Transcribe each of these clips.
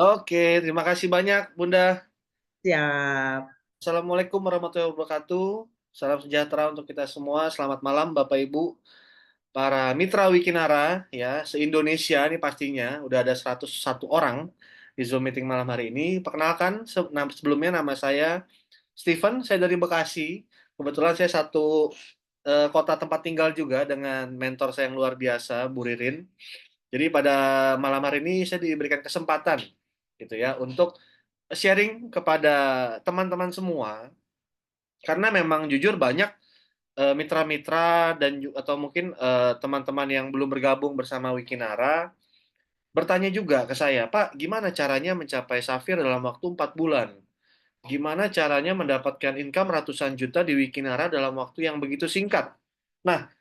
Oke, terima kasih banyak, Bunda. Siap. Assalamualaikum warahmatullahi wabarakatuh. Salam sejahtera untuk kita semua. Selamat malam, Bapak Ibu, para mitra Wikinara, ya, se-Indonesia ini pastinya. Udah ada 101 orang di Zoom meeting malam hari ini. Perkenalkan, sebelumnya nama saya Steven, saya dari Bekasi. Kebetulan saya satu kota tempat tinggal juga dengan mentor saya yang luar biasa, Bu Ririn. Jadi pada malam hari ini saya diberikan kesempatan gitu ya untuk sharing kepada teman-teman semua karena memang jujur banyak mitra-mitra dan atau mungkin teman-teman yang belum bergabung bersama Wikinara bertanya juga ke saya, Pak, gimana caranya mencapai Safir dalam waktu 4 bulan? Gimana caranya mendapatkan income ratusan juta di Wikinara dalam waktu yang begitu singkat? Nah,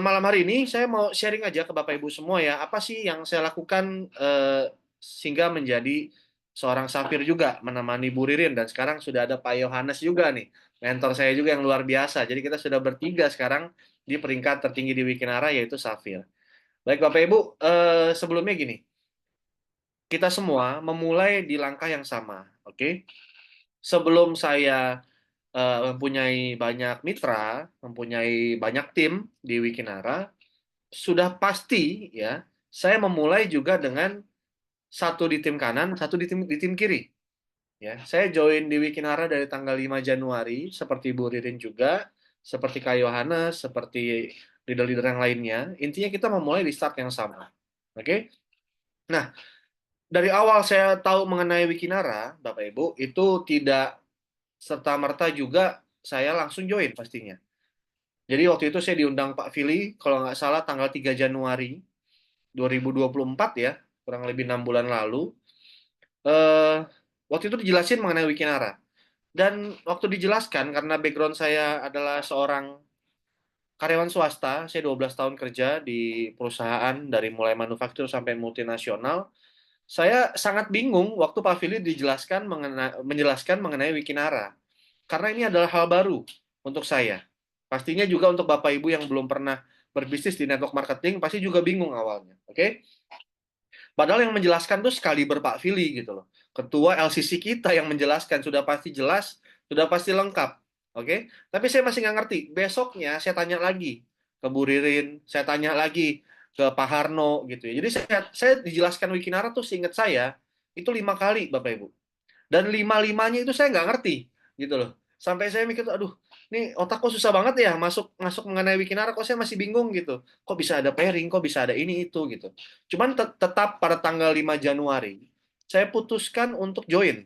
malam hari ini saya mau sharing aja ke Bapak Ibu semua ya, apa sih yang saya lakukan sehingga menjadi seorang Safir juga menemani Bu Ririn dan sekarang sudah ada Pak Yohanes juga nih, mentor saya juga yang luar biasa. Jadi kita sudah bertiga sekarang di peringkat tertinggi di Wikinara yaitu Safir. Baik Bapak Ibu, sebelumnya gini, kita semua memulai di langkah yang sama, oke? Sebelum saya mempunyai banyak mitra, mempunyai banyak tim di Wikinara, sudah pasti ya, saya memulai juga dengan satu di tim kanan, satu di tim kiri. Ya, saya join di Wikinara dari tanggal 5 Januari, seperti Bu Ririn juga, seperti Kak Yohanes, seperti leader-leader yang lainnya. Intinya kita memulai di start yang sama. Oke? Nah, dari awal saya tahu mengenai Wikinara, Bapak Ibu, itu tidak serta-merta juga saya langsung join pastinya. Jadi waktu itu saya diundang Pak Fili, kalau nggak salah tanggal 3 Januari 2024 ya, kurang lebih 6 bulan lalu. Eh, Waktu itu dijelasin mengenai Wikinara. Dan waktu dijelaskan, karena background saya adalah seorang karyawan swasta, saya 12 tahun kerja di perusahaan dari mulai manufaktur sampai multinasional, saya sangat bingung waktu Pak Fili menjelaskan mengenai Wikinara. Karena ini adalah hal baru untuk saya. Pastinya juga untuk Bapak Ibu yang belum pernah berbisnis di network marketing, pasti juga bingung awalnya. Oke? Padahal yang menjelaskan tuh sekaliber Pak Fili gitu loh. Ketua LCC kita yang menjelaskan sudah pasti jelas, sudah pasti lengkap. Oke? Tapi saya masih nggak ngerti. Besoknya saya tanya lagi ke Bu Ririn, saya tanya lagi ke Pak Harno gitu ya. Jadi saya dijelaskan Wikinara tuh seingat saya itu 5 kali Bapak Ibu. Dan lima-limanya itu saya nggak ngerti gitu loh. Sampai saya mikir, aduh, ini otak kok susah banget ya masuk masuk mengenai Wikinara, kok saya masih bingung gitu. Kok bisa ada pairing, kok bisa ada ini itu gitu. Cuman tetap pada tanggal 5 Januari, saya putuskan untuk join.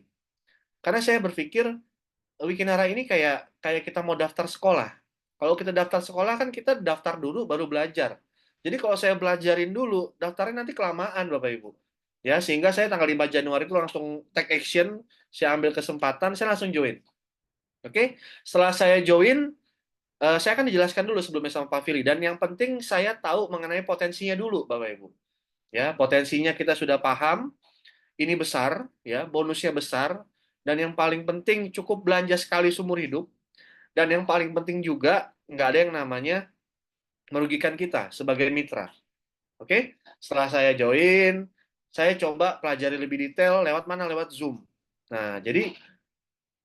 Karena saya berpikir Wikinara ini kayak kayak kita mau daftar sekolah. Kalau kita daftar sekolah kan kita daftar dulu baru belajar. Jadi kalau saya belajarin dulu, daftarnya nanti kelamaan Bapak Ibu. Ya, sehingga saya tanggal 5 Januari itu langsung take action, saya ambil kesempatan, saya langsung join. Oke, setelah saya join, saya akan dijelaskan dulu sebelumnya sama Pak Fili. Dan yang penting saya tahu mengenai potensinya dulu, Bapak Ibu. Ya, potensinya kita sudah paham, ini besar, ya, bonusnya besar, dan yang paling penting cukup belanja sekali seumur hidup, dan yang paling penting juga nggak ada yang namanya merugikan kita sebagai mitra. Oke, setelah saya join, saya coba pelajari lebih detail lewat mana? Lewat Zoom. Nah, jadi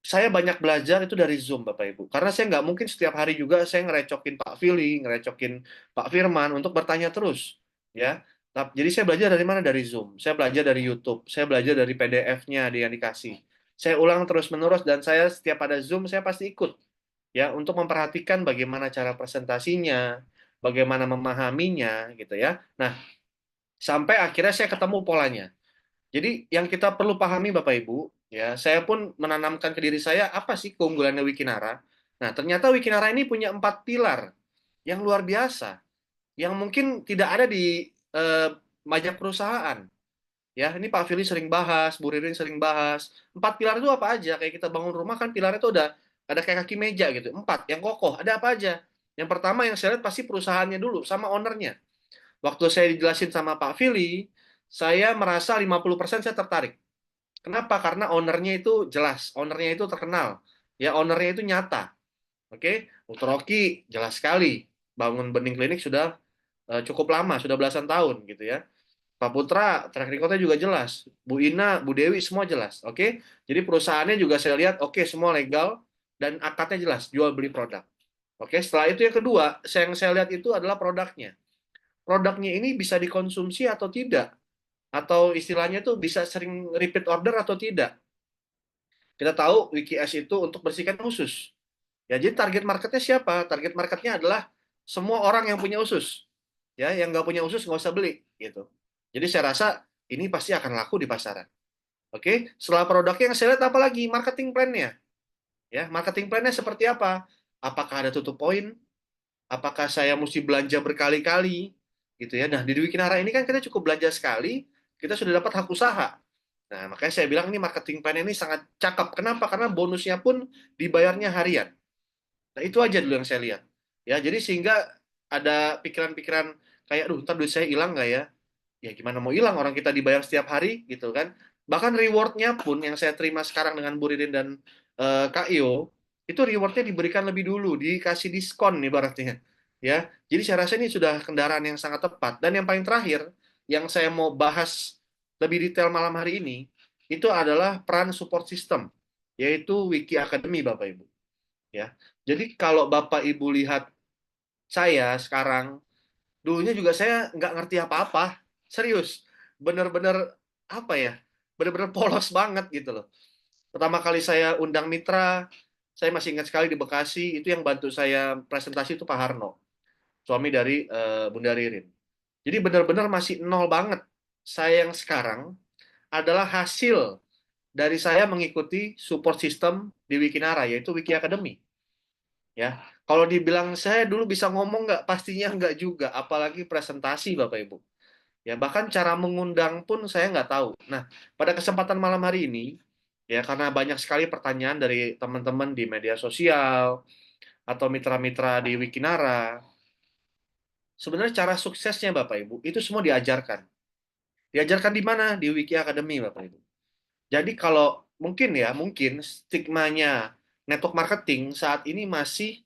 saya banyak belajar itu dari Zoom, Bapak Ibu. Karena saya nggak mungkin setiap hari juga saya ngerecokin Pak Fili, ngerecokin Pak Firman untuk bertanya terus. Ya, jadi saya belajar dari mana? Dari Zoom. Saya belajar dari YouTube. Saya belajar dari PDF-nya yang dikasih. Saya ulang terus-menerus dan saya setiap ada Zoom saya pasti ikut. Ya, untuk memperhatikan bagaimana cara presentasinya, bagaimana memahaminya, gitu ya. Nah, sampai akhirnya saya ketemu polanya. Jadi yang kita perlu pahami Bapak Ibu, ya, saya pun menanamkan ke diri saya apa sih keunggulannya Wikinara. Nah, ternyata Wikinara ini punya 4 pilar yang luar biasa, yang mungkin tidak ada di banyak perusahaan. Ya, ini Pak Fili sering bahas, Bu Ririn sering bahas. 4 pilar itu apa aja? Kayak kita bangun rumah kan pilarnya itu udah ada kayak kaki meja gitu. 4, yang kokoh. Ada apa aja? Yang pertama yang saya lihat pasti perusahaannya dulu, sama ownernya. Waktu saya dijelasin sama Pak Fili, saya merasa 50% saya tertarik. Kenapa? Karena ownernya itu jelas, ownernya itu terkenal, ya ownernya itu nyata. Oke, Dr. Rocky jelas sekali bangun benih klinik sudah cukup lama, sudah belasan tahun gitu ya. Pak Putra, track record-nya juga jelas. Bu Ina, Bu Dewi, semua jelas. Oke? Jadi perusahaannya juga saya lihat, oke, semua legal, dan akadnya jelas, jual beli produk. Oke, setelah itu yang kedua, yang saya lihat itu adalah produknya. Produknya ini bisa dikonsumsi atau tidak? Atau istilahnya tuh bisa sering repeat order atau tidak? Kita tahu WikiS itu untuk bersihkan usus. Ya, jadi target marketnya siapa? Target marketnya adalah semua orang yang punya usus. Ya, yang nggak punya usus nggak usah beli, gitu. Jadi saya rasa ini pasti akan laku di pasaran. Oke, setelah produknya yang saya lihat apa lagi? Marketing plan-nya. Ya, marketing plan-nya seperti apa? Apakah ada tutup poin? Apakah saya mesti belanja berkali-kali? Gitu ya. Nah, di Dwi Kinara ini kan kita cukup belanja sekali, kita sudah dapat hak usaha. Nah, makanya saya bilang ini marketing plan ini sangat cakep. Kenapa? Karena bonusnya pun dibayarnya harian. Nah, itu aja dulu yang saya lihat. Ya, jadi sehingga ada pikiran-pikiran kayak, duh, ntar duit saya hilang nggak ya? Ya, gimana mau hilang orang kita dibayar setiap hari, gitu kan? Bahkan rewardnya pun yang saya terima sekarang dengan Bu Ririn dan Kak Iyo, itu rewardnya diberikan lebih dulu, dikasih diskon nih ibaratnya. Ya, jadi saya rasa ini sudah kendaraan yang sangat tepat. Dan yang paling terakhir, yang saya mau bahas lebih detail malam hari ini, itu adalah peran support system, yaitu Wiki Academy, Bapak Ibu. Ya, jadi kalau Bapak Ibu lihat saya sekarang, dulunya juga saya nggak ngerti apa-apa, serius, bener-bener apa ya, bener-bener polos banget gitu loh. Pertama kali saya undang mitra, saya masih ingat sekali di Bekasi, itu yang bantu saya presentasi itu Pak Harno, suami dari Bunda Ririn. Jadi benar-benar masih nol banget. Saya yang sekarang adalah hasil dari saya mengikuti support system di Wikinara, yaitu Wiki Academy. Ya, kalau dibilang saya dulu bisa ngomong nggak, pastinya nggak juga, apalagi presentasi Bapak Ibu. Ya, bahkan cara mengundang pun saya nggak tahu. Nah, pada kesempatan malam hari ini, ya karena banyak sekali pertanyaan dari teman-teman di media sosial atau mitra-mitra di Wikinara, sebenarnya cara suksesnya Bapak Ibu itu semua diajarkan. Diajarkan di mana? Di Wiki Academy Bapak Ibu. Jadi kalau mungkin ya, mungkin stigmanya network marketing saat ini masih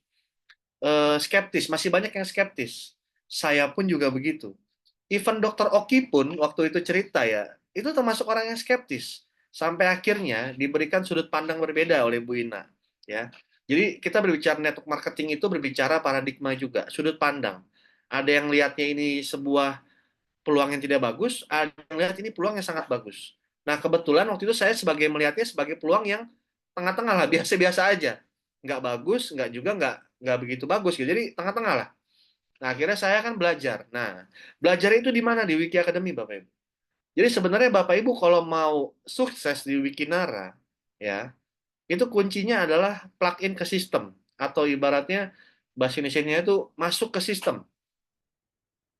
skeptis, masih banyak yang skeptis. Saya pun juga begitu. Even Dokter Oki pun waktu itu cerita ya, itu termasuk orang yang skeptis. Sampai akhirnya diberikan sudut pandang berbeda oleh Bu Ina. Ya, jadi kita berbicara network marketing itu berbicara paradigma juga, sudut pandang. Ada yang lihatnya ini sebuah peluang yang tidak bagus, ada yang lihat ini peluang yang sangat bagus. Nah, kebetulan waktu itu saya melihatnya sebagai peluang yang tengah-tengah lah, biasa-biasa aja. Nggak bagus, nggak juga nggak begitu bagus gitu. Jadi tengah-tengah lah. Nah, akhirnya saya kan belajar. Nah, belajar itu di mana? Di Wiki Academy, Bapak Ibu. Jadi sebenarnya Bapak Ibu kalau mau sukses di Wikinara, ya, itu kuncinya adalah plug-in ke sistem. Atau ibaratnya bahasa Indonesia itu masuk ke sistem.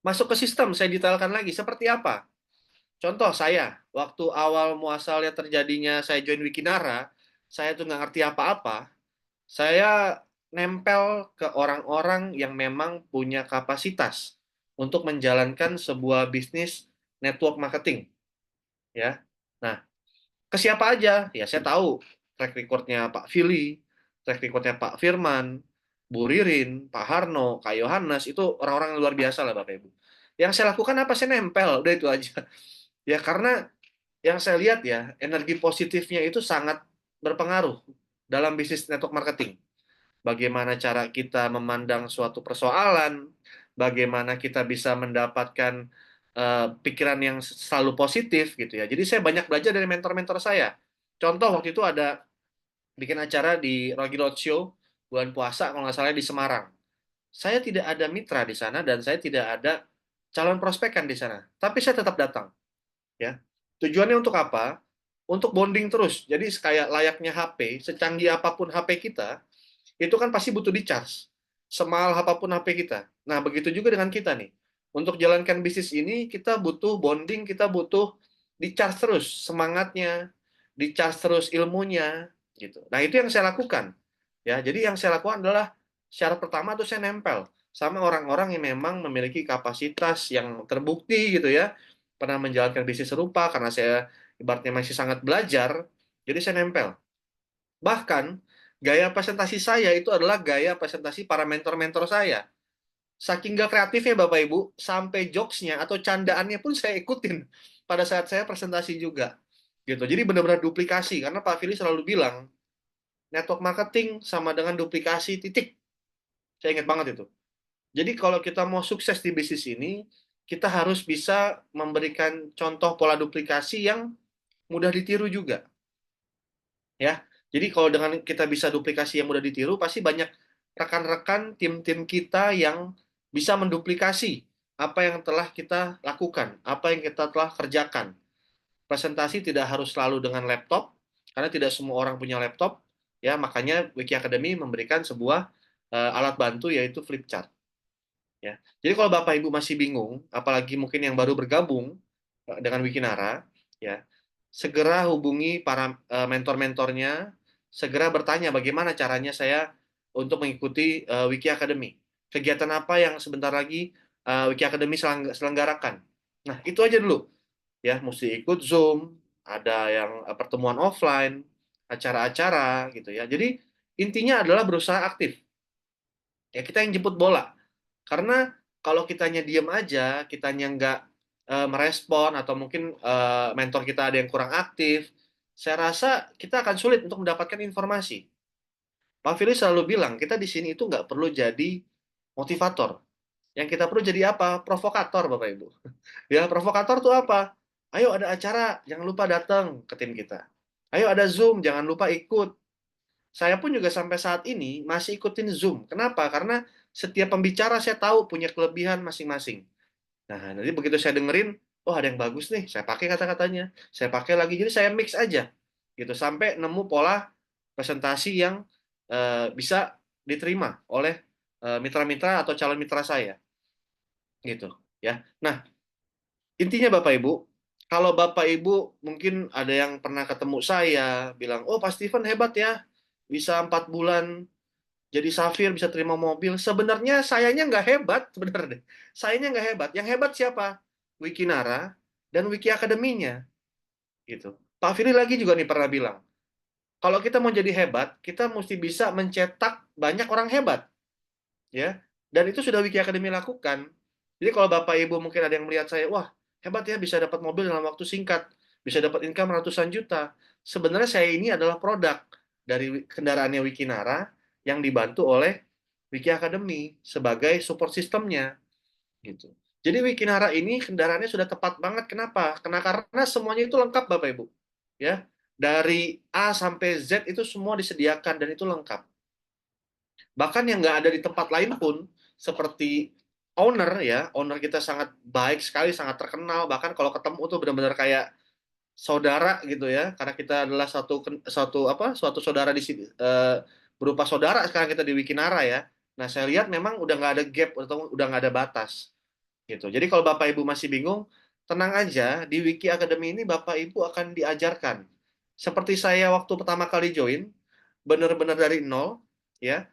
Masuk ke sistem, saya detailkan lagi. Seperti apa? Contoh saya, waktu awal muasalnya terjadinya saya join Wikinara, saya tuh nggak ngerti apa-apa. Saya nempel ke orang-orang yang memang punya kapasitas untuk menjalankan sebuah bisnis network marketing, ya. Nah, ke siapa aja? Ya saya tahu track recordnya Pak Fili, track recordnya Pak Firman, Bu Ririn, Pak Harno, Kak Yohanes, itu orang-orang yang luar biasa lah Bapak Ibu. Yang saya lakukan apa? Saya nempel, udah itu aja. Ya karena yang saya lihat ya, energi positifnya itu sangat berpengaruh dalam bisnis network marketing. Bagaimana cara kita memandang suatu persoalan, bagaimana kita bisa mendapatkan pikiran yang selalu positif gitu ya. Jadi saya banyak belajar dari mentor-mentor saya. Contoh waktu itu ada bikin acara di Rogi Roadshow bulan puasa kalau nggak salah di Semarang. Saya tidak ada mitra di sana dan saya tidak ada calon prospekan di sana. Tapi saya tetap datang ya. Tujuannya untuk apa? Untuk bonding terus. Jadi kayak layaknya HP, secanggih apapun HP kita, itu kan pasti butuh di-charge. Semahal apapun HP kita. Nah, begitu juga dengan kita nih. Untuk jalankan bisnis ini, kita butuh bonding, kita butuh di-charge terus semangatnya, di-charge terus ilmunya, gitu. Nah, itu yang saya lakukan. Ya, jadi yang saya lakukan adalah syarat pertama tuh saya nempel sama orang-orang yang memang memiliki kapasitas yang terbukti gitu ya, pernah menjalankan bisnis serupa karena saya ibaratnya masih sangat belajar, jadi saya nempel. Bahkan gaya presentasi saya itu adalah gaya presentasi para mentor-mentor saya. Saking nggak kreatifnya Bapak Ibu, sampai jokesnya atau candaannya pun saya ikutin pada saat saya presentasi juga. Gitu. Jadi benar-benar duplikasi, karena Pak Fili selalu bilang, network marketing sama dengan duplikasi titik. Saya ingat banget itu. Jadi kalau kita mau sukses di bisnis ini, kita harus bisa memberikan contoh pola duplikasi yang mudah ditiru juga. Ya. Jadi kalau dengan kita bisa duplikasi yang mudah ditiru, pasti banyak rekan-rekan tim-tim kita yang bisa menduplikasi apa yang telah kita lakukan, apa yang kita telah kerjakan. Presentasi tidak harus selalu dengan laptop, karena tidak semua orang punya laptop. Ya, makanya Wiki Academy memberikan sebuah alat bantu yaitu flip chart. Ya. Jadi kalau Bapak Ibu masih bingung, apalagi mungkin yang baru bergabung dengan Wikinara, ya, segera hubungi para mentor-mentornya, segera bertanya bagaimana caranya saya untuk mengikuti Wiki Academy. Kegiatan apa yang sebentar lagi Wiki Academy selenggarakan. Nah, itu aja dulu. Ya, mesti ikut Zoom, ada yang pertemuan offline, acara-acara gitu ya. Jadi intinya adalah berusaha aktif. Ya, kita yang jemput bola. Karena kalau kitanya diem aja, kitanya nggak merespon, atau mungkin mentor kita ada yang kurang aktif, saya rasa kita akan sulit untuk mendapatkan informasi. Pak Fili selalu bilang, kita di sini itu nggak perlu jadi motivator. Yang kita perlu jadi apa? Provokator, Bapak Ibu. Ya, provokator tuh apa? Ayo ada acara, jangan lupa datang ke tim kita. Ayo ada Zoom, jangan lupa ikut. Saya pun juga sampai saat ini masih ikutin Zoom. Kenapa? Karena setiap pembicara saya tahu punya kelebihan masing-masing. Nah, nanti begitu saya dengerin, oh ada yang bagus nih, saya pakai kata-katanya. Saya pakai lagi, jadi saya mix aja. Gitu, sampai nemu pola presentasi yang bisa diterima oleh mitra-mitra atau calon mitra saya. Gitu, ya. Nah, intinya Bapak Ibu, kalau Bapak Ibu mungkin ada yang pernah ketemu saya, bilang, oh Pak Steven hebat ya, bisa 4 bulan jadi Safir, bisa terima mobil. Sebenarnya sayanya nggak hebat, sebenarnya deh. Sayanya nggak hebat. Yang hebat siapa? Wikinara dan Wiki Akademinya. Gitu. Pak Fili lagi juga nih pernah bilang, kalau kita mau jadi hebat, kita mesti bisa mencetak banyak orang hebat. Ya, dan itu sudah Wiki Academy lakukan. Jadi kalau Bapak Ibu mungkin ada yang melihat saya, wah hebat ya bisa dapat mobil dalam waktu singkat, bisa dapat income ratusan juta. Sebenarnya saya ini adalah produk dari kendaraannya Wikinara yang dibantu oleh Wiki Academy sebagai support sistemnya, gitu. Jadi Wikinara ini kendaraannya sudah tepat banget. Kenapa? Karena semuanya itu lengkap Bapak Ibu. Ya, dari A sampai Z itu semua disediakan dan itu lengkap. Bahkan yang nggak ada di tempat lain pun, seperti owner ya, owner kita sangat baik sekali, sangat terkenal, bahkan kalau ketemu tuh benar-benar kayak saudara gitu ya, karena kita adalah suatu saudara di sini, berupa saudara sekarang kita di Wikinara ya. Nah, saya lihat memang udah nggak ada gap atau udah nggak ada batas gitu. Jadi kalau Bapak Ibu masih bingung, tenang aja, di Wiki Academy ini Bapak Ibu akan diajarkan. Seperti saya waktu pertama kali join, benar-benar dari nol, ya.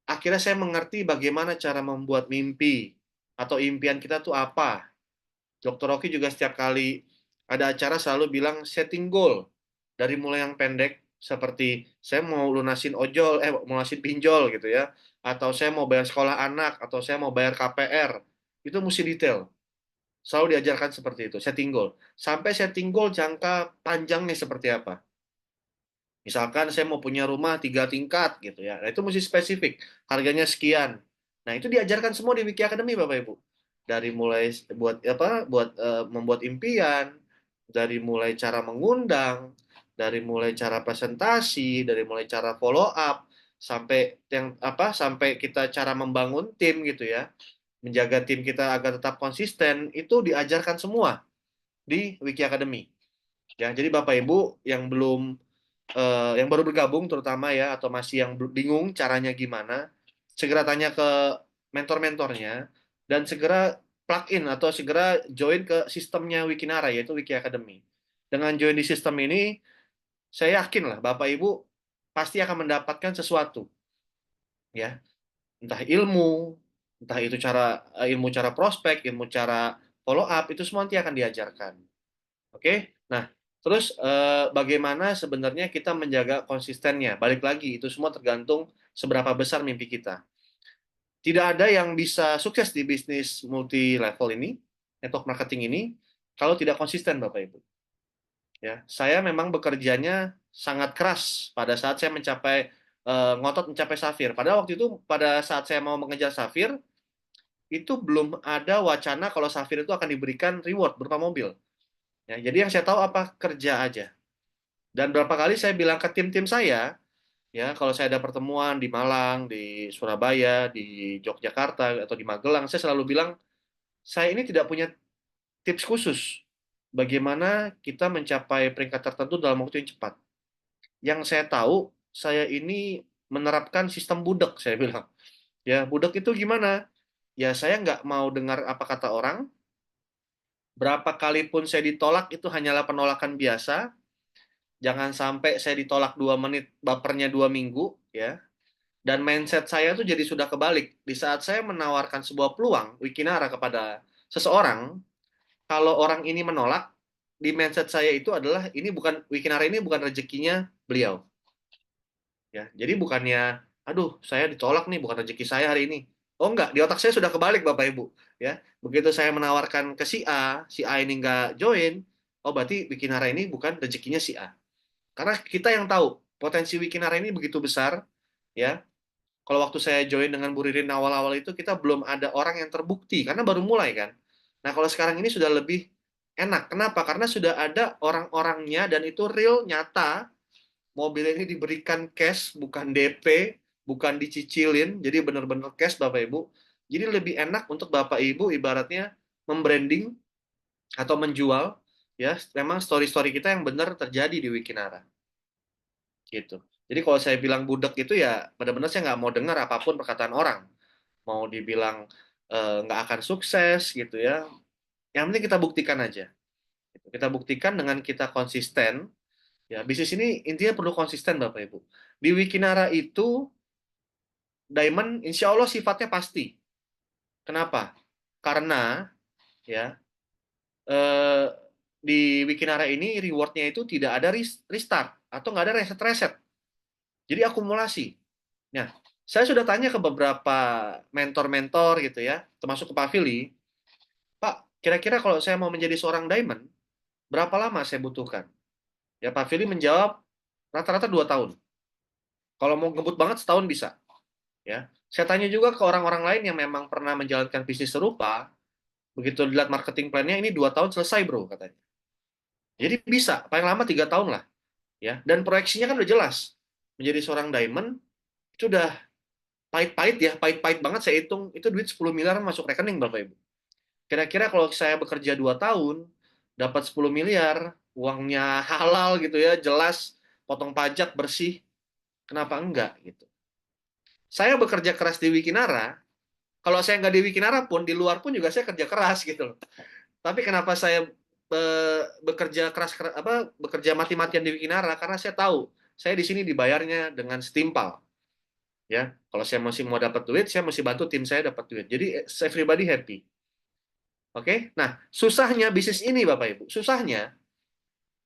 Akhirnya saya mengerti bagaimana cara membuat mimpi atau impian kita tuh apa. Dr. Rocky juga setiap kali ada acara selalu bilang setting goal. Dari mulai yang pendek seperti saya mau lunasin ojol, mau lunasin pinjol gitu ya. Atau saya mau bayar sekolah anak, atau saya mau bayar KPR. Itu mesti detail. Selalu diajarkan seperti itu, setting goal. Sampai setting goal jangka panjangnya seperti apa. Misalkan saya mau punya rumah 3 tingkat gitu ya. Nah, itu mesti spesifik. Harganya sekian. Nah, itu diajarkan semua di Wiki Academy Bapak Ibu. Dari mulai buat apa? Buat membuat impian, dari mulai cara mengundang, dari mulai cara presentasi, dari mulai cara follow up, sampai yang apa? Sampai kita cara membangun tim gitu ya. Menjaga tim kita agar tetap konsisten, itu diajarkan semua di Wiki Academy. Ya, jadi Bapak Ibu yang baru bergabung terutama ya, atau masih yang bingung caranya gimana, segera tanya ke mentor-mentornya dan segera plug in atau segera join ke sistemnya Wikinara yaitu Wiki Academy. Dengan join di sistem ini, saya yakin lah Bapak Ibu pasti akan mendapatkan sesuatu ya, entah ilmu, entah itu ilmu cara prospek, ilmu cara follow up, itu semua nanti akan diajarkan. Oke, nah terus bagaimana sebenarnya kita menjaga konsistennya? Balik lagi, itu semua tergantung seberapa besar mimpi kita. Tidak ada yang bisa sukses di bisnis multi level ini, network marketing ini, kalau tidak konsisten, Bapak Ibu. Ya, saya memang bekerjanya sangat keras pada saat saya ngotot mencapai Safir. Pada waktu itu, pada saat saya mau mengejar Safir, itu belum ada wacana kalau Safir itu akan diberikan reward berupa mobil. Ya, jadi yang saya tahu apa kerja aja. Dan berapa kali saya bilang ke tim-tim saya, ya kalau saya ada pertemuan di Malang, di Surabaya, di Yogyakarta atau di Magelang, saya selalu bilang saya ini tidak punya tips khusus bagaimana kita mencapai peringkat tertentu dalam waktu yang cepat. Yang saya tahu, saya ini menerapkan sistem budek, saya bilang. Ya, budek itu gimana? Ya, saya nggak mau dengar apa kata orang. Berapa kali pun saya ditolak, itu hanyalah penolakan biasa. Jangan sampai saya ditolak 2 menit, bapernya 2 minggu, ya. Dan mindset saya tuh jadi sudah kebalik. Di saat saya menawarkan sebuah peluang, Wikinara kepada seseorang, kalau orang ini menolak, di mindset saya itu adalah ini bukan Wikinara ini bukan rezekinya beliau. Ya, jadi bukannya, aduh, saya ditolak nih, bukan rezeki saya hari ini. Oh enggak, di otak saya sudah kebalik Bapak Ibu. Ya, begitu saya menawarkan ke si A ini nggak join, oh berarti Wikinara ini bukan rezekinya si A. Karena kita yang tahu potensi Wikinara ini begitu besar, ya. Kalau waktu saya join dengan Bu Ririn awal-awal itu kita belum ada orang yang terbukti karena baru mulai kan. Nah, kalau sekarang ini sudah lebih enak. Kenapa? Karena sudah ada orang-orangnya dan itu real, nyata. Mobil ini diberikan cash, bukan DP, bukan dicicilin, jadi benar-benar cash Bapak Ibu. Jadi lebih enak untuk Bapak Ibu ibaratnya membranding atau menjual ya memang story-story kita yang benar terjadi di Wikinara gitu. Jadi kalau saya bilang budek itu ya benar-benar saya nggak mau dengar apapun perkataan orang. Mau dibilang nggak akan sukses gitu ya. Yang penting kita buktikan aja. Gitu. Kita buktikan dengan kita konsisten. Ya, bisnis ini intinya perlu konsisten Bapak Ibu. Di Wikinara itu Diamond insya Allah sifatnya pasti. Kenapa? Karena ya eh, di Wikinara ini rewardnya itu tidak ada restart atau nggak ada reset-reset. Jadi akumulasi. Nah, saya sudah tanya ke beberapa mentor-mentor gitu ya, termasuk ke Pak Fili, Pak, kira-kira kalau saya mau menjadi seorang diamond, berapa lama saya butuhkan? Ya, Pak Fili menjawab, rata-rata 2 tahun. Kalau mau ngebut banget, setahun bisa. Ya, saya tanya juga ke orang-orang lain yang memang pernah menjalankan bisnis serupa, begitu dilihat marketing plan-nya, ini 2 tahun selesai, bro, katanya. Jadi bisa, paling lama 3 tahun lah. Ya, dan proyeksinya kan udah jelas. Menjadi seorang diamond, itu udah pahit-pahit ya, pahit-pahit banget saya hitung, itu duit 10 miliar masuk rekening, Bapak Ibu. Kira-kira kalau saya bekerja 2 tahun, dapat 10 miliar, uangnya halal gitu ya, jelas, potong pajak, bersih, kenapa enggak gitu. Saya bekerja keras di Wikinara, kalau saya nggak di Wikinara pun, di luar pun juga saya kerja keras gitu loh. Tapi kenapa saya bekerja keras, bekerja mati-matian di Wikinara? Karena saya tahu, saya di sini dibayarnya dengan setimpal. Ya, kalau saya masih mau dapat duit, saya mesti bantu tim saya dapat duit. Jadi everybody happy. Oke, nah susahnya bisnis ini Bapak Ibu, susahnya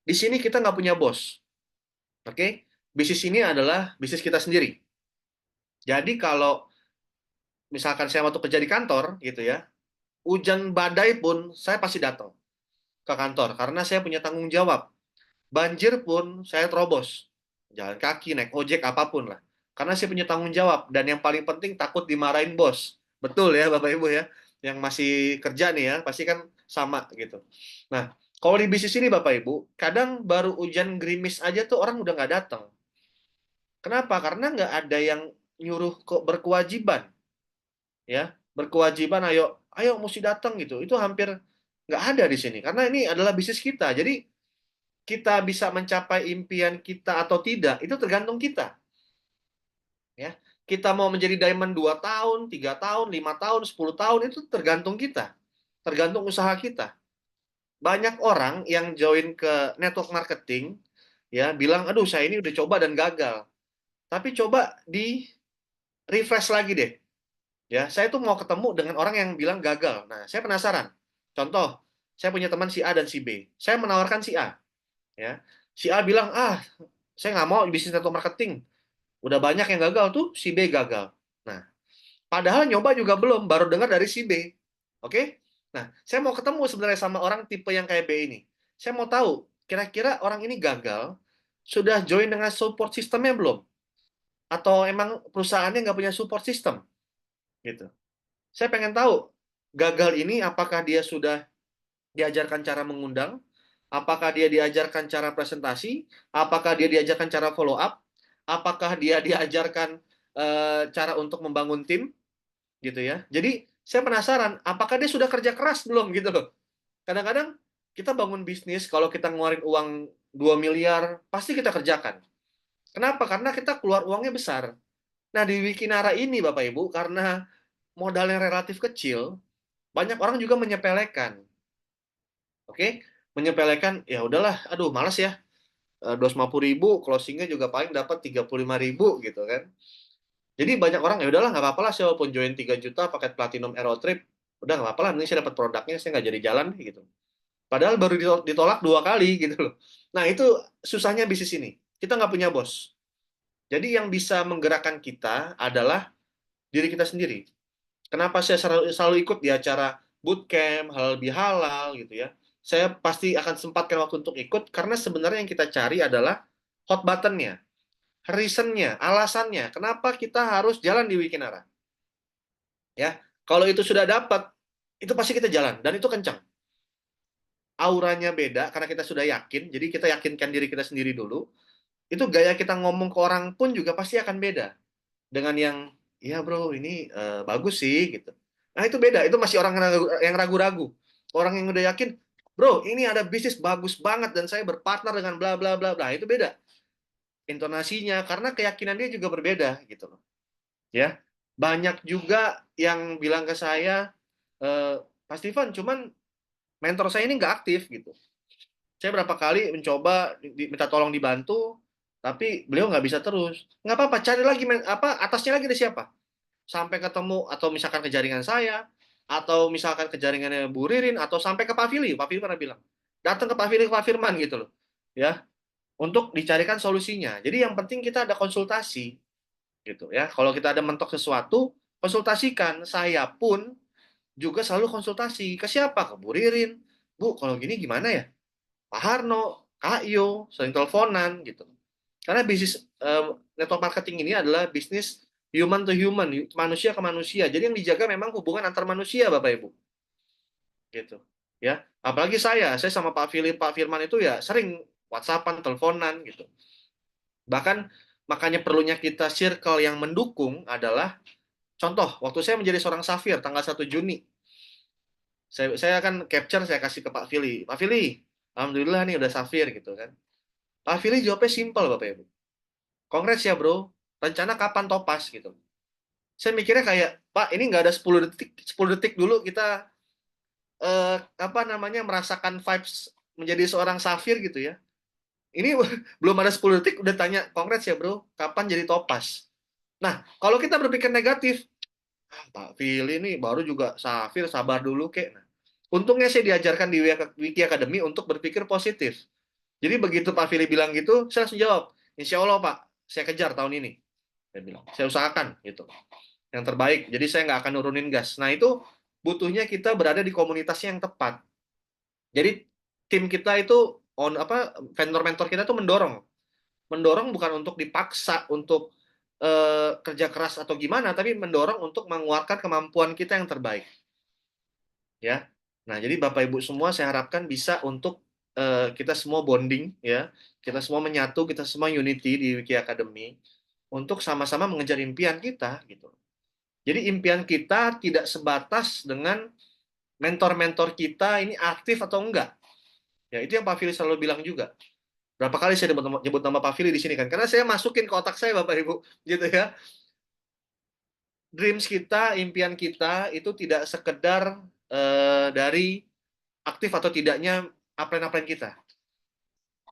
di sini kita nggak punya bos. Oke, bisnis ini adalah bisnis kita sendiri. Jadi kalau misalkan saya waktu kerja di kantor gitu ya, hujan badai pun saya pasti datang ke kantor karena saya punya tanggung jawab. Banjir pun saya terobos, jalan kaki, naik ojek apapun lah. Karena saya punya tanggung jawab dan yang paling penting takut dimarahin bos. Betul ya Bapak Ibu ya, yang masih kerja nih ya pasti kan sama gitu. Nah, kalau di bisnis ini Bapak Ibu, kadang baru hujan gerimis aja tuh orang udah nggak datang. Kenapa? Karena nggak ada yang nyuruh kok berkewajiban, ya berkewajiban. Ayo, ayo mesti datang gitu. Itu hampir nggak ada di sini. Karena ini adalah bisnis kita. Jadi kita bisa mencapai impian kita atau tidak itu tergantung kita. Ya, kita mau menjadi diamond 2 tahun, 3 tahun, 5 tahun, 10 tahun itu tergantung kita, tergantung usaha kita. Banyak orang yang join ke network marketing ya bilang aduh saya ini udah coba dan gagal. Tapi coba di refresh lagi deh. Ya, saya tuh mau ketemu dengan orang yang bilang gagal. Nah, saya penasaran. Contoh, saya punya teman si A dan si B. Saya menawarkan si A. Ya, si A bilang, ah, saya nggak mau bisnis network marketing. Udah banyak yang gagal tuh, si B gagal. Nah, Padahal nyoba juga belum, baru dengar dari si B. Oke? Nah, saya mau ketemu sebenarnya sama orang tipe yang kayak B ini. Saya mau tahu, kira-kira orang ini gagal, sudah join dengan support sistemnya belum? Atau emang perusahaannya nggak punya support system? Gitu. Saya pengen tahu, gagal ini apakah dia sudah diajarkan cara mengundang? Apakah dia diajarkan cara presentasi? Apakah dia diajarkan cara follow up? Apakah dia diajarkan cara untuk membangun tim? Gitu ya. Jadi saya penasaran, apakah dia sudah kerja keras belum gitu loh. Kadang-kadang kita bangun bisnis, kalau kita ngeluarin uang 2 miliar, pasti kita kerjakan. Kenapa? Karena kita keluar uangnya besar. Nah, di Wikinara ini Bapak Ibu, karena modal yang relatif kecil, banyak orang juga menyepelekan. Oke? Menyepelekan, ya udahlah, aduh malas ya. 250.000, closingnya juga paling dapat 35.000 gitu kan. Jadi banyak orang, ya udahlah nggak apa-apa lah, saya walaupun join 3 juta paket platinum Aerotrip, udah nggak apa-apa lah, ini saya dapat produknya, saya nggak jadi jalan gitu. Padahal baru ditolak 2 kali gitu loh. Nah itu susahnya bisnis ini. Kita nggak punya bos. Jadi yang bisa menggerakkan kita adalah diri kita sendiri. Kenapa saya selalu ikut di acara bootcamp, halal bihalal gitu ya. Saya pasti akan sempatkan waktu untuk ikut, karena sebenarnya yang kita cari adalah hot button-nya, reason-nya, alasannya. Kenapa kita harus jalan di Wikinara? Ya, kalau itu sudah dapat, itu pasti kita jalan dan itu kencang. Auranya beda karena kita sudah yakin, jadi kita yakinkan diri kita sendiri dulu. Itu gaya kita ngomong ke orang pun juga pasti akan beda dengan yang, ya bro ini bagus sih gitu. Nah itu beda, itu masih orang yang ragu-ragu. Orang yang udah yakin, bro ini ada bisnis bagus banget dan saya berpartner dengan bla bla bla bla, itu beda intonasinya karena keyakinan dia juga berbeda gitu loh. Ya, banyak juga yang bilang ke saya, Pak Steven, cuman mentor saya ini nggak aktif gitu. Saya berapa kali mencoba minta tolong dibantu, tapi beliau nggak bisa terus. Nggak apa-apa, cari lagi apa atasnya lagi ada siapa. Sampai ketemu atau misalkan ke jaringan saya, atau misalkan ke jaringannya Bu Ririn, atau sampai ke Pak Fili. Pak Fili pernah bilang, datang ke Pak Fili, ke Pak Firman gitu loh. Ya, untuk dicarikan solusinya. Jadi yang penting kita ada konsultasi gitu ya. Kalau kita ada mentok sesuatu, konsultasikan. Saya pun juga selalu konsultasi. Ke siapa? Ke Bu Ririn. Bu, kalau gini gimana ya? Pak Harno, Kak Yo, sering teleponan gitu. Karena bisnis network marketing ini adalah bisnis human to human, manusia ke manusia. Jadi yang dijaga memang hubungan antar manusia, Bapak Ibu. Gitu. Ya, apalagi saya sama Pak Philip, Pak Firman itu ya sering WhatsAppan, teleponan gitu. Bahkan makanya perlunya kita circle yang mendukung adalah, contoh, waktu saya menjadi seorang Safir tanggal 1 Juni, saya akan capture, saya kasih ke Pak Fili. Pak Fili, alhamdulillah nih udah Safir gitu kan. Pak Fili jawabnya simpel Bapak Ibu. Kongres ya bro, rencana kapan topas gitu. Saya mikirnya kayak, Pak ini nggak ada 10 detik, 10 detik dulu kita apa namanya merasakan vibes menjadi seorang Safir gitu ya. Ini belum ada 10 detik udah tanya, kongres ya bro, kapan jadi topas. Nah, kalau kita berpikir negatif, Pak Fili ini baru juga Safir, sabar dulu kek. Nah, untungnya saya diajarkan di Wiki Academy untuk berpikir positif. Jadi begitu Pak Fili bilang gitu, saya langsung jawab, Insya Allah Pak, saya kejar tahun ini. Saya bilang, saya usahakan gitu, yang terbaik. Jadi saya nggak akan nurunin gas. Nah itu butuhnya kita berada di komunitas yang tepat. Jadi tim kita itu apa, vendor mentor kita itu mendorong, mendorong bukan untuk dipaksa untuk kerja keras atau gimana, tapi mendorong untuk mengeluarkan kemampuan kita yang terbaik. Ya. Nah, jadi Bapak Ibu semua saya harapkan bisa untuk kita semua bonding ya. Kita semua menyatu, kita semua unity di Wiki Academy untuk sama-sama mengejar impian kita gitu. Jadi impian kita tidak sebatas dengan mentor-mentor kita ini aktif atau enggak. Ya, itu yang Pak Fili selalu bilang juga. Berapa kali saya nyebut nama Pak Fili di sini kan? Karena saya masukin ke otak saya Bapak Ibu, gitu ya. Dreams kita, impian kita itu tidak sekedar dari aktif atau tidaknya upline-upline kita.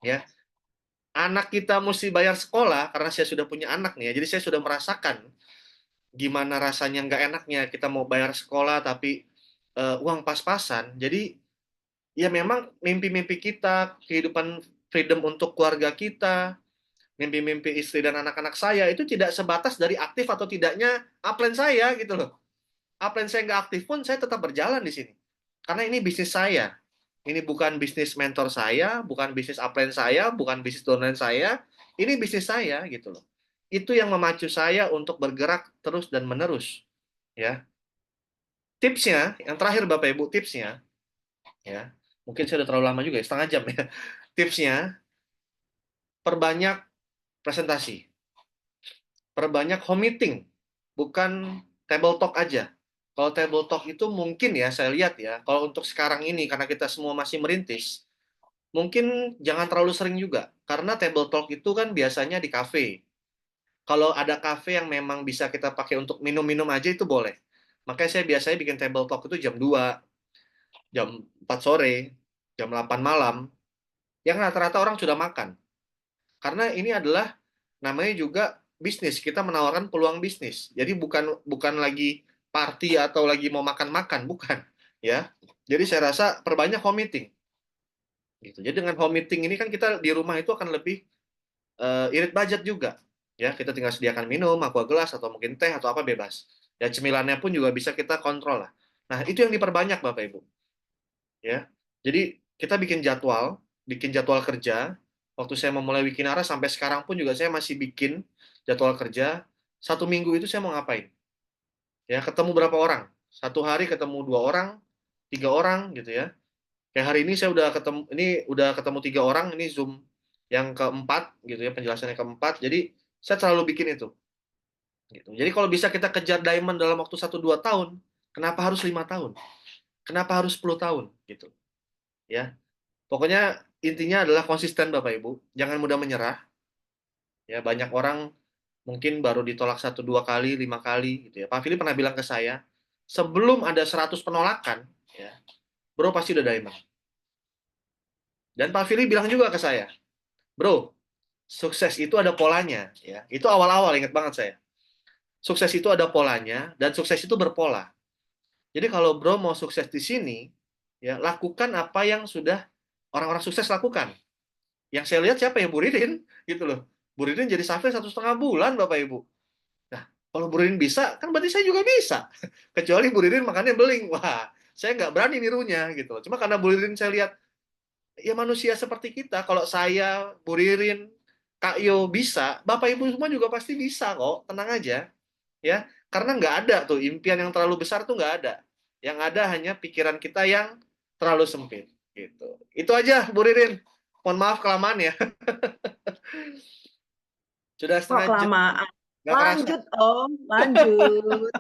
Ya, anak kita mesti bayar sekolah karena saya sudah punya anak nih ya. Jadi saya sudah merasakan gimana rasanya nggak enaknya kita mau bayar sekolah tapi uang pas-pasan. Jadi ya memang mimpi-mimpi kita, kehidupan freedom untuk keluarga kita, mimpi-mimpi istri dan anak-anak saya itu tidak sebatas dari aktif atau tidaknya upline saya gitu loh. Upline saya nggak aktif pun saya tetap berjalan di sini. Karena ini bisnis saya. Ini bukan bisnis mentor saya, bukan bisnis upline saya, bukan bisnis downline saya. Ini bisnis saya gitu loh. Itu yang memacu saya untuk bergerak terus dan menerus. Ya, tipsnya, yang terakhir Bapak Ibu, tipsnya, ya, mungkin saya udah terlalu lama juga ya, setengah jam ya. Tipsnya, perbanyak presentasi, perbanyak home meeting, bukan table talk aja. Kalau table talk itu mungkin ya, saya lihat ya, kalau untuk sekarang ini, karena kita semua masih merintis, mungkin jangan terlalu sering juga. Karena table talk itu kan biasanya di kafe. Kalau ada kafe yang memang bisa kita pakai untuk minum-minum aja itu boleh. Makanya saya biasanya bikin table talk itu jam 2, jam 4 sore, jam 8 malam, yang rata-rata orang sudah makan. Karena ini adalah namanya juga bisnis. Kita menawarkan peluang bisnis. Jadi bukan bukan lagi party atau lagi mau makan-makan, bukan, ya. Jadi saya rasa perbanyak home meeting gitu. Jadi dengan home meeting ini kan kita di rumah itu akan lebih irit budget juga. Ya, kita tinggal sediakan minum, aqua gelas atau mungkin teh atau apa bebas. Ya, cemilannya pun juga bisa kita kontrol lah. Nah, itu yang diperbanyak Bapak Ibu. Ya. Jadi kita bikin jadwal kerja. Waktu saya memulai Wikinara sampai sekarang pun juga saya masih bikin jadwal kerja. 1 minggu itu saya mau ngapain? Ya, ketemu berapa orang? 1 hari ketemu 2 orang, 3 orang gitu ya. Kayak hari ini saya udah ketemu 3 orang, ini Zoom yang keempat gitu ya, penjelasannya keempat. Jadi saya selalu bikin itu. Gitu. Jadi kalau bisa kita kejar diamond dalam waktu 1-2 tahun, kenapa harus 5 tahun? Kenapa harus 10 tahun? Gitu. Ya, pokoknya intinya adalah konsisten Bapak Ibu. Jangan mudah menyerah. Ya, banyak orang mungkin baru ditolak 1-2 kali, 5 kali gitu ya. Pak Philip pernah bilang ke saya, sebelum ada 100 penolakan, ya, bro pasti udah diamond. Dan Pak Philip bilang juga ke saya, bro, sukses itu ada polanya, ya. Itu awal-awal ingat banget saya. Sukses itu ada polanya dan sukses itu berpola. Jadi kalau bro mau sukses di sini, ya lakukan apa yang sudah orang-orang sukses lakukan. Yang saya lihat siapa ya, Bu Ririn gitu loh. Bu Ririn jadi safir 1,5 bulan Bapak Ibu. Nah, kalau Bu Ririn bisa, kan berarti saya juga bisa. Kecuali Bu Ririn makannya beling. Wah, saya nggak berani nirunya gitu loh. Cuma karena Bu Ririn saya lihat, ya manusia seperti kita. Kalau saya, Bu Ririn, Kak Yo bisa, Bapak Ibu semua juga pasti bisa kok. Tenang aja. Ya, karena nggak ada tuh impian yang terlalu besar tuh nggak ada. Yang ada hanya pikiran kita yang terlalu sempit. Gitu. Itu aja, Bu Ririn. Mohon maaf kelamaan ya. Sudah Kok setengah jam, kelamaan? nggak kerasa. Lanjut, Om. Lanjut.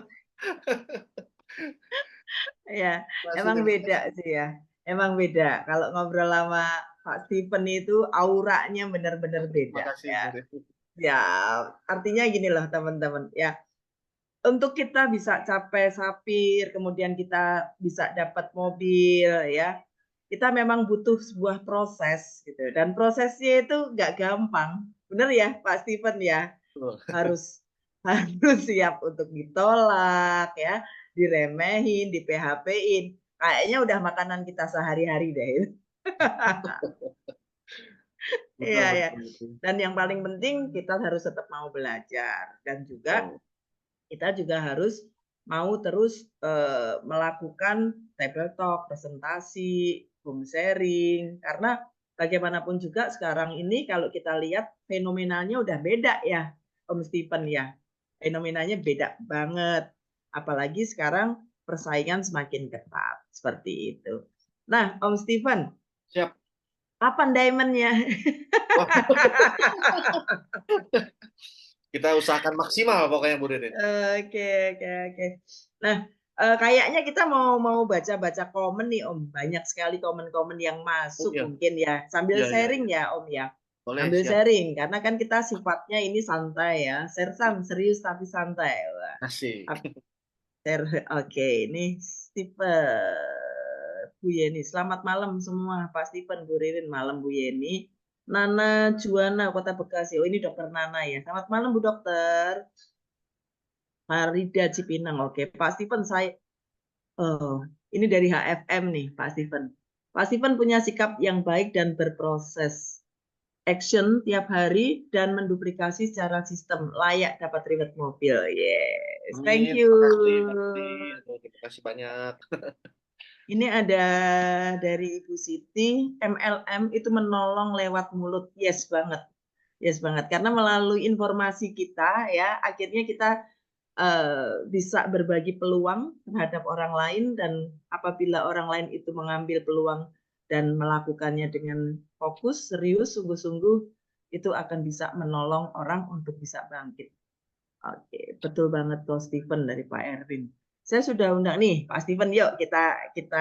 Ya, Masih emang nggak beda kerasa. sih ya. Emang beda. Kalau ngobrol sama Pak Stephen itu auranya benar-benar beda Makasih, ya. Bu Ririn. Ya, artinya gini loh teman-teman. Ya, untuk kita bisa capai sapir, kemudian kita bisa dapat mobil ya. Kita memang butuh sebuah proses gitu. Dan prosesnya itu nggak gampang. Benar ya, Pak Stephen ya? Betul. harus harus siap untuk ditolak ya, diremehin, di PHP-in. Kayaknya udah makanan kita sehari-hari deh. Betul, Iya ya. betul, betul. Dan yang paling penting kita harus tetap mau belajar dan juga Betul. kita juga harus mau terus melakukan table talk, presentasi, home sharing karena bagaimanapun juga sekarang ini kalau kita lihat fenomenanya udah beda ya, Om Stephen ya. Fenomenanya beda banget. Apalagi sekarang persaingan semakin ketat seperti itu. Nah, Om Stephen, Siap. kapan diamondnya? Wah, kita usahakan maksimal pokoknya Bu Ririn. Oke, oke, oke. Nah, kayaknya kita mau mau baca-baca komen nih, Om. Banyak sekali komen-komen yang Oh masuk iya, mungkin ya. Sambil iya, iya, sharing iya. ya, Om ya. Boleh, Sambil siap. sharing karena kan kita sifatnya ini santai ya. Sersan serius tapi santai. Wah, Asik. oke, ini Stephen Bu Yeni. Selamat malam semua, Pak Stephen, Bu Ririn, malam Bu Yeni. Nana Juana, Kota Bekasi. Oh, ini Dokter Nana ya. Selamat malam Bu Dokter. Farida Cipinang. Oke, Pak Stephen, ini dari HFM nih, Pak Stephen. Pak Stephen punya sikap yang baik dan berproses. action tiap hari dan menduplikasi secara sistem layak dapat reward mobil. Yes, thank Amin. you. Makasih, makasih. Aduh, terima kasih banyak. Ini ada dari Ibu Siti, MLM itu menolong lewat mulut. Yes banget. Yes banget. Karena melalui informasi kita ya, akhirnya kita bisa berbagi peluang terhadap orang lain, dan apabila orang lain itu mengambil peluang dan melakukannya dengan fokus, serius, sungguh-sungguh, itu akan bisa menolong orang untuk bisa bangkit. Oke, betul banget Ko Steven dari Pak Erwin. Saya sudah undang nih Pak Steven, yuk kita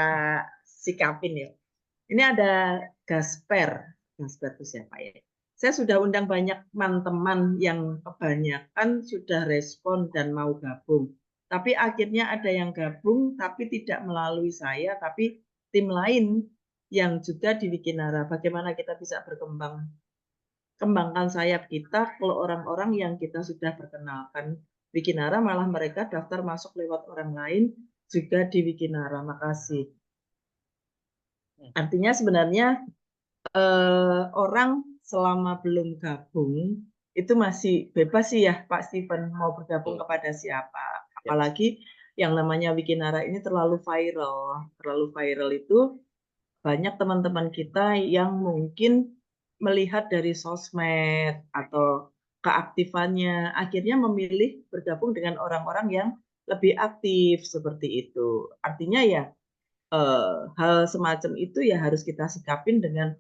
sikapin yuk. Ini ada Gasper. Gasper itu siapa ya? Saya sudah undang banyak teman-teman yang kebanyakan sudah respon dan mau gabung. Tapi akhirnya ada yang gabung tapi tidak melalui saya, tapi tim lain yang juga di Wikinara. Bagaimana kita bisa berkembang? Kembangkan sayap kita kalau orang-orang yang kita sudah perkenalkan Wikinara, malah mereka daftar masuk lewat orang lain juga di Wikinara. Makasih. Artinya sebenarnya orang selama belum gabung itu masih bebas sih ya Pak Steven mau bergabung Betul. kepada siapa. Ya. Apalagi yang namanya Wikinara ini terlalu viral. Terlalu viral itu banyak teman-teman kita yang mungkin melihat dari sosmed atau keaktifannya, akhirnya memilih bergabung dengan orang-orang yang lebih aktif seperti itu. Artinya ya hal semacam itu ya harus kita sikapin dengan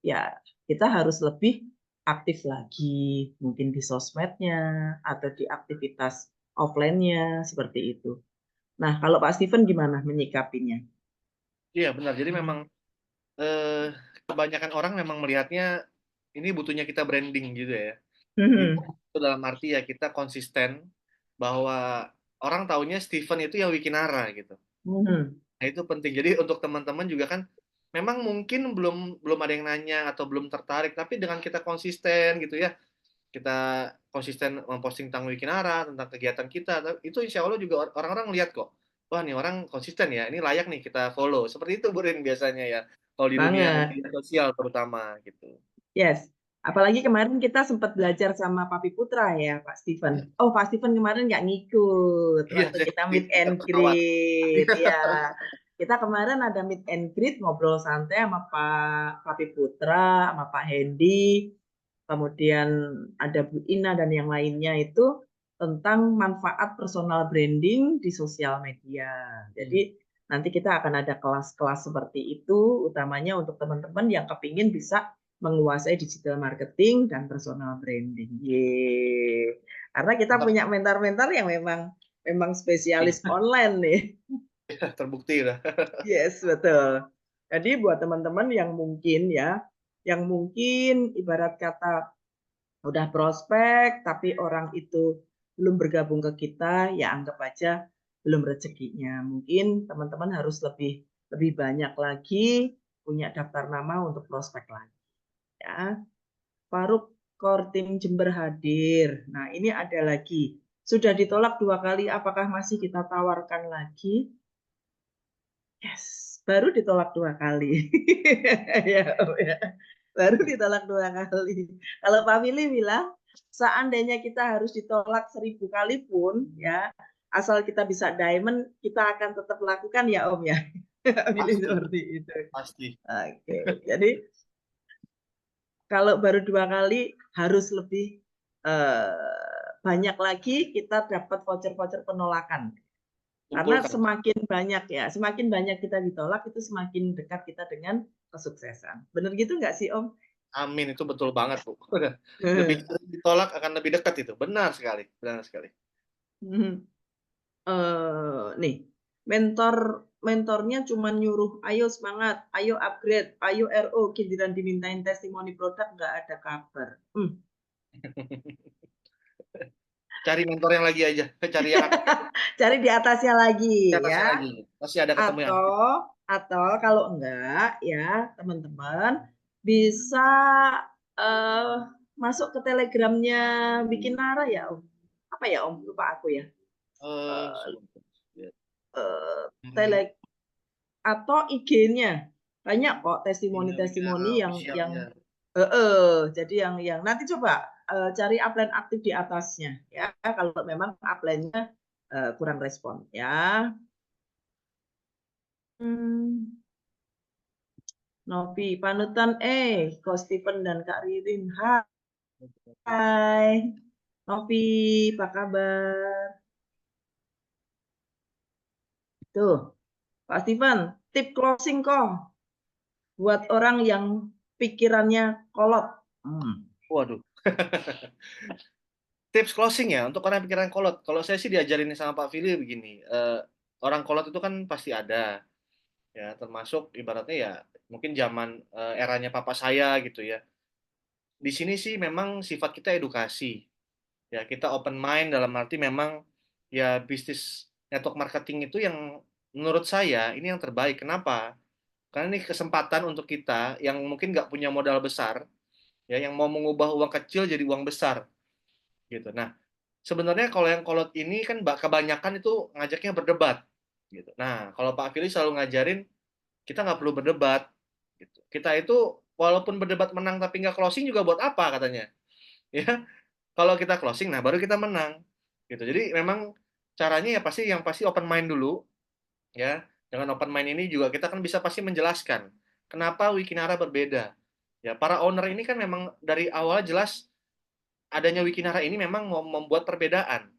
ya kita harus lebih aktif lagi, mungkin di sosmednya atau di aktivitas offline-nya seperti itu. Nah, kalau Pak Steven gimana menyikapinya? Iya, benar. Jadi memang eh, kebanyakan orang memang melihatnya ini butuhnya kita branding gitu ya. Jadi itu dalam arti ya kita konsisten bahwa orang taunya Steven itu yang Wikinara gitu. Nah, itu penting. Jadi untuk teman-teman juga kan memang mungkin belum belum ada yang nanya atau belum tertarik, tapi dengan kita konsisten gitu ya. Kita konsisten memposting tentang Wikinara, tentang kegiatan kita, itu insya Allah juga orang-orang lihat kok. Wah, nih orang konsisten ya, ini layak nih kita follow. Seperti itu Burin biasanya ya. Kalau di dunia Banget. media sosial terutama gitu. Yes. Apalagi kemarin kita sempat belajar sama Papi Putra ya, Pak Steven. Oh, Pak Steven kemarin nggak ngikut Iya, waktu saya kita meet tidak and pesawat. greet. Ya, kita kemarin ada meet and greet, ngobrol santai sama Pak Papi Putra, sama Pak Hendy, kemudian ada Bu Ina dan yang lainnya itu tentang manfaat personal branding di sosial media. Hmm. Jadi nanti kita akan ada kelas-kelas seperti itu, utamanya untuk teman-teman yang kepingin bisa menguasai digital marketing dan personal branding. Yeay. Karena kita Mantap. punya mentor-mentor yang memang spesialis online nih. Terbukti udah. Yes, betul. Jadi buat teman-teman yang mungkin ya, yang mungkin ibarat kata udah prospek tapi orang itu belum bergabung ke kita, ya anggap aja belum rezekinya. Mungkin teman-teman harus lebih lebih banyak lagi punya daftar nama untuk prospek lagi ya. Faruk Kortim Jember hadir. Nah, ini ada lagi. Sudah ditolak 2 kali, apakah masih kita tawarkan lagi? Yes, baru ditolak 2 kali. Ya, ya. Baru ditolak 2 kali. Kalau Pak Willy bilang, seandainya kita harus ditolak 1000 kali pun, ya, asal kita bisa diamond, kita akan tetap lakukan ya Om ya. Pilih Pasti, seperti itu. pasti. Oke, jadi kalau baru 2 kali harus lebih banyak lagi kita dapat voucher-voucher penolakan. Karena Kumpulkan. semakin banyak kita ditolak itu semakin dekat kita dengan kesuksesan. Benar gitu nggak sih Om? Amin, itu betul banget, Bu. Lebih sering ditolak akan lebih dekat itu. Benar sekali, benar sekali. Nih, mentornya cuma nyuruh, ayo semangat, ayo upgrade, ayo RO, giliran dimintain testimoni produk nggak ada kabar. Cari mentor yang lagi aja, cari yang akan Cari di atasnya di lagi atasnya ya. lagi. Pasti ada ketemu yang Atau kalau enggak ya teman-teman bisa eh, masuk ke telegramnya Bikin Nara ya Om. Apa ya Om? Lupa aku ya. eh Eh, ya, eh, ini tele atau IG-nya banyak kok tinggal bikin arah testimoni-testimoni yang officialnya. Jadi yang nanti coba cari upline aktif di atasnya ya, kalau memang upline-nya kurang respon ya. Novi, panutan Ko Stephen dan Kak Ririn. Hai, Novi, apa kabar? Tuh, Pak Stephen, tip closing kok buat orang yang pikirannya kolot. Waduh. Tips closing ya untuk orang pikiran kolot. Kalau saya sih diajarin sama Pak Fili begini, orang kolot itu kan pasti ada, ya termasuk ibaratnya ya mungkin zaman eranya papa saya gitu ya. Di sini sih memang sifat kita edukasi, ya kita open mind dalam arti memang ya bisnis network marketing itu yang menurut saya ini yang terbaik. Kenapa? Karena ini kesempatan untuk kita yang mungkin nggak punya modal besar, ya yang mau mengubah uang kecil jadi uang besar gitu. Nah, sebenarnya kalau yang kolot ini kan kebanyakan itu ngajaknya berdebat gitu. Nah, kalau Pak Fili selalu ngajarin kita nggak perlu berdebat gitu. Kita itu walaupun berdebat menang tapi nggak closing juga buat apa katanya. Ya, kalau kita closing nah baru kita menang gitu. Jadi memang caranya ya pasti yang pasti open mind dulu ya. Dengan open mind ini juga kita kan bisa pasti menjelaskan kenapa Wikinara berbeda. Ya, para owner ini kan memang dari awal jelas adanya Wikinara ini memang mau membuat perbedaan.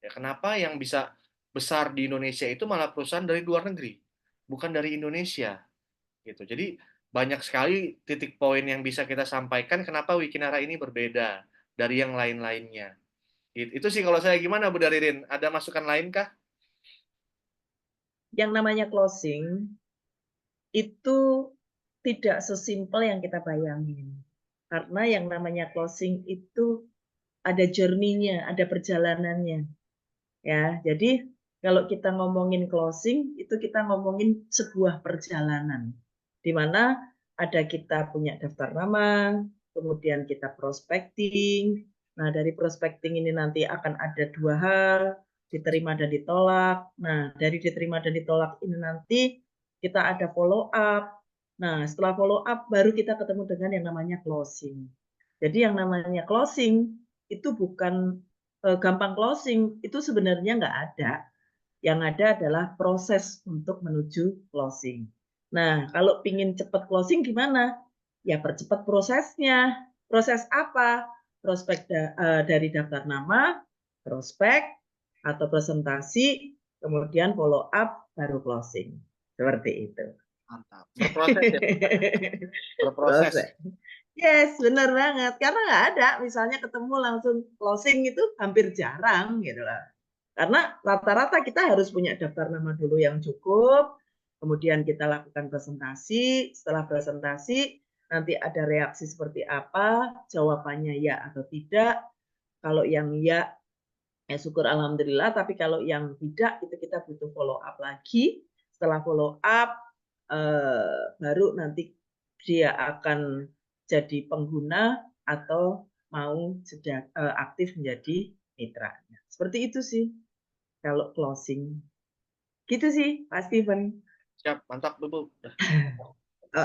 Ya, kenapa yang bisa besar di Indonesia itu malah perusahaan dari luar negeri, bukan dari Indonesia, gitu. Jadi banyak sekali titik poin yang bisa kita sampaikan kenapa Wikinara ini berbeda dari yang lain-lainnya. Itu sih kalau saya gimana Bu Daririn? Ada masukan lain kah? Yang namanya closing itu tidak sesimpel yang kita bayangin. Karena yang namanya closing itu ada journey-nya, ada perjalanannya. Ya, jadi kalau kita ngomongin closing, itu kita ngomongin sebuah perjalanan. Di mana ada kita punya daftar nama, kemudian kita prospecting. Nah, dari prospecting ini nanti akan ada dua hal, diterima dan ditolak. Nah, dari diterima dan ditolak ini nanti kita ada follow up. Nah, setelah follow up baru kita ketemu dengan yang namanya closing. Jadi yang namanya closing itu bukan gampang closing, itu sebenarnya nggak ada. Yang ada adalah proses untuk menuju closing. Nah, kalau ingin cepat closing gimana? Ya percepat prosesnya. Proses apa? Prospek dari daftar nama, prospek, atau presentasi, kemudian follow up, baru closing. Seperti itu. Mantap. Berproses ya, berproses. Proses. Yes, benar banget. Karena nggak ada, misalnya ketemu langsung closing itu hampir jarang gitu lah. Karena rata-rata kita harus punya daftar nama dulu yang cukup, kemudian kita lakukan presentasi, setelah presentasi nanti ada reaksi seperti apa, jawabannya ya atau tidak. Kalau yang ya, ya syukur alhamdulillah, tapi kalau yang tidak itu kita butuh follow up lagi. Setelah follow up baru nanti dia akan jadi pengguna atau mau sudah aktif menjadi mitra. Seperti itu sih kalau closing. Gitu sih, Pak Steven. Siap, mantap Bu. Udah.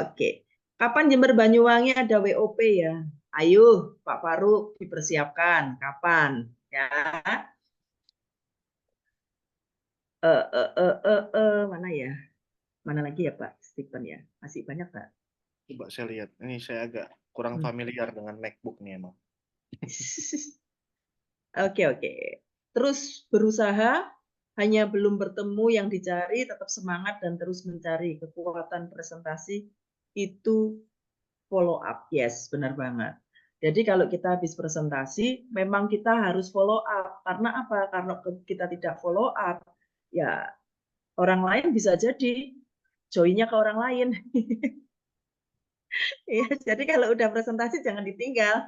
Oke. Kapan Jember Banyuwangi ada WOP ya? Ayo, Pak Faruk dipersiapkan. Kapan? Ya. Mana ya? Mana lagi ya Pak Steven ya? Masih banyak Pak. Coba saya lihat. Ini saya agak kurang Hmm. familiar dengan MacBook nih emang. Oke, oke. Terus berusaha, hanya belum bertemu yang dicari, tetap semangat dan terus mencari kekuatan presentasi itu follow up. Yes, benar banget. Jadi kalau kita habis presentasi, memang kita harus follow up. Karena apa? Karena kita tidak follow up, ya orang lain bisa jadi joinnya ke orang lain. Ya, jadi kalau udah presentasi jangan ditinggal.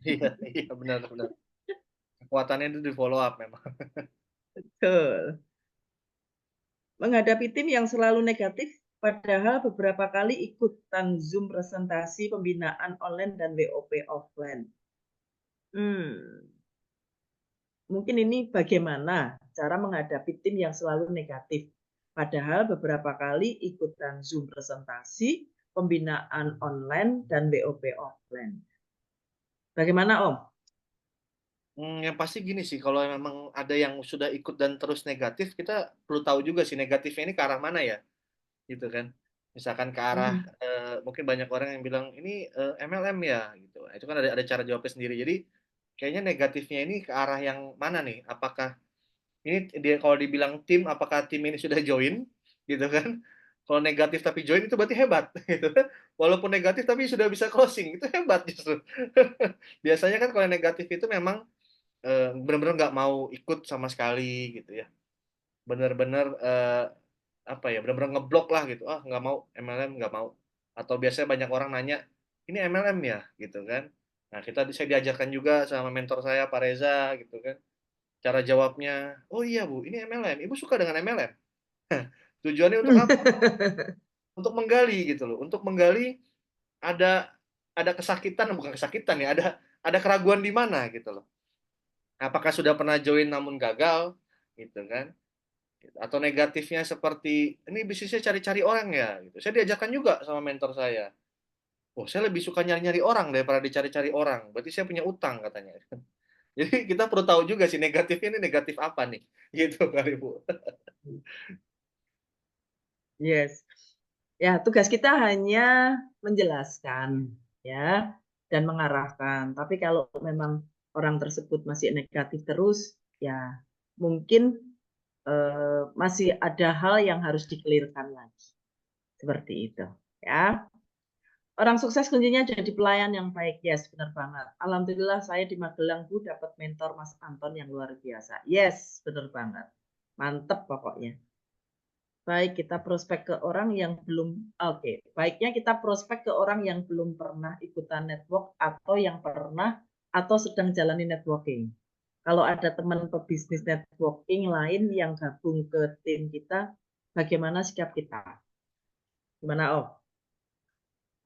Iya, iya benar-benar. Kekuatannya itu di follow up memang. Betul. Menghadapi tim yang selalu negatif, padahal beberapa kali ikutan Zoom presentasi pembinaan online dan WOP offline. Mungkin ini bagaimana cara menghadapi tim yang selalu negatif. Padahal beberapa kali ikutan Zoom presentasi pembinaan online dan WOP offline. Bagaimana Om? Yang pasti gini sih, kalau memang ada yang sudah ikut dan terus negatif, kita perlu tahu juga sih negatifnya ini ke arah mana ya, gitu kan. Misalkan ke arah, Mhm. mungkin banyak orang yang bilang, ini MLM ya, gitu. Itu kan ada cara jawabnya sendiri. Jadi, kayaknya negatifnya ini ke arah yang mana nih? Apakah ini dia kalau dibilang tim, apakah tim ini sudah join, gitu kan? Kalau negatif tapi join itu berarti hebat, gitu kan? Walaupun negatif tapi sudah bisa closing, itu hebat justru. Biasanya kan kalau yang negatif itu memang benar-benar nggak mau ikut sama sekali gitu ya, benar-benar apa ya, benar-benar ngeblok lah gitu, ah nggak mau MLM, nggak mau. Atau biasanya banyak orang nanya, ini MLM ya gitu kan. Nah, saya diajarkan juga sama mentor saya Pak Reza gitu kan, cara jawabnya, oh iya Bu, ini MLM, Ibu suka dengan MLM? Tujuannya untuk apa? Untuk menggali gitu loh, untuk menggali ada kesakitan, bukan kesakitan ya, ada keraguan di mana gitu loh. Apakah sudah pernah join namun gagal gitu kan, atau negatifnya seperti ini bisnisnya cari-cari orang ya gitu. Saya diajarkan juga sama mentor saya. Oh, saya lebih suka nyari-nyari orang daripada dicari-cari orang. Berarti saya punya utang katanya. Jadi kita perlu tahu juga sih negatifnya ini negatif apa nih. Gitu kali Bu. Yes. Ya, tugas kita hanya menjelaskan ya dan mengarahkan. Tapi kalau memang orang tersebut masih negatif terus, ya mungkin masih ada hal yang harus dikelirkan lagi. Seperti itu, ya. Orang sukses kuncinya jadi pelayan yang baik. Yes, benar banget. Alhamdulillah saya di Magelang Bu dapat mentor Mas Anton yang luar biasa. Yes, benar banget. Mantep pokoknya. Baik, kita prospek ke orang yang belum, oke. Baiknya kita prospek ke orang yang belum pernah ikutan network atau yang pernah atau sedang jalani networking. Kalau ada teman pebisnis networking lain yang gabung ke tim kita, bagaimana sikap kita? Gimana, Om?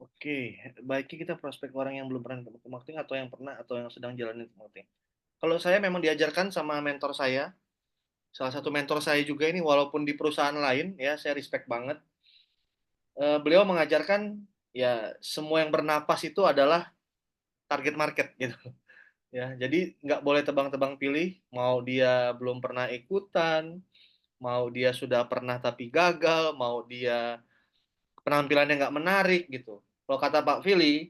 Oke, baiknya kita prospek orang yang belum pernah ke marketing atau yang pernah atau yang sedang jalanin marketing. Kalau saya memang diajarkan sama mentor saya, salah satu mentor saya juga ini walaupun di perusahaan lain ya, saya respect banget. Beliau mengajarkan ya semua yang bernapas itu adalah target market gitu ya. Jadi nggak boleh tebang-tebang pilih, mau dia belum pernah ikutan, mau dia sudah pernah tapi gagal, mau dia penampilannya nggak menarik gitu. Kalau kata Pak Fili,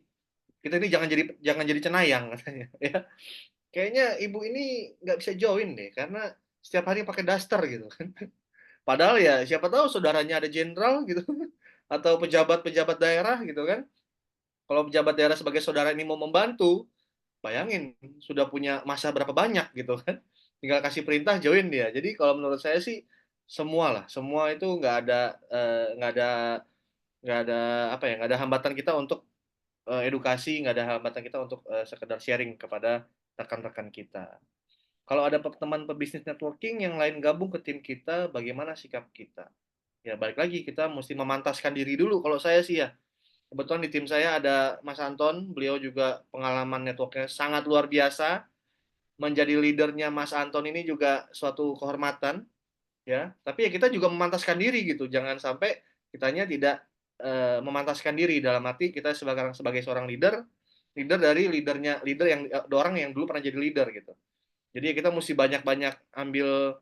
kita ini jangan jadi cenayang katanya ya. Kayaknya ibu ini nggak bisa join deh karena setiap hari pakai daster gitu kan. Padahal ya siapa tahu saudaranya ada jenderal gitu atau pejabat-pejabat daerah gitu kan. Kalau pejabat daerah sebagai saudara ini mau membantu, bayangin sudah punya masa berapa banyak gitu kan. Tinggal kasih perintah join dia. Jadi kalau menurut saya sih semua lah, semua itu nggak ada apa ya, nggak ada hambatan kita untuk edukasi, nggak ada hambatan kita untuk sekedar sharing kepada rekan-rekan kita. Kalau ada teman pebisnis networking yang lain gabung ke tim kita, bagaimana sikap kita? Ya balik lagi kita mesti memantaskan diri dulu. Kalau saya sih ya, kebetulan di tim saya ada Mas Anton, beliau juga pengalaman networknya sangat luar biasa. Menjadi leadernya Mas Anton ini juga suatu kehormatan, ya. Tapi ya kita juga memantaskan diri gitu. Jangan sampai kitanya tidak memantaskan diri dalam arti kita sebagai seorang leader, leader dari leader yang orang yang dulu pernah jadi leader gitu. Jadi ya kita mesti banyak-banyak ambil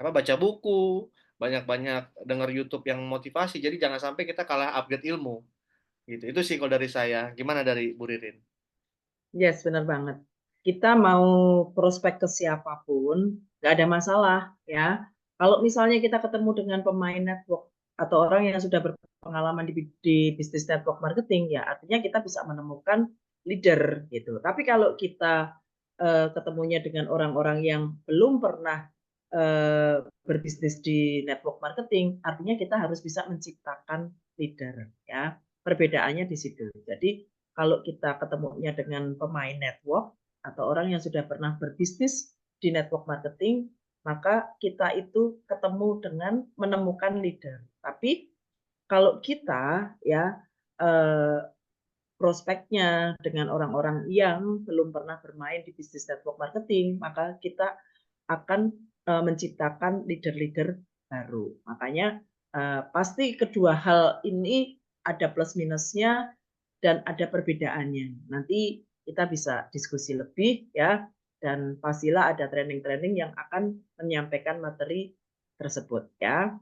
apa, baca buku, banyak-banyak dengar YouTube yang motivasi. Jadi jangan sampai kita kalah upgrade ilmu. Gitu. Itu sih kalau dari saya. Gimana dari Bu Ririn? Yes, benar banget. Kita mau prospek ke siapapun, nggak ada masalah ya. Kalau misalnya kita ketemu dengan pemain network atau orang yang sudah berpengalaman di bisnis network marketing, ya artinya kita bisa menemukan leader gitu. Tapi kalau kita ketemunya dengan orang-orang yang belum pernah berbisnis di network marketing, artinya kita harus bisa menciptakan leader ya. Perbedaannya di situ. Jadi kalau kita ketemunya dengan pemain network atau orang yang sudah pernah berbisnis di network marketing, maka kita itu ketemu dengan menemukan leader. Tapi kalau kita ya eh, prospeknya dengan orang-orang yang belum pernah bermain di bisnis network marketing, maka kita akan menciptakan leader-leader baru. Makanya pasti kedua hal ini ada plus minusnya dan ada perbedaannya. Nanti kita bisa diskusi lebih ya, dan pastilah ada training-training yang akan menyampaikan materi tersebut ya.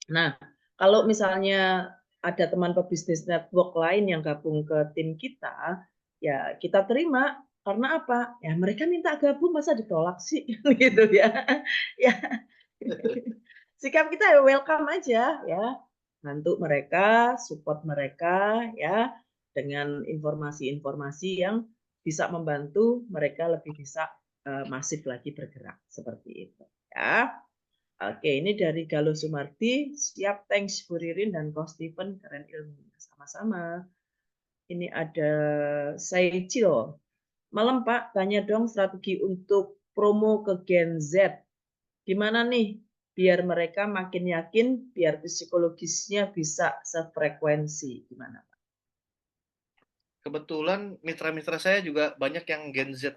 Nah, kalau misalnya ada teman pebisnis network lain yang gabung ke tim kita, ya kita terima karena apa? Ya mereka minta gabung masa ditolak sih gitu ya. Ya, sikap kita ya welcome aja ya. Bantu mereka, support mereka ya dengan informasi-informasi yang bisa membantu mereka lebih bisa masif lagi bergerak seperti itu ya. Oke, ini dari Galuh Sumardi. Siap, thanks Bu Ririn dan Ko Stephen, keren ilmunya. Sama-sama. Ini ada Saicil. Malam Pak, tanya dong strategi untuk promo ke Gen Z. Gimana nih biar mereka makin yakin, biar psikologisnya bisa sefrekuensi. Gimana Pak? Kebetulan mitra-mitra saya juga banyak yang Gen Z.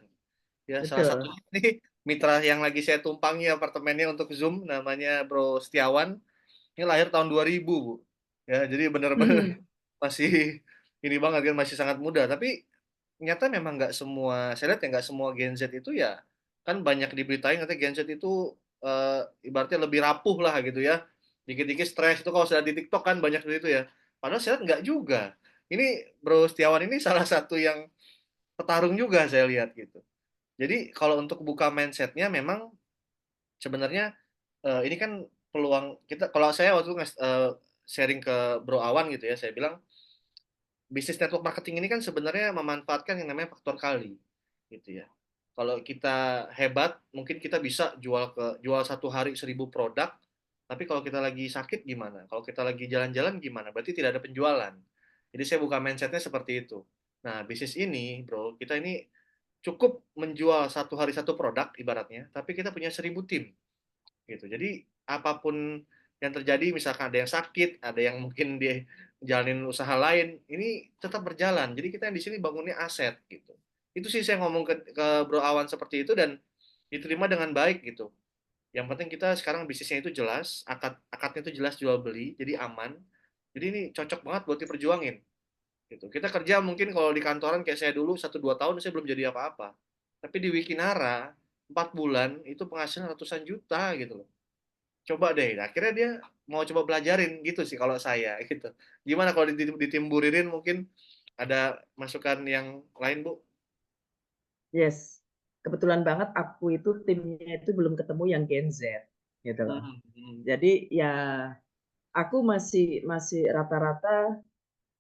Ya, salah Betul. satunya ini mitra yang lagi saya tumpangi apartemennya untuk Zoom, namanya Bro Setiawan. Ini lahir tahun 2000, Bu. Ya, jadi benar-benar Mhm. masih ini banget kan, masih sangat muda. Tapi ternyata memang nggak semua, saya lihat ya nggak semua Gen Z itu ya, kan banyak diberitain katanya Gen Z itu ibaratnya lebih rapuh lah gitu ya. Dikit-dikit stres itu kalau saya lihat di TikTok kan banyak seperti itu ya. Padahal saya lihat nggak juga. Ini Bro Setiawan ini salah satu yang petarung juga saya lihat gitu. Jadi kalau untuk buka mindsetnya memang sebenarnya ini kan peluang kita. Kalau saya waktu itu sharing ke Bro Awan gitu ya, saya bilang bisnis network marketing ini kan sebenarnya memanfaatkan yang namanya faktor kali, gitu ya. Kalau kita hebat, mungkin kita bisa jual satu hari 1.000 produk. Tapi kalau kita lagi sakit gimana? Kalau kita lagi jalan-jalan gimana? Berarti tidak ada penjualan. Jadi saya buka mindsetnya seperti itu. Nah, bisnis ini, bro, kita ini cukup menjual satu hari satu produk ibaratnya, tapi kita punya 1.000 tim gitu. Jadi apapun yang terjadi, misalkan ada yang sakit, ada yang mungkin dia jalanin usaha lain, ini tetap berjalan. Jadi kita yang di sini bangunnya aset gitu. Itu sih saya ngomong ke Bro Awan seperti itu dan diterima dengan baik gitu. Yang penting kita sekarang bisnisnya itu jelas, akadnya itu jelas jual beli, jadi aman. Jadi ini cocok banget buat diperjuangin gitu. Kita kerja mungkin kalau di kantoran kayak saya dulu 1-2 tahun saya belum jadi apa-apa. Tapi di Wikinara 4 bulan itu penghasilan ratusan juta gitu loh. Coba deh. Nah, akhirnya dia mau coba belajarin gitu sih kalau saya gitu. Gimana kalau di tim Buririn mungkin ada masukan yang lain, Bu? Yes. Kebetulan banget aku itu timnya itu belum ketemu yang Gen Z gitu loh. Hmm, hmm. Jadi ya aku masih masih rata-rata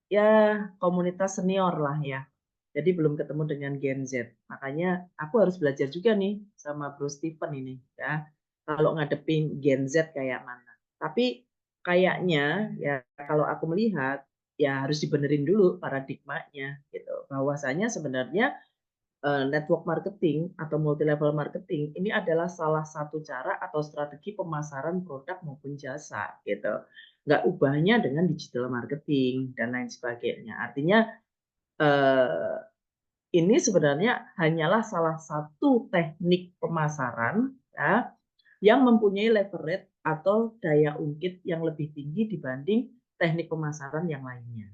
ya komunitas senior lah ya. Jadi belum ketemu dengan Gen Z. Makanya aku harus belajar juga nih sama Bro Stephen ini ya. Kalau ngadepin Gen Z kayak mana. Tapi kayaknya ya kalau aku melihat ya harus dibenerin dulu paradigmanya gitu. Bahwasanya sebenarnya network marketing atau multi level marketing ini adalah salah satu cara atau strategi pemasaran produk maupun jasa gitu. Nggak ubahnya dengan digital marketing dan lain sebagainya. Artinya eh, ini sebenarnya hanyalah salah satu teknik pemasaran ya, yang mempunyai leverage atau daya ungkit yang lebih tinggi dibanding teknik pemasaran yang lainnya.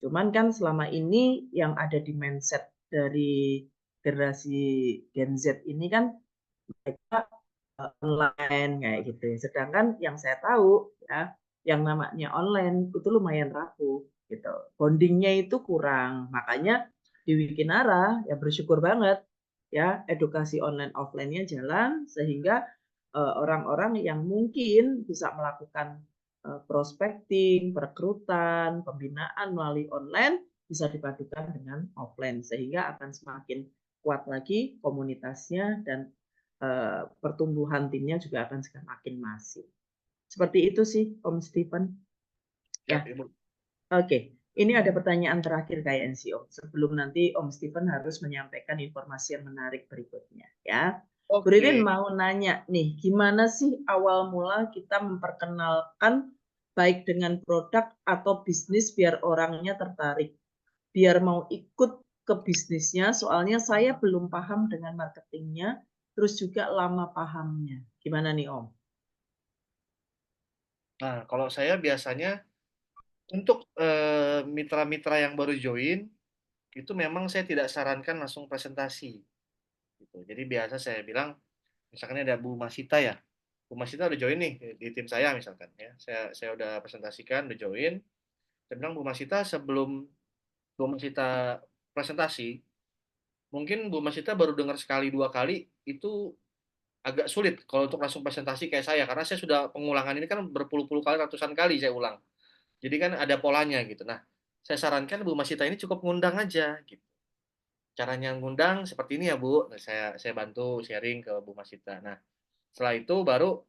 Cuman kan selama ini yang ada di mindset dari generasi Gen Z ini kan mereka online kayak gitu. Sedangkan yang saya tahu ya, yang namanya online itu lumayan rapuh gitu. Bondingnya itu kurang. Makanya di Wikinara ya bersyukur banget ya edukasi online offline-nya jalan sehingga orang-orang yang mungkin bisa melakukan prospecting, perekrutan, pembinaan melalui online bisa dipadukan dengan offline sehingga akan semakin kuat lagi komunitasnya dan pertumbuhan timnya juga akan semakin masif. Seperti itu sih Om Stephen. Siap, Ya, Ibu. oke. Ini ada pertanyaan terakhir kayak NCO. Sebelum nanti Om Stephen harus menyampaikan informasi yang menarik berikutnya. Ya, Bu Ririn Oke. mau nanya nih, gimana sih awal mula kita memperkenalkan baik dengan produk atau bisnis biar orangnya tertarik, biar mau ikut ke bisnisnya. Soalnya saya belum paham dengan marketingnya, terus juga lama pahamnya. Gimana nih Om? Nah, kalau saya biasanya Untuk mitra-mitra yang baru join, itu memang saya tidak sarankan langsung presentasi. Gitu. Jadi biasa saya bilang, misalkan ada Bu Masita ya, Bu Masita udah join nih di tim saya misalkan ya, saya udah presentasikan, udah join. Saya bilang Bu Masita sebelum Bu Masita presentasi, mungkin Bu Masita baru dengar sekali dua kali itu agak sulit kalau untuk langsung presentasi kayak saya karena saya sudah pengulangan ini kan berpuluh-puluh kali, ratusan kali saya ulang. Jadi kan ada polanya gitu. Nah, saya sarankan Bu Masita ini cukup ngundang aja gitu. Caranya ngundang seperti ini ya Bu. Nah, saya bantu sharing ke Bu Masita. Nah, setelah itu baru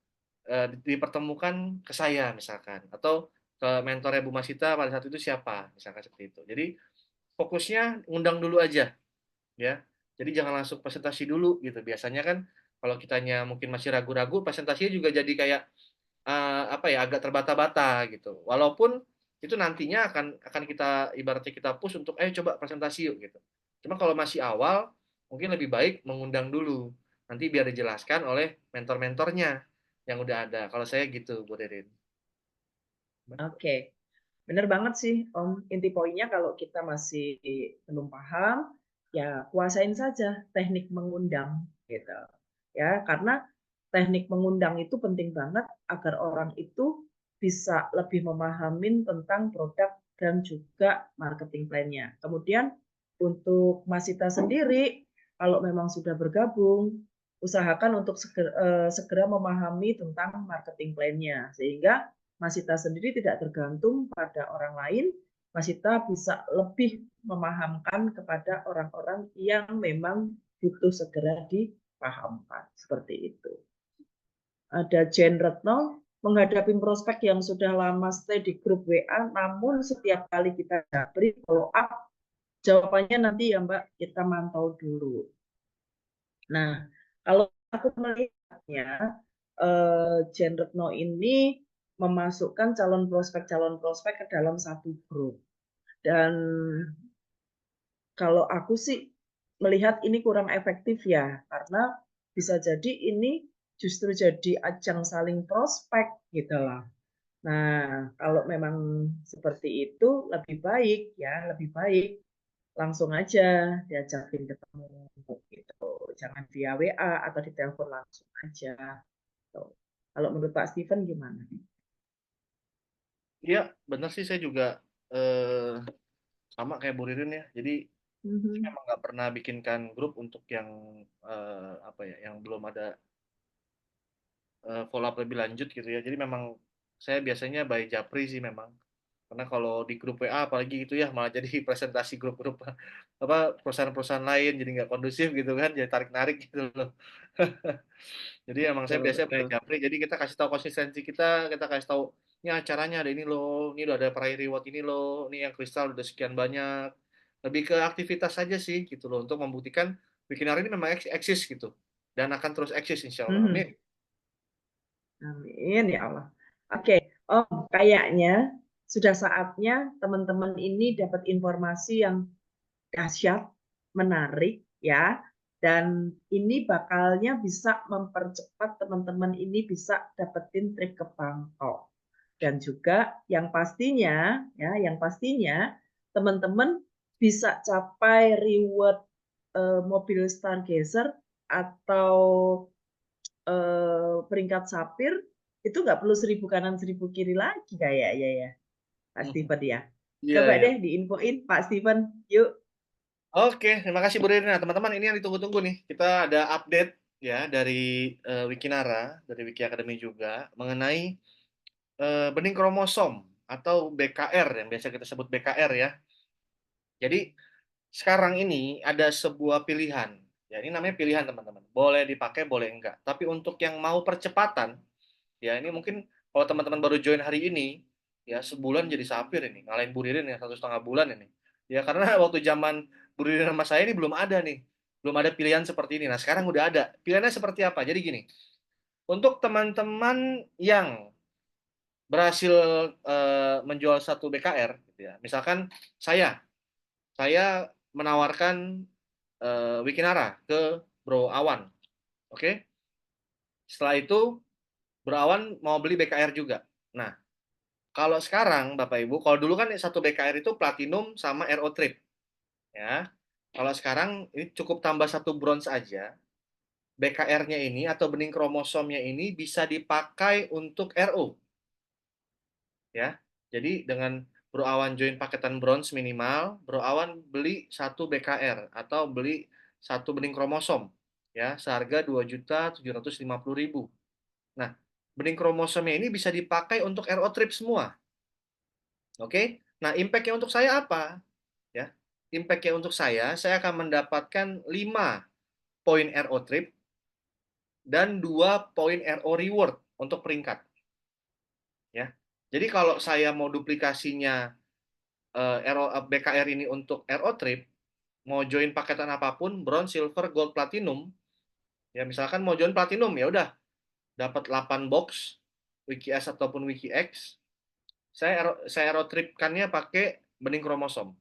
dipertemukan ke saya misalkan atau ke mentornya Bu Masita pada saat itu siapa misalkan seperti itu. Jadi fokusnya ngundang dulu aja ya. Jadi jangan langsung presentasi dulu gitu. Biasanya kan kalau kitanya mungkin masih ragu-ragu, presentasinya juga jadi kayak apa ya agak terbata-bata gitu. Walaupun itu nantinya akan kita ibaratnya kita push untuk coba presentasi yuk gitu. Cuma kalau masih awal mungkin lebih baik mengundang dulu. Nanti biar dijelaskan oleh mentor-mentornya yang udah ada. Kalau saya gitu, Bu Ririn. Oke, benar banget sih, Om. Inti poinnya kalau kita masih belum paham, ya kuasain saja teknik mengundang gitu. Ya, karena teknik mengundang itu penting banget agar orang itu bisa lebih memahami tentang produk dan juga marketing plan-nya. Kemudian untuk Masita sendiri, kalau memang sudah bergabung, usahakan untuk segera memahami tentang marketing plan-nya sehingga Masita sendiri tidak tergantung pada orang lain. Masita bisa lebih memahamkan kepada orang-orang yang memang butuh segera dipahamkan. Seperti itu. Ada Jen Retno, menghadapi prospek yang sudah lama stay di grup WA, namun setiap kali kita beri follow up, jawabannya nanti ya Mbak, kita mantau dulu. Nah, kalau aku melihatnya, Jen Retno ini memasukkan calon prospek ke dalam satu grup. Dan kalau aku sih melihat ini kurang efektif ya, karena bisa jadi ini justru jadi ajang saling prospek gitu loh. Nah, kalau memang seperti itu lebih baik ya, lebih baik langsung aja diajakin ketemu gitu. Jangan via WA atau di telepon langsung aja. Tuh. Kalau menurut Pak Steven gimana? Iya, benar sih saya juga eh, sama kayak Bu Ririn ya. Jadi saya Mhm. memang nggak pernah bikinkan grup untuk yang apa ya, yang belum ada follow up lebih lanjut gitu ya. Jadi memang saya biasanya by Japri sih memang. Karena kalau di grup WA apalagi gitu ya malah jadi presentasi grup-grup apa perusahaan-perusahaan lain jadi nggak kondusif gitu kan, jadi tarik-narik gitu loh. Jadi emang saya Betul, biasanya by betul. Japri. Jadi kita kasih tahu konsistensi kita kasih tahu ini acaranya ada ini loh, ini udah ada priority reward ini loh, ini yang kristal udah sekian banyak. Lebih ke aktivitas saja sih gitu loh untuk membuktikan webinar ini memang eksis gitu dan akan terus eksis insya Allah. Amin. Mhm. Amin ya Allah. Oke, oh kayaknya sudah saatnya teman-teman ini dapat informasi yang dahsyat, menarik ya. Dan ini bakalnya bisa mempercepat teman-teman ini bisa dapetin trip ke Bangkok. Dan juga yang pastinya teman-teman bisa capai reward mobil Stargazer atau peringkat sapir itu nggak perlu 1000 kanan 1000 kiri lagi kayaknya ya Pak Steven ya. Iya, Coba iya. deh diinfoin Pak Steven, yuk. Oke, terima kasih Bu Rina. Teman-teman, ini yang ditunggu-tunggu nih. Kita ada update ya dari Wikinara, dari Wiki Academy juga mengenai bening kromosom atau BKR yang biasa kita sebut BKR ya. Jadi sekarang ini ada sebuah pilihan. Ya, ini namanya pilihan teman-teman. Boleh dipakai, boleh enggak. Tapi untuk yang mau percepatan, ya ini mungkin kalau teman-teman baru join hari ini, ya sebulan jadi sapir ini. Ngalahin Bu Ririn ya 1,5 bulan ini. Ya karena waktu zaman Bu Ririn sama saya ini belum ada nih. Belum ada pilihan seperti ini. Nah sekarang udah ada. Pilihannya seperti apa? Jadi gini, untuk teman-teman yang berhasil menjual satu BKR, gitu ya. Misalkan saya menawarkan Wikinara ke Bro Awan. Oke. Setelah itu Bro Awan mau beli BKR juga. Nah, Kalau sekarang Bapak Ibu, kalau dulu kan satu BKR itu platinum sama RO Trip, ya. Kalau sekarang ini cukup tambah satu bronze aja. BKR-nya ini atau bening kromosomnya ini bisa dipakai untuk RO, ya. Jadi dengan Bro Awan join paketan bronze minimal, Bro Awan beli satu BKR atau beli satu bening kromosom, ya, seharga 2.750.000. Nah, bening kromosomnya ini bisa dipakai untuk RO Trip semua. Oke. Nah, impact-nya untuk saya apa? Ya. Impact-nya untuk saya akan mendapatkan 5 poin RO Trip dan 2 poin RO Reward untuk peringkat. Ya. Jadi kalau saya mau duplikasinya BKR ini untuk RO Trip, mau join paketan apapun, bronze, silver, gold, platinum, ya misalkan mau join platinum, ya udah dapat 8 box WikiS ataupun WikiX, saya RO Trip-kannya pakai bening kromosom,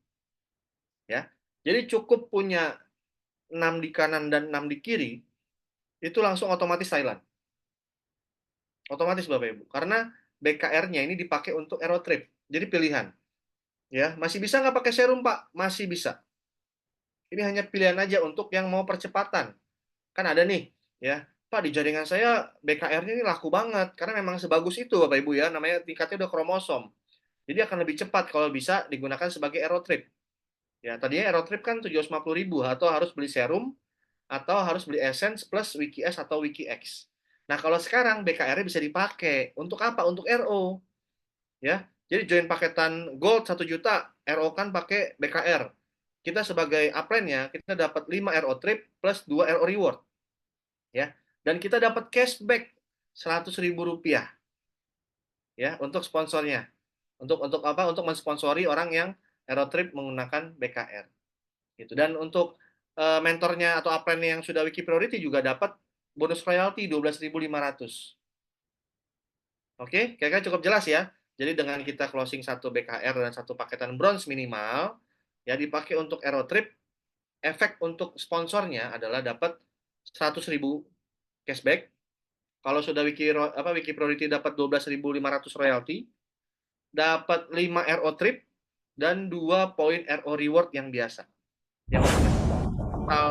ya. Jadi cukup punya 6 di kanan dan 6 di kiri, itu langsung otomatis Thailand. Otomatis Bapak Ibu. Karena BKR-nya ini dipakai untuk Aerotrip. Jadi pilihan. Ya, masih bisa nggak pakai serum, Pak? Masih bisa. Ini hanya pilihan aja untuk yang mau percepatan. Kan ada nih, ya. Pak, di jaringan saya BKR-nya ini laku banget. Karena memang sebagus itu, Bapak Ibu ya. Namanya tingkatnya udah kromosom. Jadi akan lebih cepat kalau bisa digunakan sebagai Aerotrip. Ya, tadinya Aerotrip kan 750.000 atau harus beli serum atau harus beli Essence plus WikiS atau WikiX. Nah, kalau sekarang BKR-nya bisa dipakai. Untuk apa? Untuk RO. Ya. Jadi join paketan Gold 1 juta, RO kan pakai BKR. Kita sebagai upline-nya, kita dapat 5 RO trip plus 2 RO reward. Ya. Dan kita dapat cashback 100.000 rupiah. Ya, untuk sponsornya. Untuk apa? Untuk mensponsori orang yang RO trip menggunakan BKR. Gitu. Dan untuk mentornya atau upline yang sudah Wiki Priority juga dapat bonus royalty 12.500. Oke, kira-kira cukup jelas ya. Jadi dengan kita closing satu BKR dan satu paketan bronze minimal, ya dipakai untuk Aerotrip, efek untuk sponsornya adalah dapat 100.000 cashback. Kalau sudah Wiki Priority dapat 12.500 royalty, dapat 5 RO trip dan 2 poin RO reward yang biasa. Yang Crystal,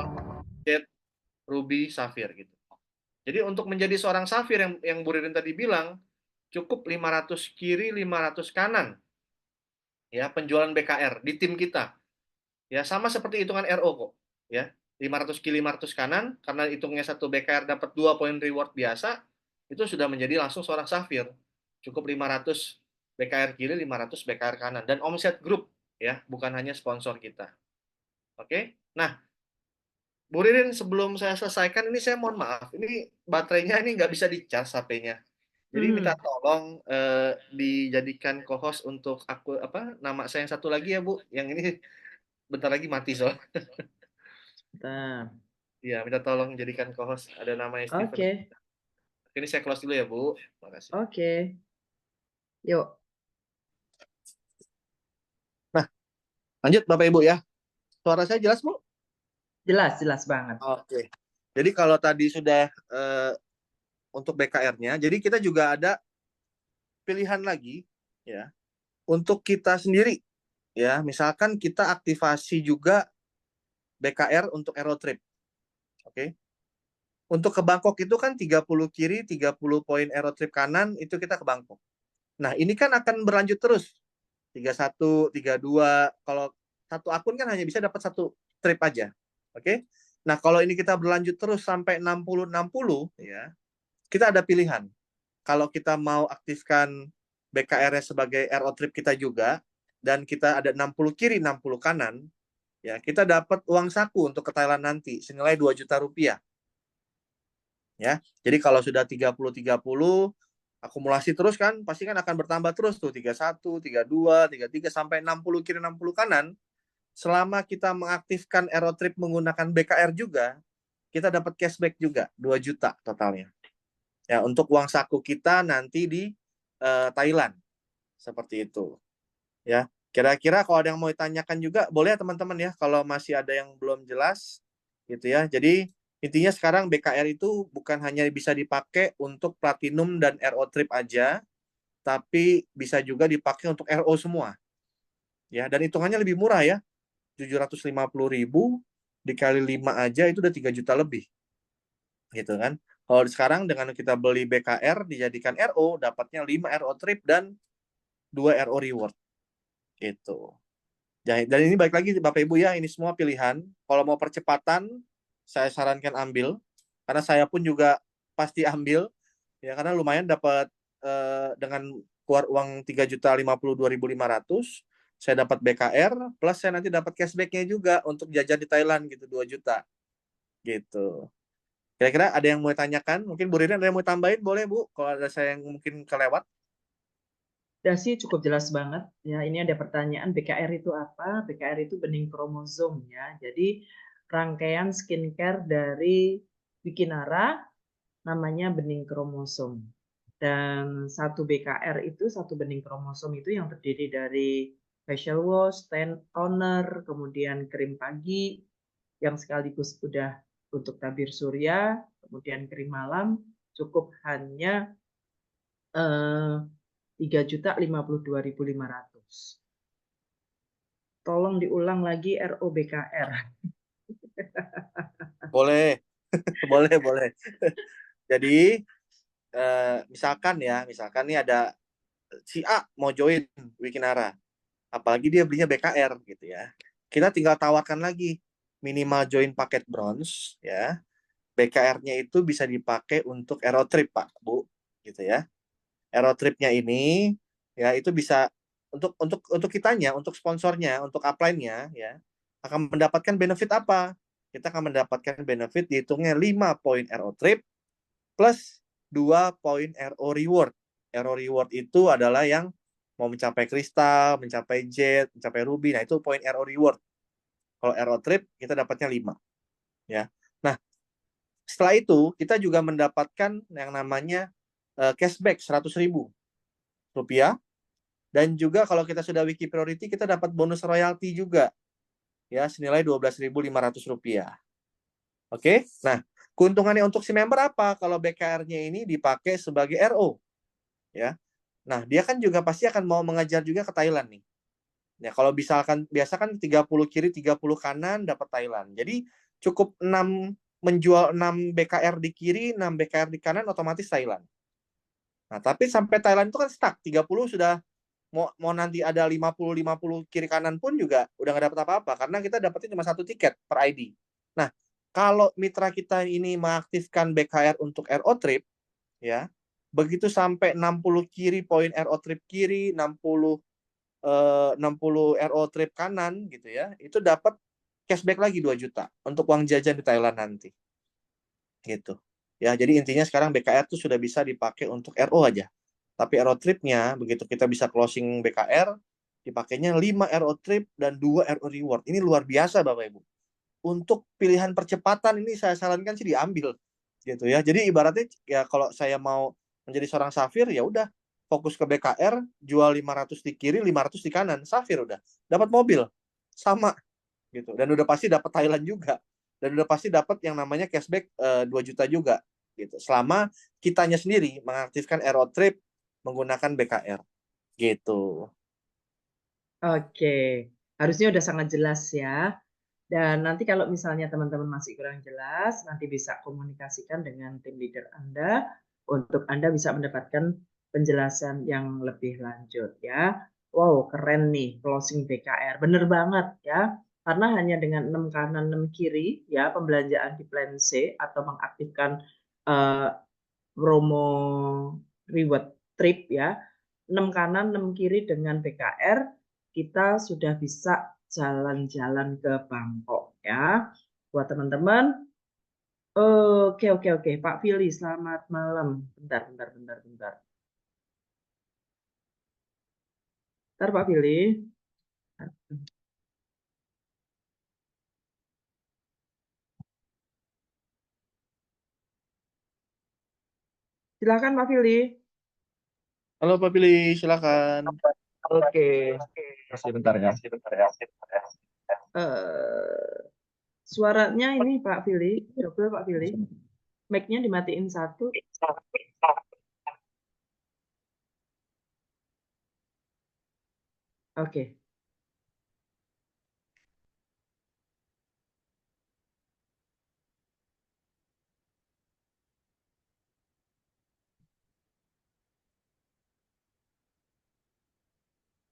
Jet, Ruby, Sapphire gitu. Jadi untuk menjadi seorang Sapphire yang Bu Ririn tadi bilang, cukup 500 kiri, 500 kanan. Ya, penjualan BKR di tim kita. Ya, sama seperti hitungan RO kok. Ya, 500 kiri, 500 kanan, karena hitungnya satu BKR dapat 2 poin reward biasa, itu sudah menjadi langsung seorang Sapphire. Cukup 500 BKR kiri, 500 BKR kanan. Dan omset grup, ya, bukan hanya sponsor kita. Oke? Nah, Bu Ririn, sebelum saya selesaikan, ini saya mohon maaf, ini baterainya ini nggak bisa dicas HP-nya. Jadi minta tolong dijadikan co-host untuk aku apa nama saya yang satu lagi ya Bu. Yang ini bentar lagi mati soal. Nah, Iya, minta tolong jadikan co-host. Ada namanya Steven. oke, Ini saya close dulu ya Bu. Makasih. oke. Yuk, Nah, lanjut Bapak Ibu ya. Suara saya jelas Bu? jelas banget. Oke. Jadi kalau tadi sudah untuk BKR-nya, jadi kita juga ada pilihan lagi ya untuk kita sendiri ya. Misalkan kita aktivasi juga BKR untuk Aerotrip. Oke. Untuk ke Bangkok itu kan 30 kiri, 30 poin Aerotrip kanan, itu kita ke Bangkok. Nah, ini kan akan berlanjut terus. 31, 32. Kalau satu akun kan hanya bisa dapat satu trip aja. Oke? Nah, kalau ini kita berlanjut terus sampai 60-60, ya, kita ada pilihan. Kalau kita mau aktifkan BKR-nya sebagai RO trip kita juga, dan kita ada 60 kiri, 60 kanan, ya, kita dapat uang saku untuk ke Thailand nanti, senilai 2 juta rupiah. Ya. Jadi kalau sudah 30-30 akumulasi terus kan pasti kan akan bertambah terus tuh 31, 32, 33 sampai 60 kiri 60 kanan. Selama kita mengaktifkan Aerotrip menggunakan BKR juga, kita dapat cashback juga 2 juta totalnya. Ya, untuk uang saku kita nanti di Thailand. Seperti itu. Ya. Kira-kira kalau ada yang mau ditanyakan juga boleh ya teman-teman ya kalau masih ada yang belum jelas gitu ya. Jadi intinya sekarang BKR itu bukan hanya bisa dipakai untuk platinum dan RO trip aja, tapi bisa juga dipakai untuk RO semua. Ya, dan hitungannya lebih murah ya. 750.000 dikali 5 aja itu udah 3 juta lebih. Gitu kan. Kalau sekarang dengan kita beli BKR dijadikan RO, dapatnya 5 RO trip dan 2 RO reward. Gitu. Dan ini balik lagi Bapak Ibu ya, ini semua pilihan. Kalau mau percepatan, saya sarankan ambil. Karena saya pun juga pasti ambil. Ya, karena lumayan dapat dengan keluar uang 3.052.500, saya dapat BKR, plus saya nanti dapat cashback-nya juga untuk jajan di Thailand gitu, 2 juta. Gitu. Kira-kira ada yang mau tanyakan? Mungkin Bu Ririn ada yang mau tambahin, boleh Bu? Kalau ada saya yang mungkin kelewat. Udah sih cukup jelas banget ya. Ini ada pertanyaan, BKR itu apa? BKR itu bening kromosom ya. Jadi rangkaian skincare dari Wikinara namanya bening kromosom. Dan satu BKR itu, satu bening kromosom itu yang terdiri dari facial wash, toner, kemudian krim pagi yang sekaligus udah untuk tabir surya, kemudian krim malam, cukup hanya 3.052.500. Tolong diulang lagi ROBKR. Boleh, boleh, boleh. Jadi, misalkan ya, misalkan nih ada si A mau join Wikinara, apalagi dia belinya BKR gitu ya. Kita tinggal tawarkan lagi minimal join paket bronze ya. BKR-nya itu bisa dipakai untuk Aerotrip Pak, Bu, gitu ya. Aerotripnya ini ya itu bisa untuk kitanya, untuk sponsornya, untuk upline-nya ya akan mendapatkan benefit apa? Kita akan mendapatkan benefit dihitungnya 5 poin Aerotrip plus 2 poin RO reward. RO reward itu adalah yang mau mencapai kristal, mencapai jet, mencapai ruby. Nah, itu poin RO reward. Kalau RO trip kita dapatnya 5 ya. Nah, setelah itu kita juga mendapatkan yang namanya cashback 100.000 rupiah, dan juga kalau kita sudah wiki priority kita dapat bonus royalti juga ya senilai 12.500 rupiah. Oke. Nah, keuntungannya untuk si member apa kalau BKR-nya ini dipakai sebagai RO ya. Nah, dia kan juga pasti akan mau mengajar juga ke Thailand nih. Ya, kalau misalkan biasa kan 30 kiri, 30 kanan dapat Thailand. Jadi cukup 6 menjual 6 BKR di kiri, 6 BKR di kanan otomatis Thailand. Nah, tapi sampai Thailand itu kan stuck 30 sudah mau nanti ada 50 kiri kanan pun juga udah nggak dapat apa-apa karena kita dapatnya cuma satu tiket per ID. Nah, kalau mitra kita ini mengaktifkan BKR untuk RO Trip ya, begitu sampai 60 kiri poin RO Trip kiri, 60 RO trip kanan gitu ya, itu dapat cashback lagi 2 juta untuk uang jajan di Thailand nanti. Gitu. Ya, jadi intinya sekarang BKR tuh sudah bisa dipakai untuk RO aja. Tapi RO tripnya begitu kita bisa closing BKR dipakainya 5 RO trip dan 2 RO reward. Ini luar biasa Bapak Ibu. Untuk pilihan percepatan ini saya sarankan sih diambil gitu ya. Jadi ibaratnya ya kalau saya mau menjadi seorang safir ya udah fokus ke BKR, jual 500 di kiri, 500 di kanan, safir udah. Dapat mobil. Sama gitu. Dan udah pasti dapat Thailand juga. Dan udah pasti dapat yang namanya cashback 2 juta juga gitu. Selama kitanya sendiri mengaktifkan Aero Trip menggunakan BKR gitu. Oke, harusnya udah sangat jelas ya. Dan nanti kalau misalnya teman-teman masih kurang jelas, nanti bisa komunikasikan dengan tim leader Anda untuk Anda bisa mendapatkan penjelasan yang lebih lanjut ya. Wow, keren nih closing BKR. Bener banget ya. Karena hanya dengan 6 kanan 6 kiri ya pembelanjaan di plan C atau mengaktifkan uh, promo reward trip ya. 6 kanan 6 kiri dengan BKR kita sudah bisa jalan-jalan ke Bangkok ya. Buat teman-teman, oke oke oke, Pak Fili, selamat malam. Bentar bentar bentar bentar. Bentar Pak Fili. Silakan Pak Fili. Halo Pak Pilih, silakan. Oke. Masih bentar ya. Eh, suaranya ini Pak Fili, coba Pak Fili. Mic-nya dimatiin satu. Oke.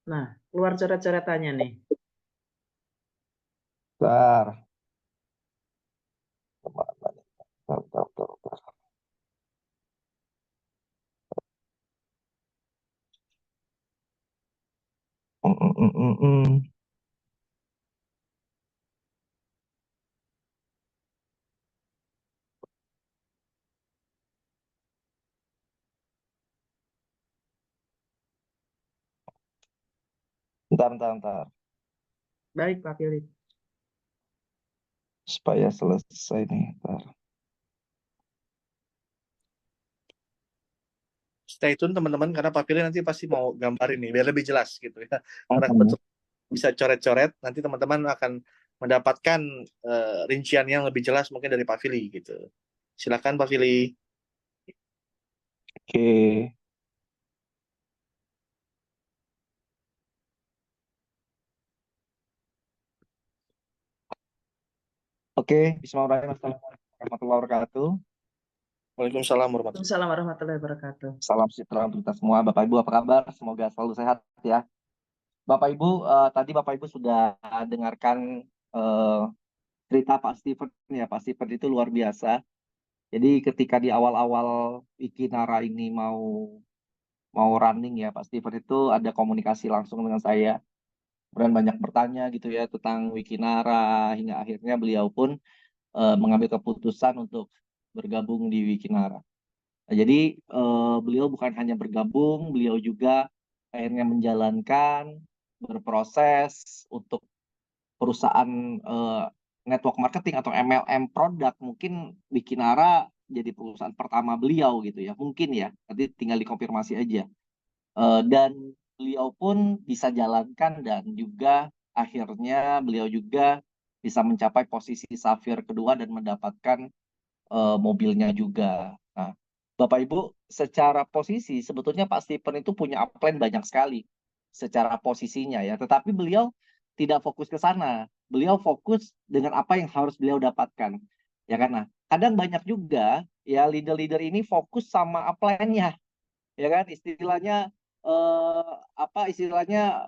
Nah, keluar coret-coretannya nih. Bentar. Bentar. Mm, mm, mm, mm, mm. Bentar. Baik, Pak Philip. Supaya selesai nih. Bentar. Stay tune teman-teman karena Pak Pilih nanti pasti mau gambarin nih biar lebih jelas gitu ya. Karena Mm, mm. kebetulan bisa coret-coret, nanti teman-teman akan mendapatkan rincian yang lebih jelas mungkin dari Pak Fili gitu. Silakan Pak Fili. Oke. Oke. Bismillahirrahmanirrahim. Assalamualaikum warahmatullahi wabarakatuh. Waalaikumsalam warahmatullahi wabarakatuh. Waalaikumsalam warahmatullahi wabarakatuh. Salam sejahtera untuk kita semua. Bapak Ibu apa kabar? Semoga selalu sehat ya. Bapak Ibu, tadi Bapak Ibu sudah dengarkan eh, cerita Pak Steven ya. Pak Steven itu luar biasa. Jadi ketika di awal-awal Wikinara ini mau running ya, Pak Steven itu ada komunikasi langsung dengan saya. Kemudian banyak bertanya gitu ya tentang Wikinara hingga akhirnya beliau pun mengambil keputusan untuk bergabung di Wikinara. Nah, jadi beliau bukan hanya bergabung, beliau juga akhirnya menjalankan, berproses untuk perusahaan network marketing atau MLM produk. Mungkin Wikinara jadi perusahaan pertama beliau gitu ya, mungkin ya. Nanti tinggal dikonfirmasi aja. Dan beliau pun bisa jalankan dan juga akhirnya beliau juga bisa mencapai posisi Safir kedua dan mendapatkan mobilnya juga. Nah, Bapak Ibu, secara posisi sebetulnya Pak Stephen itu punya upline banyak sekali secara posisinya ya, tetapi beliau tidak fokus ke sana. Beliau fokus dengan apa yang harus beliau dapatkan. Ya kan? Nah, kadang banyak juga ya leader-leader ini fokus sama upline-nya, ya kan? Istilahnya apa istilahnya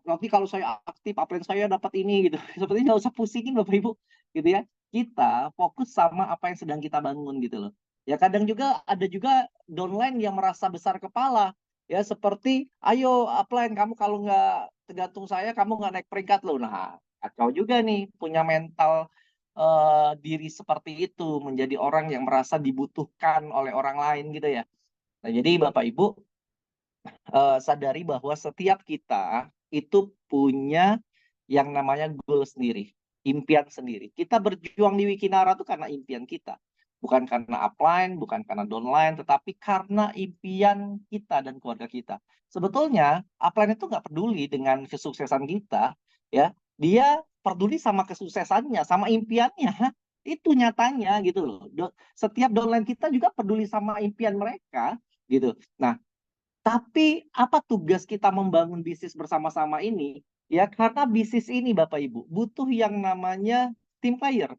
nanti kalau saya aktif upline saya dapat ini gitu. Sepertinya nggak usah pusingin Bapak Ibu gitu ya. Kita fokus sama apa yang sedang kita bangun gitu loh. Ya kadang juga ada juga downline yang merasa besar kepala ya seperti ayo upline kamu kalau nggak tergantung saya kamu nggak naik peringkat loh. Nah kacau juga nih punya mental diri seperti itu menjadi orang yang merasa dibutuhkan oleh orang lain gitu ya. Nah jadi Bapak Ibu sadari bahwa setiap kita itu punya yang namanya goal sendiri, impian sendiri. Kita berjuang di Wikinara itu karena impian kita. Bukan karena upline, bukan karena downline, tetapi karena impian kita dan keluarga kita. Sebetulnya upline itu nggak peduli dengan kesuksesan kita, ya. Dia peduli sama kesuksesannya, sama impiannya. Itu nyatanya gitu loh. Setiap downline kita juga peduli sama impian mereka gitu. Nah, tapi apa tugas kita membangun bisnis bersama-sama ini? Ya karena bisnis ini Bapak Ibu butuh yang namanya team player.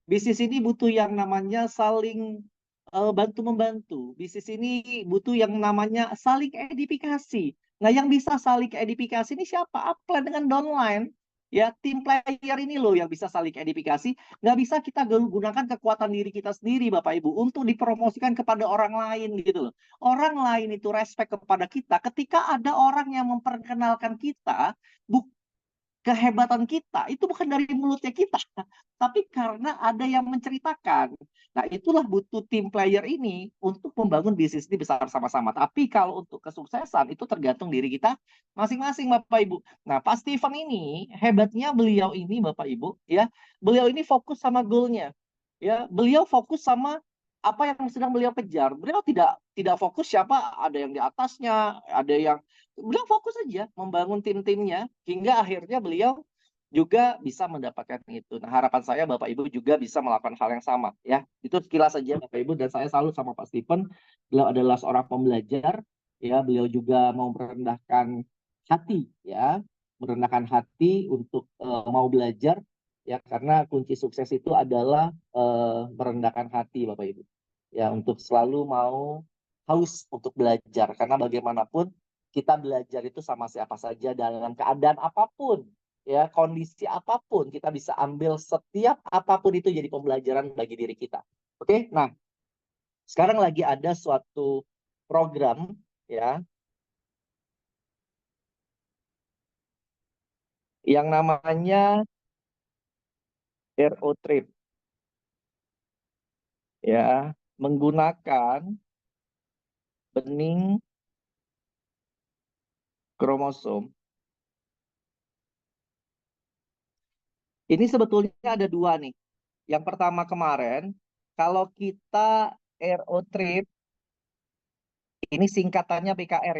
Bisnis ini butuh yang namanya saling bantu membantu. Bisnis ini butuh yang namanya saling edifikasi. Nah, yang bisa saling edifikasi ini siapa? Upline dengan downline. Ya, tim player ini loh yang bisa saling edifikasi. Nggak bisa kita gunakan kekuatan diri kita sendiri, Bapak Ibu, untuk dipromosikan kepada orang lain gitu loh. Orang lain itu respect kepada kita ketika ada orang yang memperkenalkan kita, kehebatan kita itu bukan dari mulutnya kita, tapi karena ada yang menceritakan. Nah, itulah butuh tim player ini untuk membangun bisnis ini besar sama-sama. Tapi kalau untuk kesuksesan itu tergantung diri kita masing-masing, Bapak Ibu. Nah, Pak Steven ini hebatnya beliau ini, Bapak Ibu, ya, beliau ini fokus sama goalnya, ya, beliau fokus sama apa yang sedang beliau kejar. Beliau tidak fokus siapa ada yang di atasnya, ada yang beliau fokus saja membangun tim-timnya hingga akhirnya beliau juga bisa mendapatkan itu. Nah, harapan saya Bapak Ibu juga bisa melakukan hal yang sama ya. Itu sekilas saja Bapak Ibu dan saya salut sama Pak Stephen. Beliau adalah seorang pembelajar ya, beliau juga mau merendahkan hati ya. merendahkan hati untuk mau belajar ya, karena kunci sukses itu adalah merendahkan hati Bapak Ibu. Ya, untuk selalu mau haus untuk belajar, karena bagaimanapun kita belajar itu sama siapa saja dalam keadaan apapun, ya, kondisi apapun kita bisa ambil setiap apapun itu jadi pembelajaran bagi diri kita. Oke, nah sekarang lagi ada suatu program ya yang namanya RO Trip ya, menggunakan bening kromosom. Ini sebetulnya ada dua nih. Yang pertama kemarin, kalau kita RO Trip, ini singkatannya BKR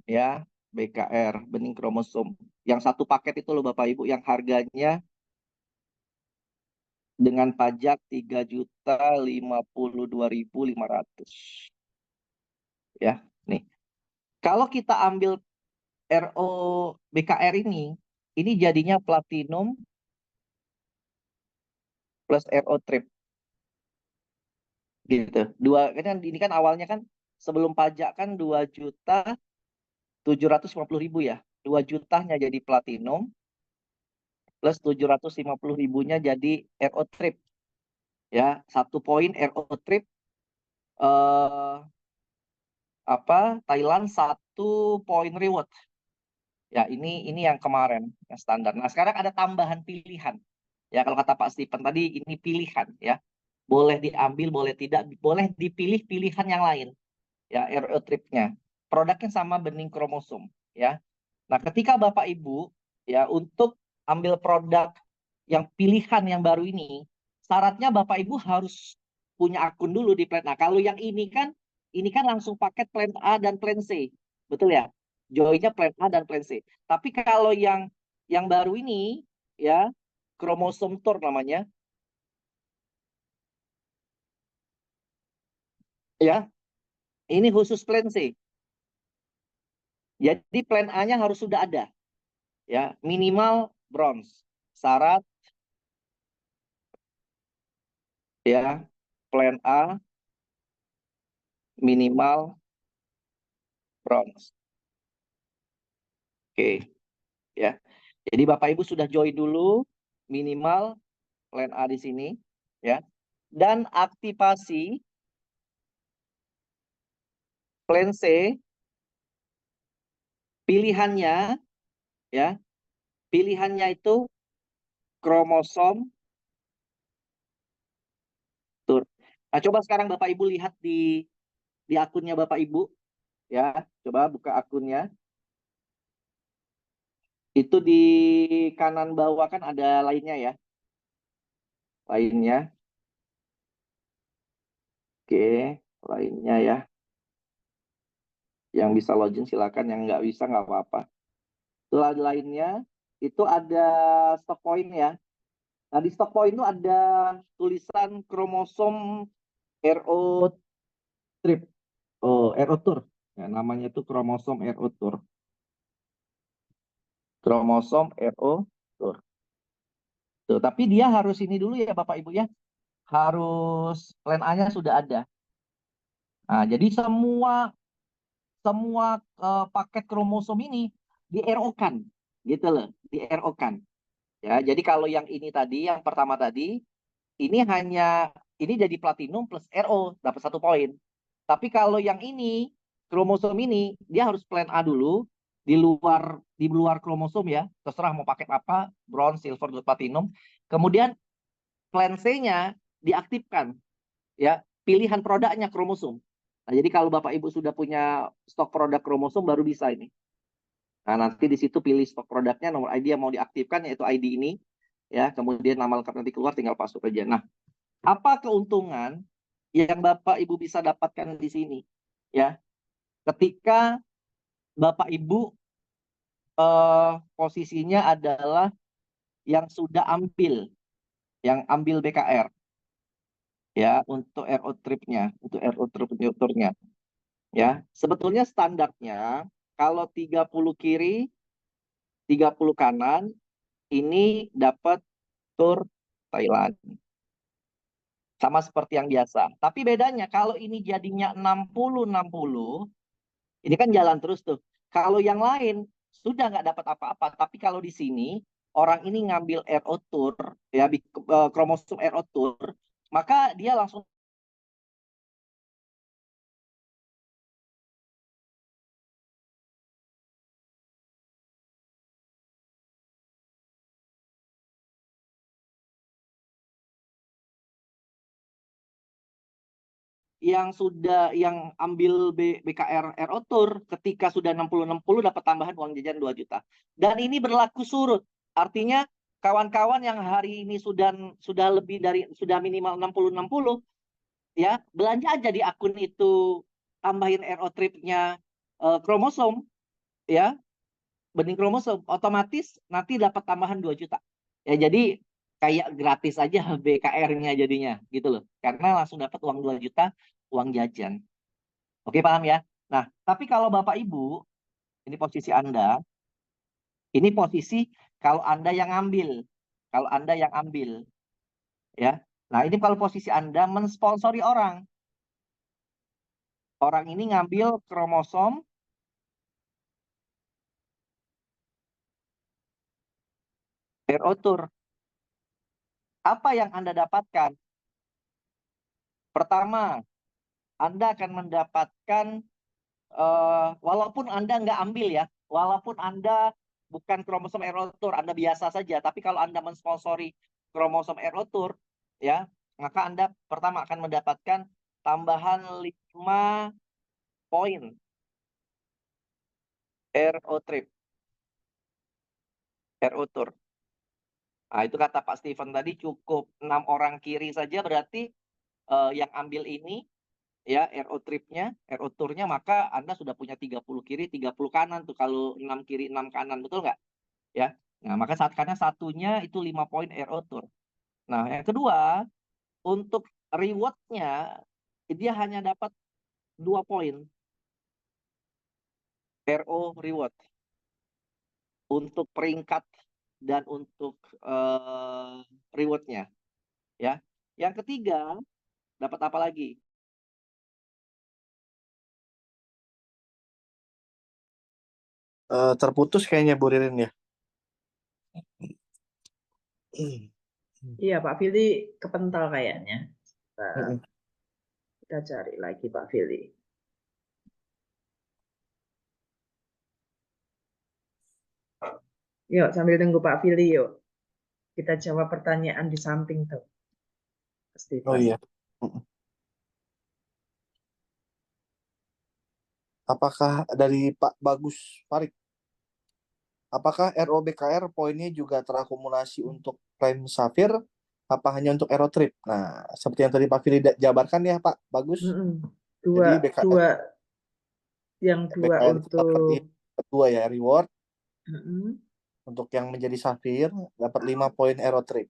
ya, BKR, bening kromosom. Yang satu paket itu loh Bapak Ibu, yang harganya dengan pajak 3.052.500 ya. Nih, kalau kita ambil RO BKR ini jadinya platinum plus RO Trip gitu. Kan ini kan awalnya kan sebelum pajak kan 2.750.000 ya. 2 jutanya jadi platinum plus 750.000-nya jadi RO Trip ya. 1 poin RO Trip Thailand 1 poin reward. Ya, ini yang kemarin yang standar. Nah, sekarang ada tambahan pilihan. Ya, kalau kata Pak Stephen tadi ini pilihan ya. Boleh diambil, boleh tidak, boleh dipilih pilihan yang lain. Ya, RO Trip-nya. Produknya sama bening kromosom ya. Nah, ketika Bapak Ibu ya untuk ambil produk yang pilihan yang baru ini, syaratnya Bapak Ibu harus punya akun dulu di plan A. Kalau yang ini kan langsung paket plan A dan plan C. Betul ya? Joinnya plan A dan plan C. Tapi kalau yang baru ini ya, kromosom Tour namanya ya, ini khusus plan C. Jadi plan A-nya harus sudah ada ya, minimal bronze. Syarat ya, plan A minimal bronze. Oke, ya. Jadi Bapak Ibu sudah join dulu minimal plan A di sini ya. Dan aktivasi plan C pilihannya ya. Pilihannya itu kromosom tur. Nah, coba sekarang Bapak Ibu lihat di akunnya Bapak Ibu ya. Coba buka akunnya. Itu di kanan bawah kan ada lainnya ya. Lainnya. Oke, lainnya ya. Yang bisa login silakan, yang nggak bisa nggak apa-apa. Setelah lainnya itu ada stock point ya. Nah, di stock point itu ada tulisan kromosom RO Trip. Oh, RO Tour. Ya, namanya itu kromosom RO Tour. Kromosom RO Tour. Tuh, tapi dia harus ini dulu ya Bapak Ibu ya. Harus plan A-nya sudah ada. Nah, jadi semua semua paket kromosom ini di RO-kan gitu loh, di RO-kan. Ya, jadi kalau yang ini tadi, yang pertama tadi, ini hanya ini jadi platinum plus RO dapat 1 poin. Tapi kalau yang ini kromosom ini dia harus plan A dulu di luar kromosom ya. Terserah mau pakai apa, bronze, silver, gold, platinum. Kemudian plan C-nya diaktifkan ya, pilihan produknya kromosom. Nah, jadi kalau Bapak Ibu sudah punya stok produk kromosom baru bisa ini. Nah, nanti di situ pilih stok produknya, nomor ID yang mau diaktifkan yaitu ID ini ya, kemudian nama lengkap nanti keluar tinggal masuk aja. Nah, apa keuntungan yang Bapak Ibu bisa dapatkan di sini? Ya, ketika Bapak Ibu posisinya adalah yang sudah yang ambil BKR ya untuk RO Trip-nya, untuk RO Trip-nya ya. Sebetulnya standarnya Kalau 30 kiri, 30 kanan, ini dapat tur Thailand. Sama seperti yang biasa. Tapi bedanya kalau ini jadinya 60-60, ini kan jalan terus tuh. Kalau yang lain sudah nggak dapat apa-apa. Tapi kalau di sini orang ini ngambil RO Tour, ya kromosom RO Tour, maka dia langsung yang ambil BKR RO Tour ketika sudah 60-60 dapat tambahan uang jajan 2 juta. Dan ini berlaku surut. Artinya kawan-kawan yang hari ini sudah lebih dari sudah minimal 60-60 ya, belanja aja di akun itu, tambahin RO tripnya kromosom ya, benih kromosom, otomatis nanti dapat tambahan 2 juta. Ya jadi kayak gratis aja BKR-nya jadinya gitu loh. Karena langsung dapat uang 2 juta uang jajan. Oke, paham ya? Nah, tapi kalau Bapak Ibu, ini posisi Anda, ini posisi kalau Anda yang ambil. Kalau Anda yang ambil, ya. Nah, ini kalau posisi Anda mensponsori orang. Orang ini ngambil kromosom RO Tour. Apa yang Anda dapatkan? Pertama, Anda akan mendapatkan, walaupun Anda nggak ambil ya, walaupun Anda bukan kromosom RO Tour, Anda biasa saja, tapi kalau Anda mensponsori kromosom RO Tour, ya, maka Anda pertama akan mendapatkan tambahan 5 poin RO Trip, RO Tour. Nah, itu kata Pak Steven tadi cukup 6 orang kiri saja berarti yang ambil ini ya RO tripnya, RO tournya, maka Anda sudah punya 30 kiri, 30 kanan tuh kalau 6 kiri, 6 kanan, betul nggak? Ya. Nah, maka karena satunya itu 5 poin RO tour. Nah, yang kedua, untuk rewardnya dia hanya dapat 2 poin RO reward untuk peringkat dan untuk rewardnya. Ya. Yang ketiga, dapat apa lagi? Terputus kayaknya Bu Ririn ya. Iya, Pak Fili kepental kayaknya. Mm-mm. Kita cari lagi Pak Fili. Yuk, sambil tunggu Pak Fili yuk. Kita jawab pertanyaan di samping tuh, Oh Stephen. iya. Mm-mm. Apakah dari Pak Bagus Farid? Apakah ROBKR poinnya juga terakumulasi untuk klaim Safir? Apa hanya untuk Aerotrip? Nah, seperti yang tadi Pak Fili jabarkan ya Pak Bagus. Jadi Dua, dua, yang dua BKR itu dapat untuk kedua ya reward. mm-mm. Untuk yang menjadi Safir dapat 5 poin Aerotrip.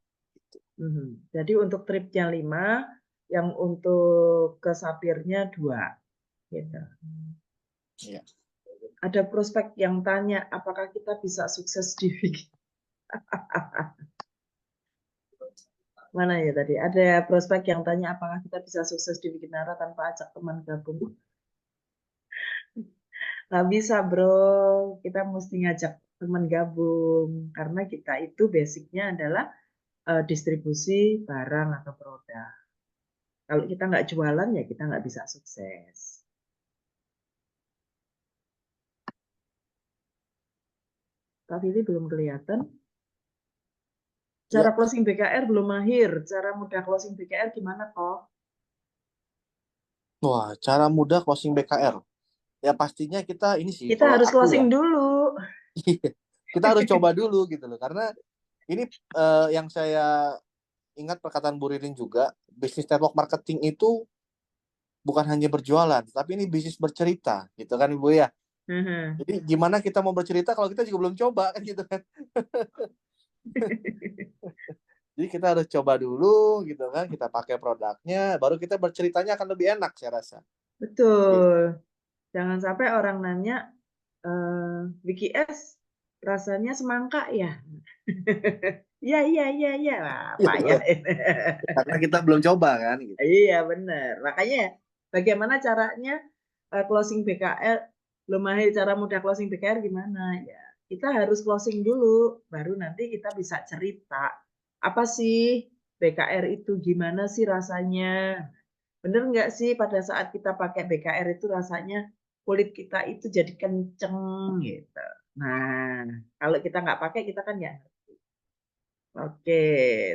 Jadi untuk tripnya 5, yang untuk ke Safirnya 2. Gitu. Iya. Ada prospek yang tanya, apakah kita bisa sukses di Wiki? Mana ya tadi? Ada prospek yang tanya, apakah kita bisa sukses di Wikinara tanpa ajak teman gabung? Nggak bisa, bro. Kita mesti ngajak teman gabung. Karena kita itu basicnya adalah distribusi barang atau produk. Kalau kita nggak jualan, ya kita nggak bisa sukses. Pak Fili belum kelihatan. Cara Ya. closing BKR belum mahir. Cara mudah closing BKR gimana kok? Wah, cara mudah closing BKR. Ya pastinya kita ini sih Kita kalau harus aku ya. closing dulu. Kita harus coba dulu gitu loh. Karena ini yang saya ingat perkataan Bu Ririn juga, bisnis network marketing itu bukan hanya berjualan, tapi ini bisnis bercerita, gitu kan Ibu ya. Jadi gimana kita mau bercerita kalau kita juga belum coba kan gitu kan. Jadi kita harus coba dulu gitu kan, kita pakai produknya, baru kita berceritanya akan lebih enak saya rasa. Betul. Jangan sampai orang nanya, Vicky S, rasanya semangka ya? Iya, iya, iya, iya. Wah, payah. Karena kita belum coba kan gitu. Iya, benar. Makanya bagaimana caranya closing BKR, belum mahir cara mudah closing BKR gimana? Ya, kita harus closing dulu, baru nanti kita bisa cerita. Apa sih BKR itu, gimana sih rasanya? Bener nggak sih pada saat kita pakai BKR itu rasanya kulit kita itu jadi kenceng gitu. Nah, kalau kita nggak pakai, kita kan ya. Oke,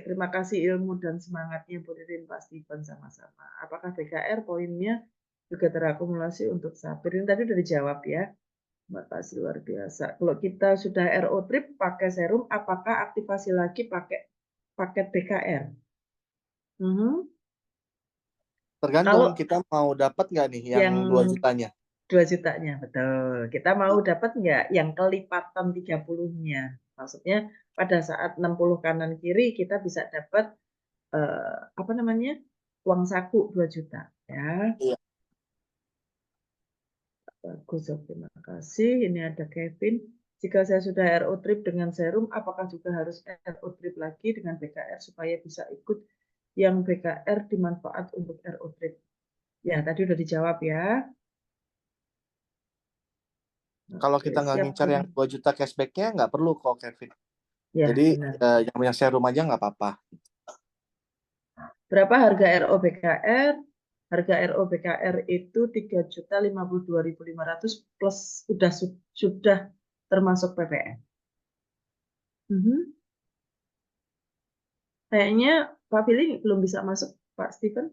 terima kasih ilmu dan semangatnya Bu Ririn, Pak Steven sama-sama. Apakah BKR poinnya juga terakumulasi untuk sabir? Ini tadi udah dijawab ya. Terima kasih luar biasa. Kalau kita sudah RO trip pakai serum, apakah aktivasi lagi pakai paket BKR? Mhm. Tergantung Kalau kita mau dapat nggak nih yang yang 2 jutanya. 2 jutanya, betul. Kita mau dapat nggak yang kelipatan 30-nya? Maksudnya pada saat 60 kanan kiri kita bisa dapat apa namanya? Uang saku 2 juta ya. Iya. Bagus, terima kasih. Ini ada Kevin. Jika saya sudah RO trip dengan serum, apakah juga harus RO trip lagi dengan BKR supaya bisa ikut yang BKR dimanfaat untuk RO trip? Ya, tadi udah dijawab ya. Kalau Oke, kita nggak siap. ngincar yang 2 juta cashback-nya nggak perlu kok Kevin. Ya, Jadi benar. yang punya serum aja nggak apa-apa. Berapa harga RO BKR? Harga RO BKR itu 3.052.500 plus sudah termasuk PPN. Kayaknya Pak Billy belum bisa masuk, Pak Steven.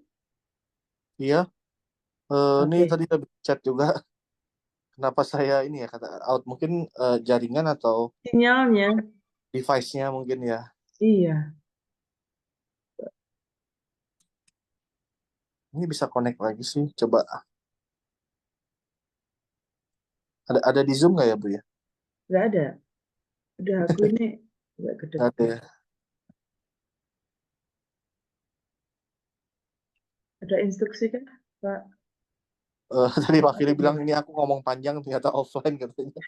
Iya, ini Oke, tadi habis chat juga. Kenapa saya ini ya kata out mungkin jaringan atau sinyalnya. device-nya mungkin ya. Iya, Ini bisa connect lagi sih. Coba ada di Zoom nggak ya Bu ya? nggak ada. Udah aku ini nggak Nggak ada kedetek. ya. Ada instruksi kan, Pak? Tadi Pak Fili bilang ini aku ngomong panjang ternyata offline katanya.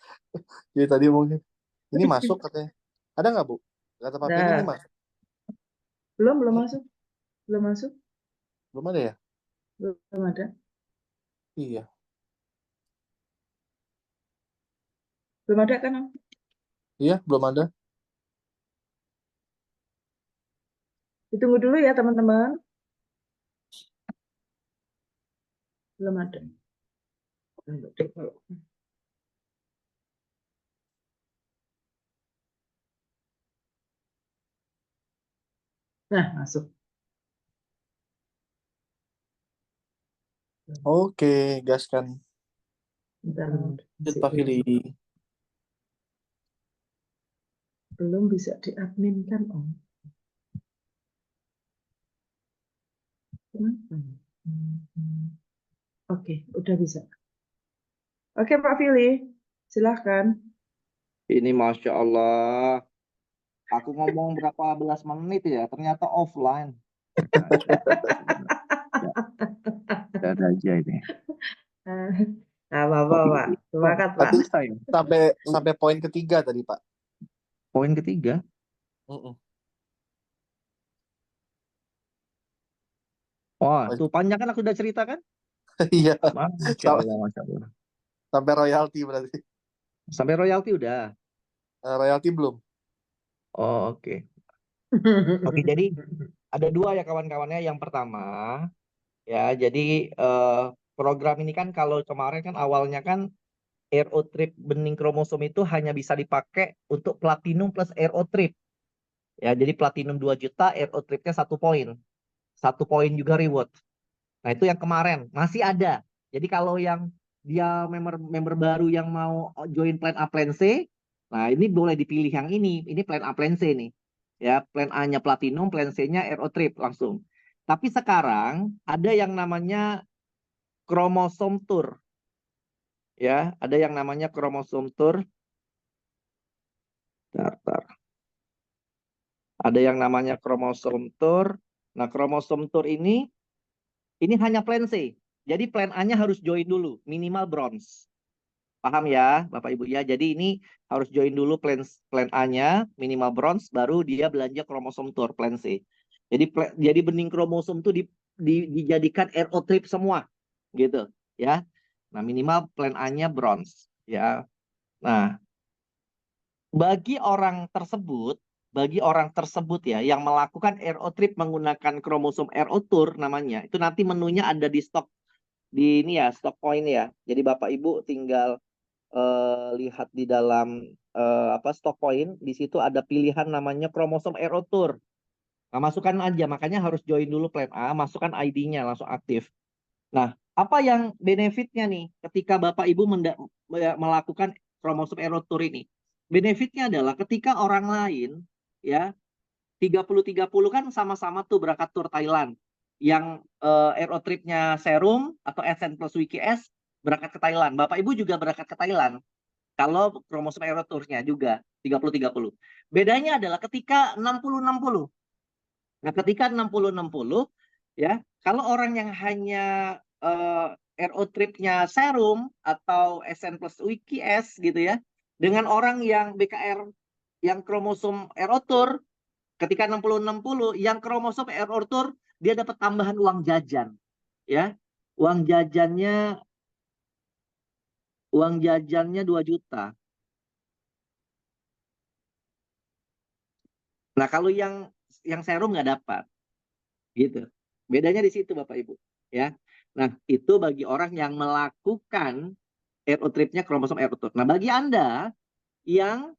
Jadi tadi mungkin ini masuk katanya. Ada nggak Bu? Kata Pak Fili ini Nah, masuk. belum Hmm, masuk, belum masuk, belum ada ya? belum ada, Iya. belum ada kan? Om? Iya, belum ada. Ditunggu dulu ya teman-teman. Belum ada. Nah, masuk. Oke, gaskan. Bentar, Lanjut masih Pak Fili. belum bisa diadminkan, Om. Kenapa? Oke, udah bisa. Oke, Pak Fili, silahkan. Ini Masya Allah. Aku ngomong berapa belas menit ya, ternyata offline. Masya Allah. Ada aja ini. Nah, apa-apa, Pak. Oh, Semangat, Pak. Tadi bisa ya? sampai sampai poin ketiga tadi Pak. Poin ketiga. Mm-mm. Wah, tuh panjang kan aku udah ceritakan. Iya, Masya Sam- Allah, Masya Allah. sampai royalti berarti. Sampai royalti udah. Royalti belum. Oh, oke. Oke, jadi ada dua ya kawan-kawannya. Yang pertama, ya, jadi eh, program ini kan kalau kemarin kan awalnya kan RO Trip bening kromosom itu hanya bisa dipakai untuk platinum plus RO Trip. Ya, jadi platinum 2 juta, RO Tripnya 1 poin. 1 poin juga reward. Nah, itu yang kemarin. Masih ada. Jadi kalau yang dia member member baru yang mau join plan A plan C, nah ini boleh dipilih yang ini. Ini plan A plan C nih. Ya, plan A-nya platinum, plan C-nya RO Trip langsung. Tapi sekarang ada yang namanya kromosom tour. Ya, ada yang namanya kromosom tour. Bentar, bentar. Ada yang namanya kromosom tour. Nah, kromosom tour ini hanya plan C. Jadi plan A-nya harus join dulu, minimal bronze. Paham ya, Bapak Ibu ya. Jadi ini harus join dulu plan A-nya, minimal bronze, baru dia belanja kromosom tour plan C. Jadi bening kromosom tuh dijadikan RO trip semua, gitu ya. Nah, minimal plan A-nya bronze ya. Nah, bagi orang tersebut ya yang melakukan RO trip menggunakan kromosom RO tour namanya, itu nanti menunya ada di stok di ini ya, stok point ya. Jadi Bapak Ibu tinggal lihat di dalam stock point, di situ ada pilihan namanya kromosom RO Tour. Nah, masukkan aja, makanya harus join dulu plan A, masukkan ID-nya langsung aktif. Nah, apa yang benefitnya nih ketika Bapak Ibu melakukan kromosom RO Tour ini? Benefitnya adalah ketika orang lain ya 30-30 kan sama-sama tuh berangkat tur Thailand. Yang RO tripnya Serum atau SN plus WikiS berangkat ke Thailand. Bapak Ibu juga berangkat ke Thailand. Kalau kromosom error tournya juga 30-30. Bedanya adalah ketika 60-60. Nah, ketika 60-60 ya, kalau orang yang hanya RO tripnya Serum atau SN plus WikiS gitu ya, dengan orang yang BKR yang kromosom error tour ketika 60-60 yang kromosom error tour dia dapat tambahan uang jajan ya. Uang jajannya 2 juta. Nah, kalau yang serum nggak dapat, gitu. Bedanya di situ, Bapak Ibu. Ya. Nah, itu bagi orang yang melakukan RO tripnya kromosom RO tour. Nah, bagi Anda yang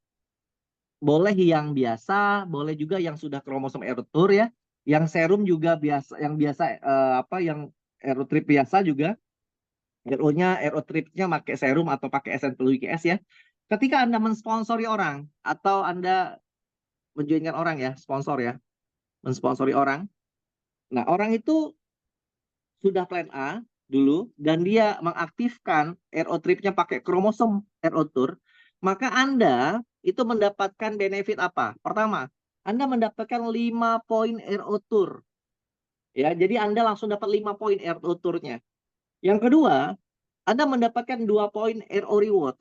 boleh yang biasa, boleh juga yang sudah kromosom RO tour ya, yang serum juga biasa, yang biasa yang RO trip biasa juga, RO-nya, RO tripnya pakai serum atau pakai SN plus WKS ya. Ketika Anda mensponsori orang atau Anda menjoinkan orang ya, sponsor ya, mensponsori orang. Nah, orang itu sudah plan A dulu dan dia mengaktifkan RO tripnya pakai kromosom RO tour, maka Anda itu mendapatkan benefit apa? Pertama, Anda mendapatkan 5 poin RO tour. Ya, jadi Anda langsung dapat 5 poin RO tournya. Yang kedua, Anda mendapatkan 2 poin RO reward.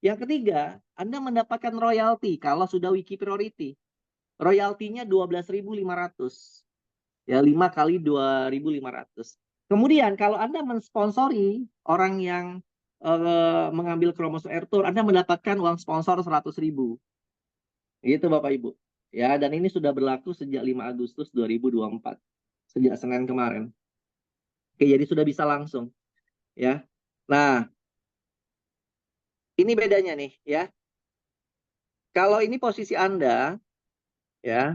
Yang ketiga, Anda mendapatkan royalti kalau sudah wiki priority. Royaltinya 12.500. Ya, 5 kali 2.500. Kemudian kalau Anda mensponsori orang yang mengambil kromosom Air Tour, Anda mendapatkan uang sponsor 100.000. Gitu Bapak Ibu. Ya, dan ini sudah berlaku sejak 5 Agustus 2024. Sejak Senin kemarin. Oke, jadi sudah bisa langsung. Ya. Nah, ini bedanya nih ya. Kalau ini posisi Anda, ya,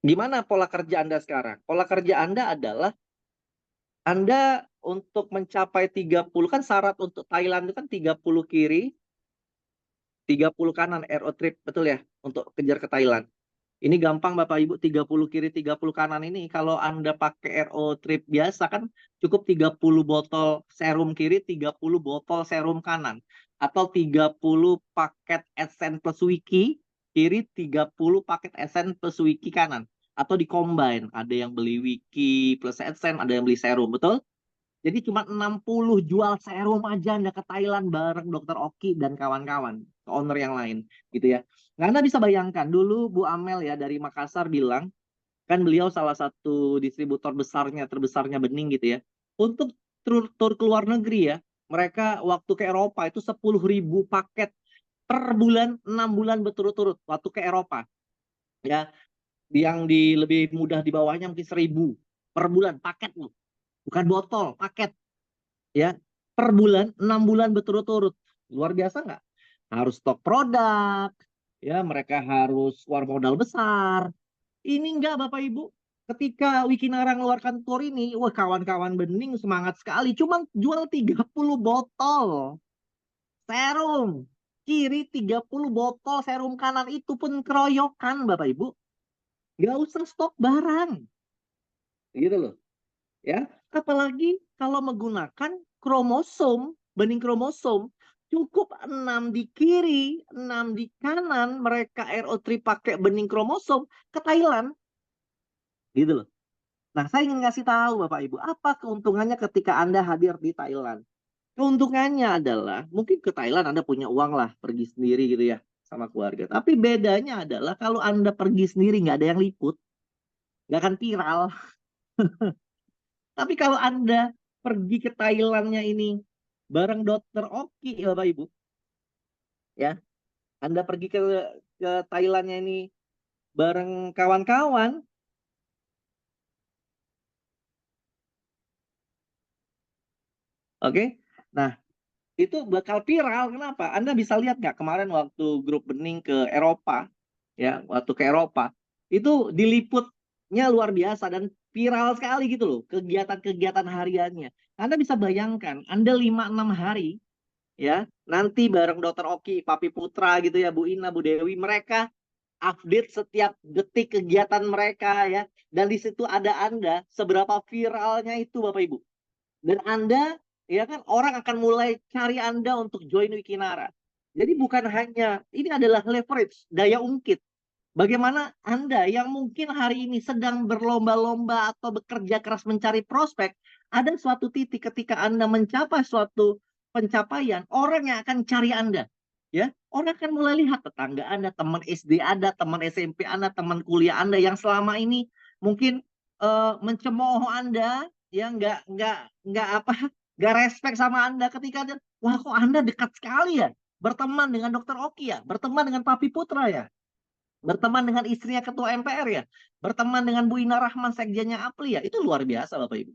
gimana pola kerja Anda sekarang? Pola kerja Anda adalah Anda untuk mencapai 30, kan syarat untuk Thailand itu kan 30 kiri, 30 kanan RO trip, betul ya? Untuk kejar ke Thailand. Ini gampang Bapak Ibu, 30 kiri, 30 kanan ini kalau Anda pakai RO trip biasa kan cukup 30 botol serum kiri, 30 botol serum kanan. Atau 30 paket Essence plus Wiki kiri, 30 paket Essence plus Wiki kanan. Atau di combine, ada yang beli Wiki plus Essence, ada yang beli serum, betul? Jadi cuma 60 jual serum aja Anda ke Thailand bareng Dokter Oki dan kawan-kawan, owner yang lain, gitu ya. Nah, Anda bisa bayangkan dulu Bu Amel ya dari Makassar bilang, kan beliau salah satu distributor terbesarnya bening gitu ya. Untuk tur ke luar negeri ya, mereka waktu ke Eropa itu 10.000 paket per bulan, 6 bulan berturut-turut waktu ke Eropa. Ya, yang di lebih mudah di bawahnya mungkin 1.000 per bulan paket loh. Bukan botol, paket ya, per bulan 6 bulan berturut-turut. Luar biasa nggak? Harus stok produk, ya mereka harus keluar modal besar. Ini enggak Bapak Ibu. Ketika Wikinara mengeluarkan tour ini, wah kawan-kawan bening semangat sekali. Cuma jual 30 botol serum. Kiri 30 botol serum kanan itu pun keroyokan Bapak Ibu. Nggak usah stok barang. Gitu loh. Ya, apalagi kalau menggunakan kromosom, bening kromosom, cukup 6 di kiri, 6 di kanan, mereka RO3 pakai bening kromosom ke Thailand. Gitu loh. Nah, saya ingin ngasih tahu Bapak Ibu, apa keuntungannya ketika Anda hadir di Thailand? Keuntungannya adalah, mungkin ke Thailand Anda punya uang lah, pergi sendiri gitu ya, sama keluarga. Tapi bedanya adalah kalau Anda pergi sendiri, nggak ada yang liput, nggak akan viral. Tapi kalau Anda pergi ke Thailandnya ini, bareng Dokter Oki, Bapak Ibu, ya, Anda pergi ke Thailandnya ini, bareng kawan-kawan, oke? Nah, itu bakal viral. Kenapa? Anda bisa lihat nggak kemarin waktu grup Bening ke Eropa, ya, waktu ke Eropa, itu diliputnya luar biasa dan viral sekali gitu loh, kegiatan-kegiatan hariannya. Anda bisa bayangkan, Anda 5-6 hari, ya, nanti bareng Dokter Oki, Papi Putra gitu ya, Bu Ina, Bu Dewi, mereka update setiap detik kegiatan mereka ya, dan di situ ada Anda, seberapa viralnya itu Bapak Ibu. Dan Anda, ya kan, orang akan mulai cari Anda untuk join Wikinara. Jadi bukan hanya, ini adalah leverage, daya ungkit. Bagaimana Anda yang mungkin hari ini sedang berlomba-lomba atau bekerja keras mencari prospek, ada suatu titik ketika Anda mencapai suatu pencapaian, orang yang akan cari Anda. Ya, orang akan mulai lihat tetangga Anda, teman SD Anda, teman SMP Anda, teman kuliah Anda yang selama ini mungkin mencemooh Anda, ya nggak apa, nggak respect sama Anda ketika ada, wah kok Anda dekat sekali ya, berteman dengan Dokter Oki ya, berteman dengan Papi Putra ya, berteman dengan istrinya ketua MPR ya, berteman dengan Bu Ina Rahman sekjennya APLI ya, itu luar biasa Bapak Ibu.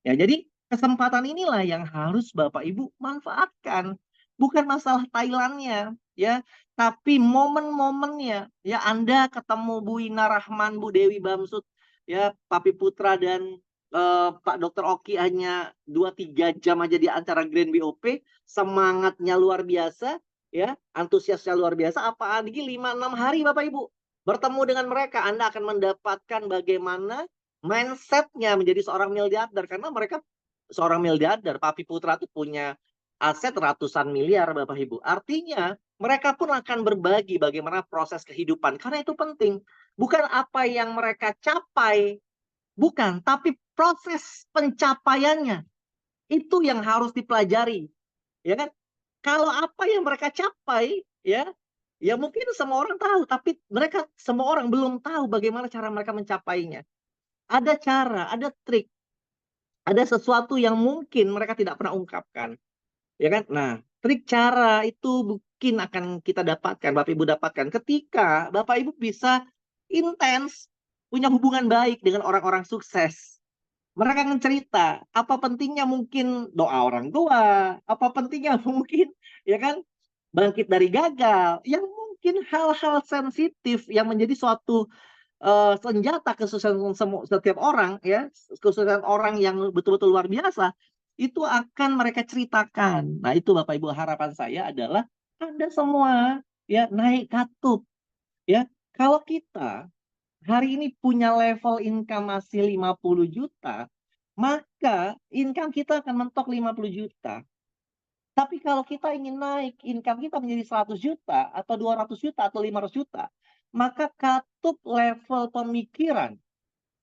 Ya, jadi kesempatan inilah yang harus Bapak Ibu manfaatkan. Bukan masalah Thailandnya, ya, tapi momen-momennya. Ya, Anda ketemu Bu Ina Rahman, Bu Dewi Bamsud, ya, Papi Putra dan Pak Dokter Oki hanya 2-3 jam aja di acara Grand BOP, semangatnya luar biasa, ya, antusiasnya luar biasa. Apalagi 5-6 hari Bapak Ibu bertemu dengan mereka, Anda akan mendapatkan bagaimana mindsetnya menjadi seorang miliarder, karena mereka seorang miliarder. Papi Putra itu punya aset ratusan miliar Bapak Ibu. Artinya mereka pun akan berbagi bagaimana proses kehidupan, karena itu penting. Bukan apa yang mereka capai, bukan, tapi proses pencapaiannya itu yang harus dipelajari, ya kan? Kalau apa yang mereka capai, ya, ya mungkin semua orang tahu, tapi mereka semua orang belum tahu bagaimana cara mereka mencapainya. Ada cara, ada trik, ada sesuatu yang mungkin mereka tidak pernah ungkapkan, ya kan? Nah, trik cara itu mungkin akan kita dapatkan, Bapak Ibu dapatkan ketika Bapak Ibu bisa intens punya hubungan baik dengan orang-orang sukses. Mereka akan cerita apa pentingnya mungkin doa orang tua, apa pentingnya mungkin, ya kan, bangkit dari gagal, yang mungkin hal-hal sensitif yang menjadi suatu senjata kesuksesan setiap orang, ya, kesuksesan orang yang betul-betul luar biasa, itu akan mereka ceritakan. Nah, itu Bapak Ibu, harapan saya adalah Anda semua ya naik katup, ya. Kalau kita hari ini punya level income masih 50 juta, maka income kita akan mentok 50 juta. Tapi kalau kita ingin naik income kita menjadi 100 juta atau 200 juta atau 500 juta, maka katup level pemikiran,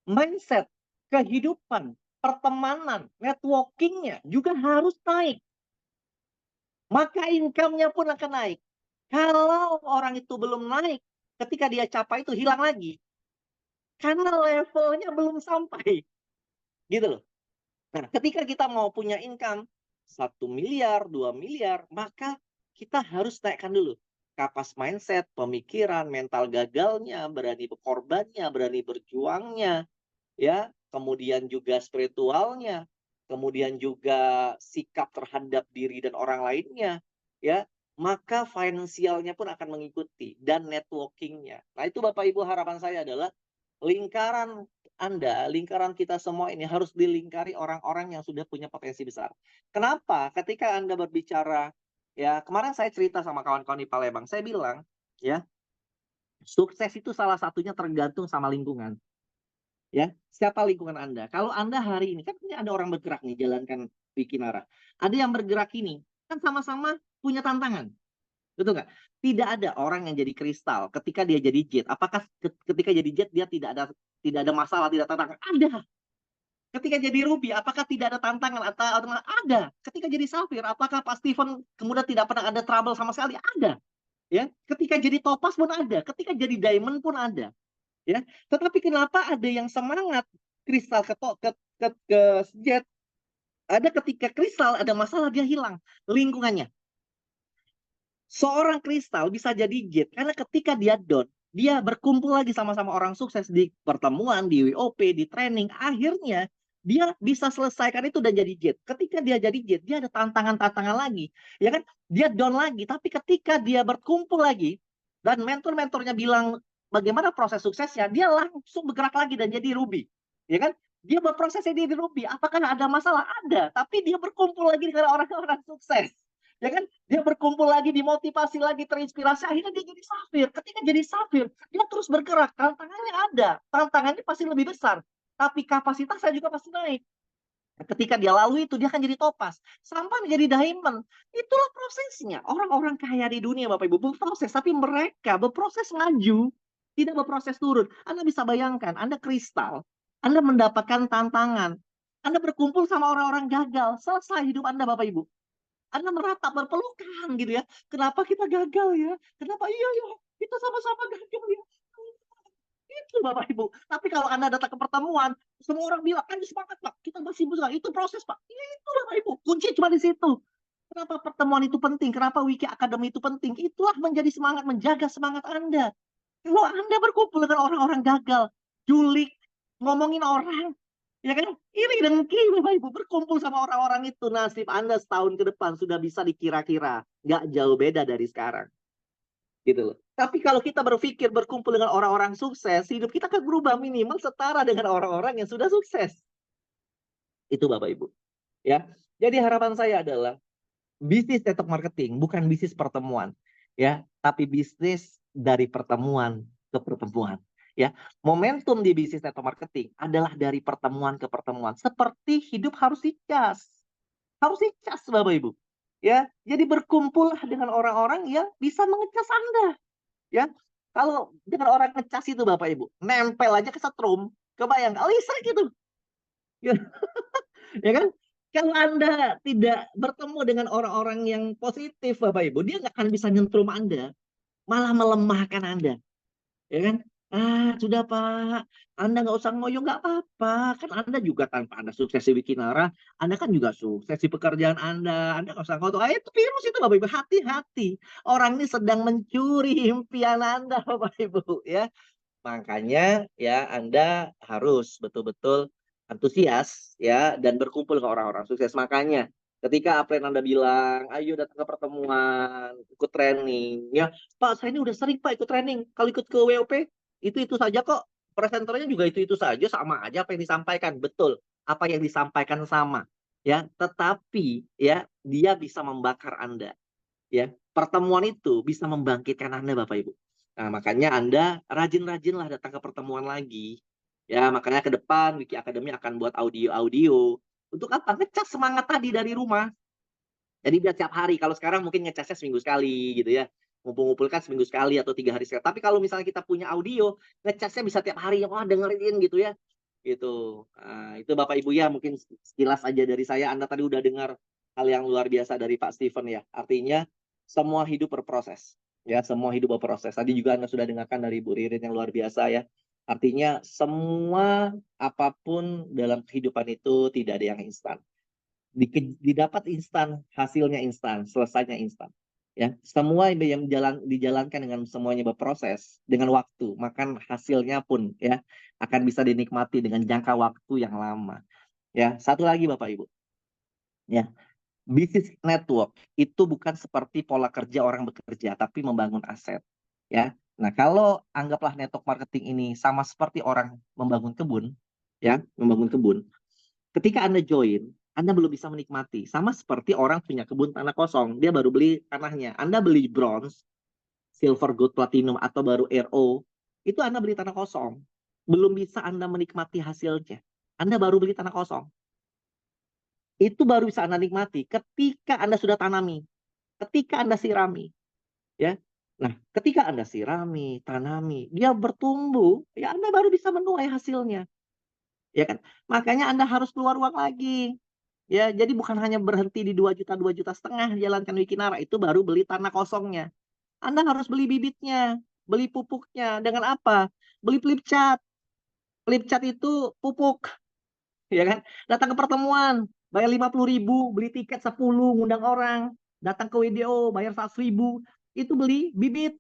mindset, kehidupan, pertemanan, networkingnya juga harus naik. Maka income-nya pun akan naik. Kalau orang itu belum naik, ketika dia capai itu hilang lagi. Karena levelnya belum sampai. Gitu loh. Nah, ketika kita mau punya income 1 miliar, 2 miliar, maka kita harus naikkan dulu kapas mindset, pemikiran, mental gagalnya, berani berkorbannya, berani berjuangnya, ya, kemudian juga spiritualnya, kemudian juga sikap terhadap diri dan orang lainnya, ya, maka finansialnya pun akan mengikuti dan networkingnya. Nah, itu Bapak Ibu, harapan saya adalah lingkaran Anda, lingkaran kita semua ini harus dilingkari orang-orang yang sudah punya potensi besar. Kenapa? Ketika Anda berbicara, ya, kemarin saya cerita sama kawan-kawan di Palembang, saya bilang, ya, sukses itu salah satunya tergantung sama lingkungan. Ya, siapa lingkungan Anda? Kalau Anda hari ini, kan ini ada orang bergerak nih, jalankan Wikinara. Ada yang bergerak ini, kan sama-sama punya tantangan. Betul nggak? Tidak ada orang yang jadi kristal ketika dia jadi jet. Apakah ketika jadi jet dia tidak ada masalah, tidak tantangan? Ada. Ketika jadi ruby, apakah tidak ada tantangan atau ada? Ketika jadi safir, apakah Pak Steven kemudian tidak pernah ada trouble sama sekali? Ada. Ya, ketika jadi topaz pun ada, ketika jadi diamond pun ada. Ya, tetapi kenapa ada yang semangat kristal ke jet? Ada ketika kristal ada masalah dia hilang lingkungannya. Seorang kristal bisa jadi jet karena ketika dia down, dia berkumpul lagi sama-sama orang sukses di pertemuan, di WOP, di training, akhirnya dia bisa selesaikan itu dan jadi jet. Ketika dia jadi jet, dia ada tantangan-tantangan lagi, ya kan? Dia down lagi, tapi ketika dia berkumpul lagi dan mentor-mentornya bilang bagaimana proses suksesnya, dia langsung bergerak lagi dan jadi ruby, ya kan? Dia berprosesnya jadi ruby. Apakah ada masalah? Ada, tapi dia berkumpul lagi dengan orang-orang sukses. Ya kan, dia berkumpul lagi, dimotivasi lagi, terinspirasi, akhirnya dia jadi safir. Ketika jadi safir, dia terus bergerak. Tantangannya ada, tantangannya pasti lebih besar, tapi kapasitasnya juga pasti naik. Ketika dia lalui itu, dia akan jadi topaz sampai menjadi diamond. Itulah prosesnya. Orang-orang kaya di dunia, Bapak Ibu, berproses, tapi mereka berproses maju, tidak berproses turun. Anda bisa bayangkan, Anda kristal, Anda mendapatkan tantangan, Anda berkumpul sama orang-orang gagal, selesai hidup Anda, Bapak Ibu. Anda meratap berpelukan gitu ya. Kenapa kita gagal ya? Kenapa iya ya? Kita sama-sama gagal ya. Itu Bapak Ibu. Tapi kalau Anda datang ke pertemuan, semua orang bilang, "Anda semangat Pak, kita masih berusaha." Itu proses Pak. Itu Bapak Ibu. Kunci cuma di situ. Kenapa pertemuan itu penting? Kenapa Wiki Academy itu penting? Itulah menjadi semangat, menjaga semangat Anda. Kalau Anda berkumpul dengan orang-orang gagal, julik, ngomongin orang, ya kan? Iri dengki, Bapak Ibu. Berkumpul sama orang-orang itu, nasib Anda setahun ke depan sudah bisa dikira-kira. Nggak jauh beda dari sekarang. Gitu loh. Tapi kalau kita berpikir berkumpul dengan orang-orang sukses, hidup kita akan berubah minimal setara dengan orang-orang yang sudah sukses. Itu Bapak Ibu. Ya. Jadi harapan saya adalah bisnis network marketing bukan bisnis pertemuan, ya, tapi bisnis dari pertemuan ke pertemuan. Ya, momentum di bisnis network marketing adalah dari pertemuan ke pertemuan. Seperti hidup harus dicas, Bapak Ibu. Ya, jadi berkumpullah dengan orang-orang yang bisa mengecas Anda. Ya, kalau dengan orang ngecas itu Bapak Ibu, nempel aja ke setrum, kebayang listrik itu. Ya kan? Kalau Anda tidak bertemu dengan orang-orang yang positif, Bapak Ibu, dia nggak akan bisa nyentrum Anda, malah melemahkan Anda. Ya kan? Ah, sudah Pak, Anda nggak usah ngoyo, nggak apa-apa. Kan Anda juga tanpa Anda sukses di Wikinara, Anda kan juga sukses di pekerjaan Anda nggak usah ngoyo. Ah, itu virus itu Bapak Ibu, hati-hati. Orang ini sedang mencuri impian Anda, Bapak Ibu. Ya, makanya ya Anda harus betul-betul antusias ya dan berkumpul dengan orang-orang sukses. Makanya ketika apa yang Anda bilang, ayo datang ke pertemuan, ikut training ya. Pak, saya ini udah sering Pak ikut training. Kalau ikut ke WOP itu saja kok. Presenternya juga itu saja, sama aja apa yang disampaikan. Betul. Apa yang disampaikan sama ya, tetapi ya dia bisa membakar Anda ya. Pertemuan itu bisa membangkitkan Anda Bapak Ibu. Nah, makanya Anda rajin-rajinlah datang ke pertemuan lagi. Ya, makanya ke depan Wiki Academy akan buat audio-audio. Untuk apa? Ngecas semangat tadi dari rumah. Jadi biar tiap hari. Kalau sekarang mungkin ngecasnya seminggu sekali gitu ya. Ngumpul-ngumpulkan seminggu sekali atau 3 hari sekali. Tapi kalau misalnya kita punya audio, ngecasnya bisa tiap hari. Wah, dengerin gitu ya. Gitu. Nah, itu Bapak Ibu ya, mungkin sekilas aja dari saya. Anda tadi udah dengar hal yang luar biasa dari Pak Steven ya. Artinya semua hidup berproses. Ya, semua hidup berproses. Tadi juga Anda sudah dengarkan dari Bu Ririn yang luar biasa ya. Artinya semua apapun dalam kehidupan itu tidak ada yang instan. Didapat instan, hasilnya instan, selesainya instan. Ya, semua yang dijalankan dengan semuanya berproses dengan waktu, maka hasilnya pun ya akan bisa dinikmati dengan jangka waktu yang lama. Ya, satu lagi Bapak Ibu. Ya, bisnis network itu bukan seperti pola kerja orang bekerja, tapi membangun aset. Ya, nah kalau anggaplah network marketing ini sama seperti orang membangun kebun, ya, membangun kebun. Ketika Anda join, Anda belum bisa menikmati. Sama seperti orang punya kebun tanah kosong, dia baru beli tanahnya. Anda beli bronze, silver, gold, platinum, atau baru RO, itu Anda beli tanah kosong. Belum bisa Anda menikmati hasilnya. Anda baru beli tanah kosong. Itu baru bisa Anda nikmati ketika Anda sudah tanami, ketika Anda sirami. Ya. Nah, ketika Anda sirami, tanami, dia bertumbuh, ya Anda baru bisa menuai hasilnya. ya kan? Makanya Anda harus keluar uang lagi. Ya, jadi bukan hanya berhenti di 2 juta, 2,5 juta jalankan Wikinara, itu baru beli tanah kosongnya. Anda harus beli bibitnya, beli pupuknya. Dengan apa? Beli flipchart. Flipchart itu pupuk, ya kan? Datang ke pertemuan, bayar 50.000, beli tiket 10, ngundang orang. Datang ke WDO, bayar 100.000, itu beli bibit,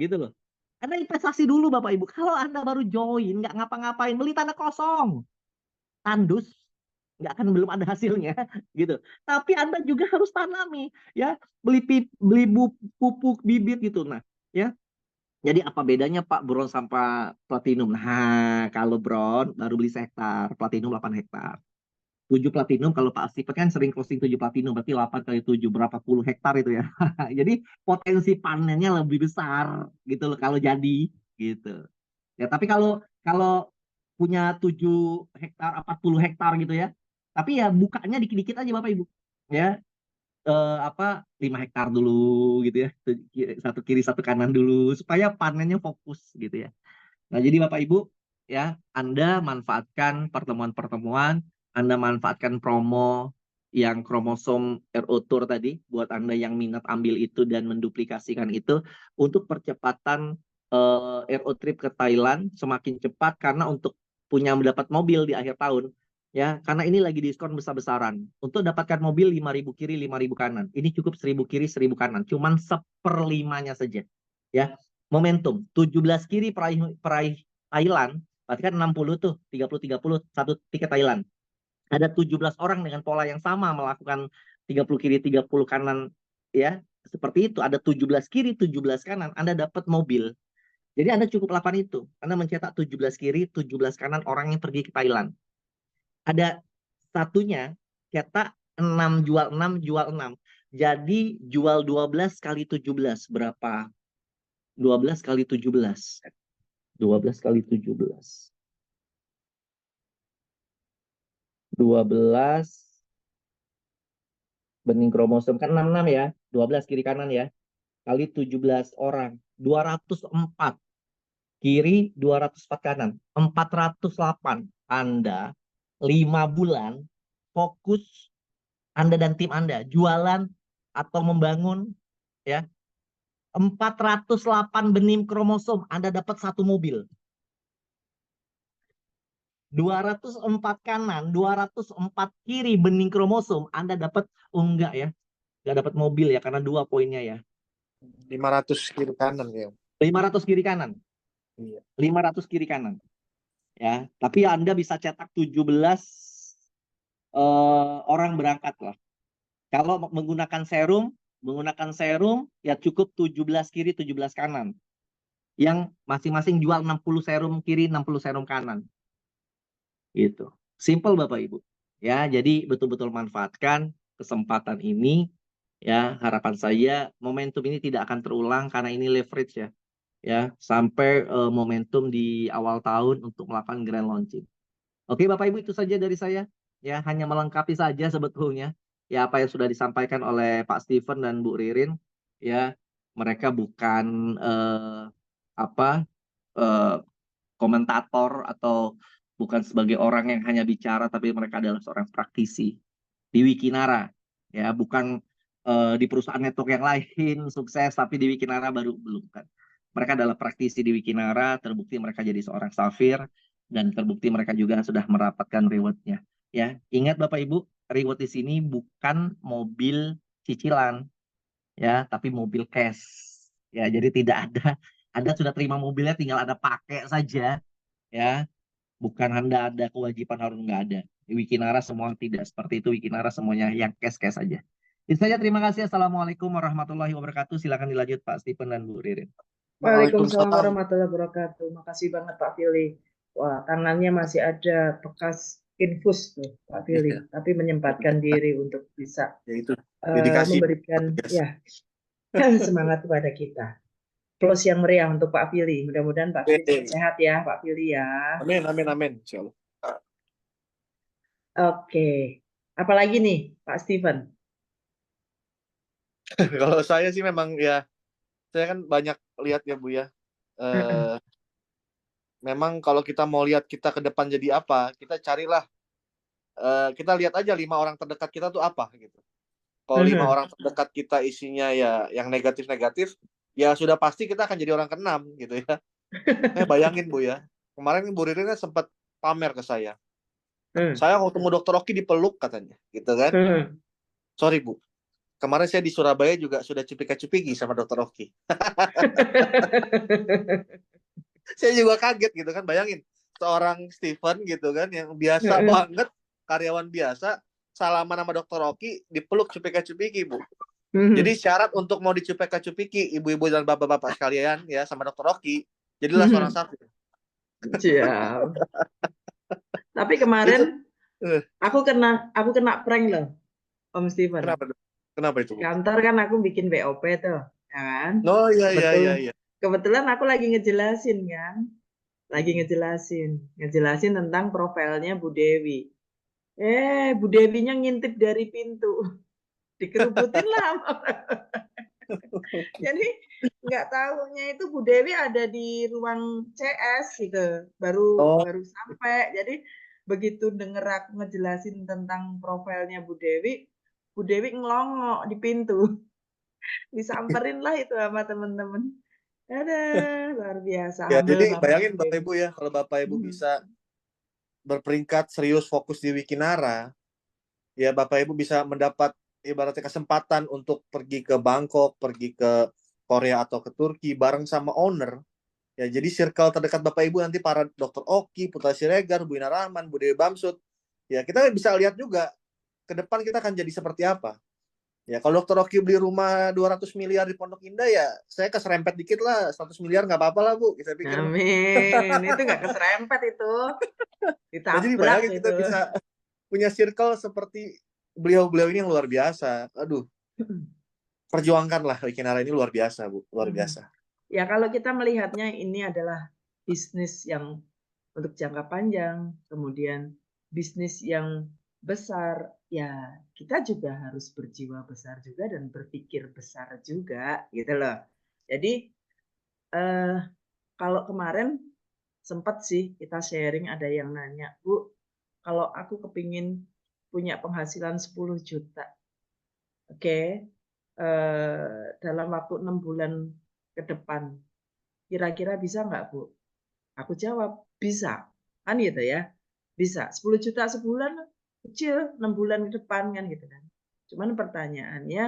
gitu loh. Anda investasi dulu Bapak Ibu. Kalau Anda baru join, nggak ngapa-ngapain, beli tanah kosong, tandus, nggak akan belum ada hasilnya, gitu. Tapi Anda juga harus tanami, ya, beli pupuk bibit gitu. Nah, ya. Jadi apa bedanya Pak Bron sama Platinum? Nah, kalau Bron baru beli hektar, Platinum 8 hektar. 7 Platinum, kalau Pak Asif kan sering closing 7 Platinum, berarti 8 kali 7, berapa puluh hektar itu ya. Jadi potensi panennya lebih besar gitu loh kalau jadi gitu. Ya, tapi kalau kalau punya 7 hektar, 40 hektar gitu ya. Tapi ya bukanya dikit-dikit aja Bapak Ibu. Ya, 5 hektar dulu gitu ya. Satu kiri satu kanan dulu supaya panennya fokus gitu ya. Nah, jadi Bapak Ibu ya, Anda manfaatkan pertemuan-pertemuan, Anda manfaatkan promo yang kromosom RO Tour tadi buat Anda yang minat ambil itu dan menduplikasikan itu untuk percepatan RO trip ke Thailand semakin cepat, karena untuk punya mendapat mobil di akhir tahun ya, karena ini lagi diskon besar-besaran. Untuk dapatkan mobil 5.000 kiri 5.000 kanan, ini cukup 1.000 kiri 1.000 kanan, cuman 1/5-nya saja ya. Momentum 17 kiri peraih Thailand, berarti kan 60 tuh, 30-30 satu tiket Thailand. Ada 17 orang dengan pola yang sama melakukan 30 kiri 30 kanan ya. Seperti itu, ada 17 kiri 17 kanan, Anda dapat mobil. Jadi Anda cukup 8 itu. Anda mencetak 17 kiri 17 kanan orang yang pergi ke Thailand. Ada satunya cetak 6 jual 6 jual 6. Jadi jual 12 kali 17 berapa? 12 kali 17. 12 kali 17. 12 bening kromosom kan 66 ya. 12 kiri kanan ya. Kali 17 orang. 204 kiri, 204 kanan. 408. Anda 5 bulan fokus Anda dan tim Anda jualan atau membangun ya. 408 benih kromosom, Anda dapat satu mobil. 204 kanan, 204 kiri bening kromosom, Anda dapat, oh enggak ya, enggak dapat mobil ya, karena 2 poinnya ya. 500 kiri kanan ya. 500 kiri kanan. Iya. 500 kiri kanan. Ya, tapi Anda bisa cetak 17 orang berangkat lah. Kalau menggunakan serum ya cukup 17 kiri 17 kanan. Yang masing-masing jual 60 serum kiri 60 serum kanan. Gitu. Simple Bapak Ibu. Ya, jadi betul-betul manfaatkan kesempatan ini ya. Harapan saya momentum ini tidak akan terulang karena ini leverage ya. Ya, sampai momentum di awal tahun untuk melakukan grand launching. Oke, Bapak Ibu, itu saja dari saya. Ya, hanya melengkapi saja sebetulnya ya apa yang sudah disampaikan oleh Pak Steven dan Bu Ririn. Ya, mereka bukan apa eh, komentator atau bukan sebagai orang yang hanya bicara, tapi mereka adalah seorang praktisi di Wikinara. Ya, bukan di perusahaan network yang lain sukses, tapi di Wikinara baru belum kan. Mereka adalah praktisi di Wikinara, terbukti mereka jadi seorang safir, dan terbukti mereka juga sudah mendapatkan rewardnya. Ya, ingat Bapak Ibu, reward di sini bukan mobil cicilan, ya, tapi mobil cash. Ya, jadi tidak ada, Anda sudah terima mobilnya, tinggal Anda pakai saja, ya. Bukan Anda ada kewajiban harus nggak ada. Di Wikinara semua tidak seperti itu. Wikinara semuanya yang cash-cash saja. Itu saja, terima kasih. Assalamualaikum warahmatullahi wabarakatuh. Silakan dilanjut Pak Stephen dan Bu Ririn. Waalaikumsalam Waalaikumsalam. warahmatullahi wabarakatuh. Makasih banget Pak Fili. Wah, tangannya masih ada bekas infus tuh Pak Fili, Iya. tapi menyempatkan diri untuk bisa Ya itu dedikasi memberikan ya semangat kepada kita. Close yang meriah untuk Pak Fili. Mudah-mudahan Pak Fili cepat sehat ya, Pak Fili ya. Amin, amin, amin. Insyaallah. Oke. Apalagi nih, Pak Steven? Kalau saya sih memang ya, saya kan banyak lihat ya Bu ya, memang kalau kita mau lihat kita ke depan jadi apa, kita carilah, kita lihat aja 5 orang terdekat kita tuh apa gitu. Kalau 5 orang terdekat kita isinya ya yang negatif-negatif, ya sudah pasti kita akan jadi orang keenam gitu ya. Bayangin Bu ya, kemarin Bu Ririn kan sempat pamer ke saya. Saya mau ketemu dokter Oki dipeluk katanya, gitu kan? Sorry Bu, kemarin saya di Surabaya juga sudah cupika-cupiki sama dokter Oki. Saya juga kaget gitu kan, bayangin seorang Steven gitu kan yang biasa banget, karyawan biasa, salaman sama dokter Oki dipeluk cupika-cupiki Bu. Jadi syarat untuk mau dicupika-cupiki ibu-ibu dan bapak-bapak sekalian ya sama dokter Oki, jadilah seorang sapi. Siap. Tapi kemarin aku kena prank loh, Om Steven. Kenapa itu Bu? Kantor kan aku bikin BOP tuh, ya kan? Oh iya. Kebetulan aku lagi ngejelasin kan, ngejelasin tentang profilnya Bu Dewi. Bu Dewinya ngintip dari pintu, dikerubutin lah. Jadi nggak tahunya itu Bu Dewi ada di ruang CS gitu, baru sampai. Jadi begitu denger aku ngejelasin tentang profilnya Bu Dewi ngelongok di pintu. Disamperin lah itu sama temen-temen. Ada luar biasa. Ya, Humble jadi banget bayangin Bu Bapak Dewi. Ibu ya, kalau Bapak Ibu bisa berperingkat serius fokus di Wikinara, ya Bapak Ibu bisa mendapat ibaratnya kesempatan untuk pergi ke Bangkok, pergi ke Korea atau ke Turki bareng sama owner. Ya, jadi circle terdekat Bapak Ibu nanti para Dokter Oki, Putra Siregar, Bu Ina Rahman, Bu Dewi Bamsud. Ya, kita bisa lihat juga ke depan kita akan jadi seperti apa. Ya, kalau Dokter Oki beli rumah 200 miliar di Pondok Indah, ya saya keserempet dikit lah, 100 miliar nggak apa-apa lah Bu, kita pikir. Amin. Itu nggak keserempet itu. Nah, jadi Ditabrak bayangin kita itu. bisa punya circle seperti beliau-beliau ini yang luar biasa. Aduh, perjuangkanlah Wikinara ini luar biasa, Bu. Luar biasa. Ya, kalau kita melihatnya ini adalah bisnis yang untuk jangka panjang, kemudian bisnis yang besar, ya kita juga harus berjiwa besar juga dan berpikir besar juga, gitu loh. Jadi, kalau kemarin sempat sih kita sharing, ada yang nanya, Bu, kalau aku kepingin punya penghasilan 10 juta, oke, dalam waktu 6 bulan ke depan, kira-kira bisa nggak, Bu? Aku jawab, bisa. Kan gitu ya. Bisa. 10 juta sebulan kecil, 6 bulan ke depan kan gitu kan. Cuman pertanyaannya,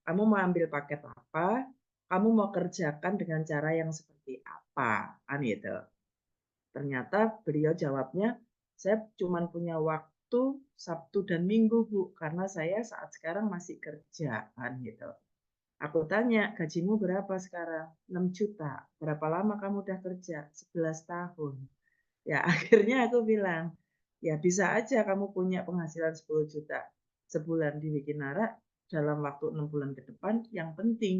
kamu mau ambil paket apa? Kamu mau kerjakan dengan cara yang seperti apa? Kan gitu. Ternyata beliau jawabnya, saya cuma punya waktu Sabtu dan Minggu, Bu, karena saya saat sekarang masih kerja kan gitu. Aku tanya, gajimu berapa sekarang? 6 juta. Berapa lama kamu udah kerja? 11 tahun. Ya, akhirnya aku bilang, ya bisa aja kamu punya penghasilan 10 juta sebulan di Wikinara dalam waktu 6 bulan ke depan. Yang penting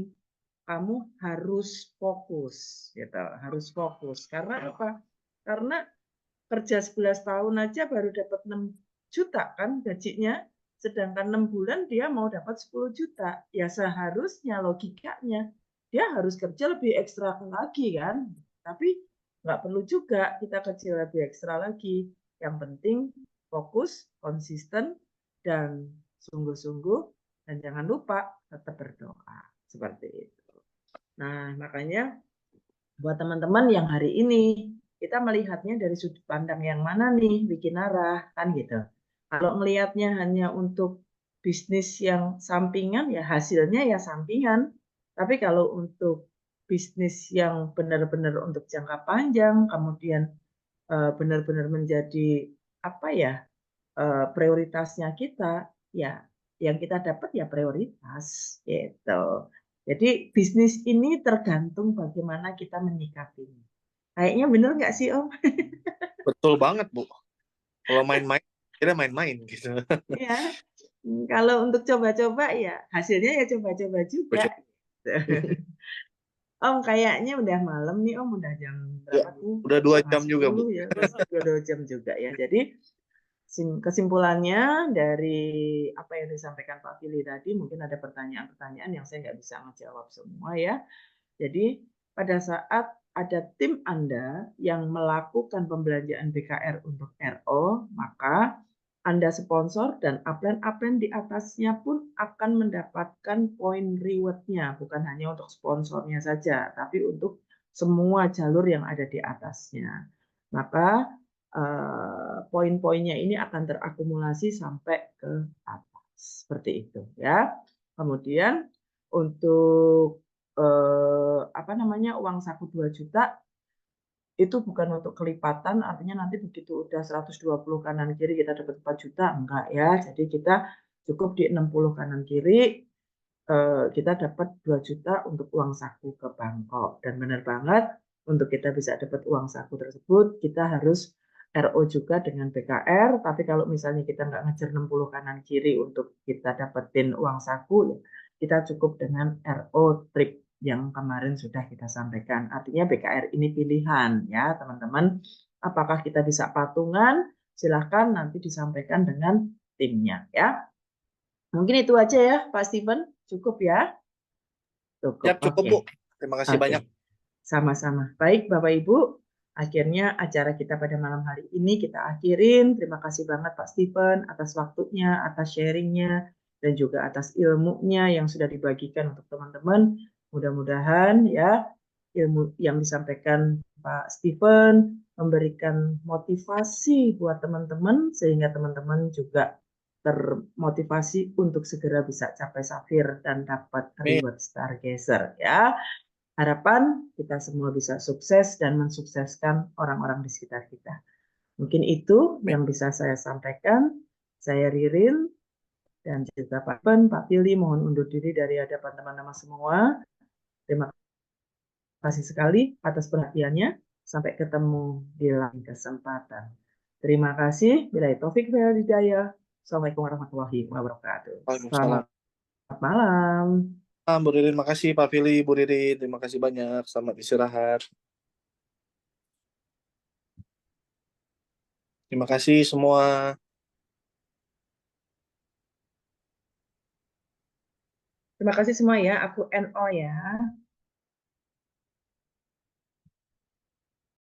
kamu harus fokus, gitu. Harus fokus. Karena apa? Karena kerja 11 tahun aja baru dapat 6 juta kan gajinya. Sedangkan 6 bulan dia mau dapat 10 juta. Ya seharusnya logikanya dia harus kerja lebih ekstra lagi kan. Tapi nggak perlu juga kita kerja lebih ekstra lagi. Yang penting fokus, konsisten, dan sungguh-sungguh. Dan jangan lupa tetap berdoa. Seperti itu. Nah, makanya buat teman-teman yang hari ini kita melihatnya dari sudut pandang yang mana nih, Wikinara kan gitu. Kalau melihatnya hanya untuk bisnis yang sampingan, ya hasilnya ya sampingan. Tapi kalau untuk bisnis yang benar-benar untuk jangka panjang, kemudian benar-benar menjadi apa ya, prioritasnya kita, ya yang kita dapat ya prioritas gitu. Jadi bisnis ini tergantung bagaimana kita menyikapinya. Kayaknya bener nggak sih, Om? Betul banget, Bu. Kalau main-main, kira main-main gitu. Ya, kalau untuk coba-coba ya hasilnya ya coba-coba juga. Om, kayaknya udah malam nih, Om. Udah jam Ya, berapa tuh? udah 2 jam juga, Bu. 9:30 ya. Udah 2 jam juga ya. Jadi kesimpulannya dari apa yang disampaikan Pak Fili tadi, mungkin ada pertanyaan-pertanyaan yang saya nggak bisa menjawab semua ya. Jadi pada saat ada tim Anda yang melakukan pembelanjaan BKR untuk RO, maka Anda sponsor dan upline-upline di atasnya pun akan mendapatkan poin reward-nya, bukan hanya untuk sponsornya saja, tapi untuk semua jalur yang ada di atasnya. Maka poin-poinnya ini akan terakumulasi sampai ke atas, seperti itu ya. Kemudian untuk uang saku 2 juta itu bukan untuk kelipatan, artinya nanti begitu udah 120 kanan kiri kita dapat 4 juta, enggak ya. Jadi kita cukup di 60 kanan kiri, kita dapat 2 juta untuk uang saku ke Bangkok. Dan benar banget, untuk kita bisa dapat uang saku tersebut, kita harus RO juga dengan BKR, tapi kalau misalnya kita nggak ngejar 60 kanan kiri untuk kita dapetin uang saku, kita cukup dengan RO trip yang kemarin sudah kita sampaikan. Artinya BKR ini pilihan ya teman-teman. Apakah kita bisa patungan? Silahkan nanti disampaikan dengan timnya ya. Mungkin itu aja ya Pak Steven. Cukup ya? Siap, Cukup. cukup, Oke. Bu. Terima kasih banyak. Sama-sama. Baik Bapak Ibu, akhirnya acara kita pada malam hari ini kita akhirin. Terima kasih banget Pak Steven atas waktunya, atas sharingnya, dan juga atas ilmunya yang sudah dibagikan untuk teman-teman. Mudah-mudahan ya ilmu yang disampaikan Pak Steven memberikan motivasi buat teman-teman sehingga teman-teman juga termotivasi untuk segera bisa capai safir dan dapat reward stargazer ya. Harapan kita semua bisa sukses dan mensukseskan orang-orang di sekitar kita. Mungkin itu yang bisa saya sampaikan. Saya Ririn dan juga Pak Ben, Pak Fili mohon undur diri dari hadapan teman-teman semua. Terima kasih sekali atas perhatiannya. Sampai ketemu di lain kesempatan. Terima kasih. Bila taufik wal hidayah. Assalamualaikum warahmatullahi wabarakatuh. Waalaikumsalam. Selamat malam. Bu Ririn, makasih Pak Fili, Bu Ririn, terima kasih banyak. Selamat istirahat. Terima kasih semua. Terima kasih semua ya. Aku NO ya.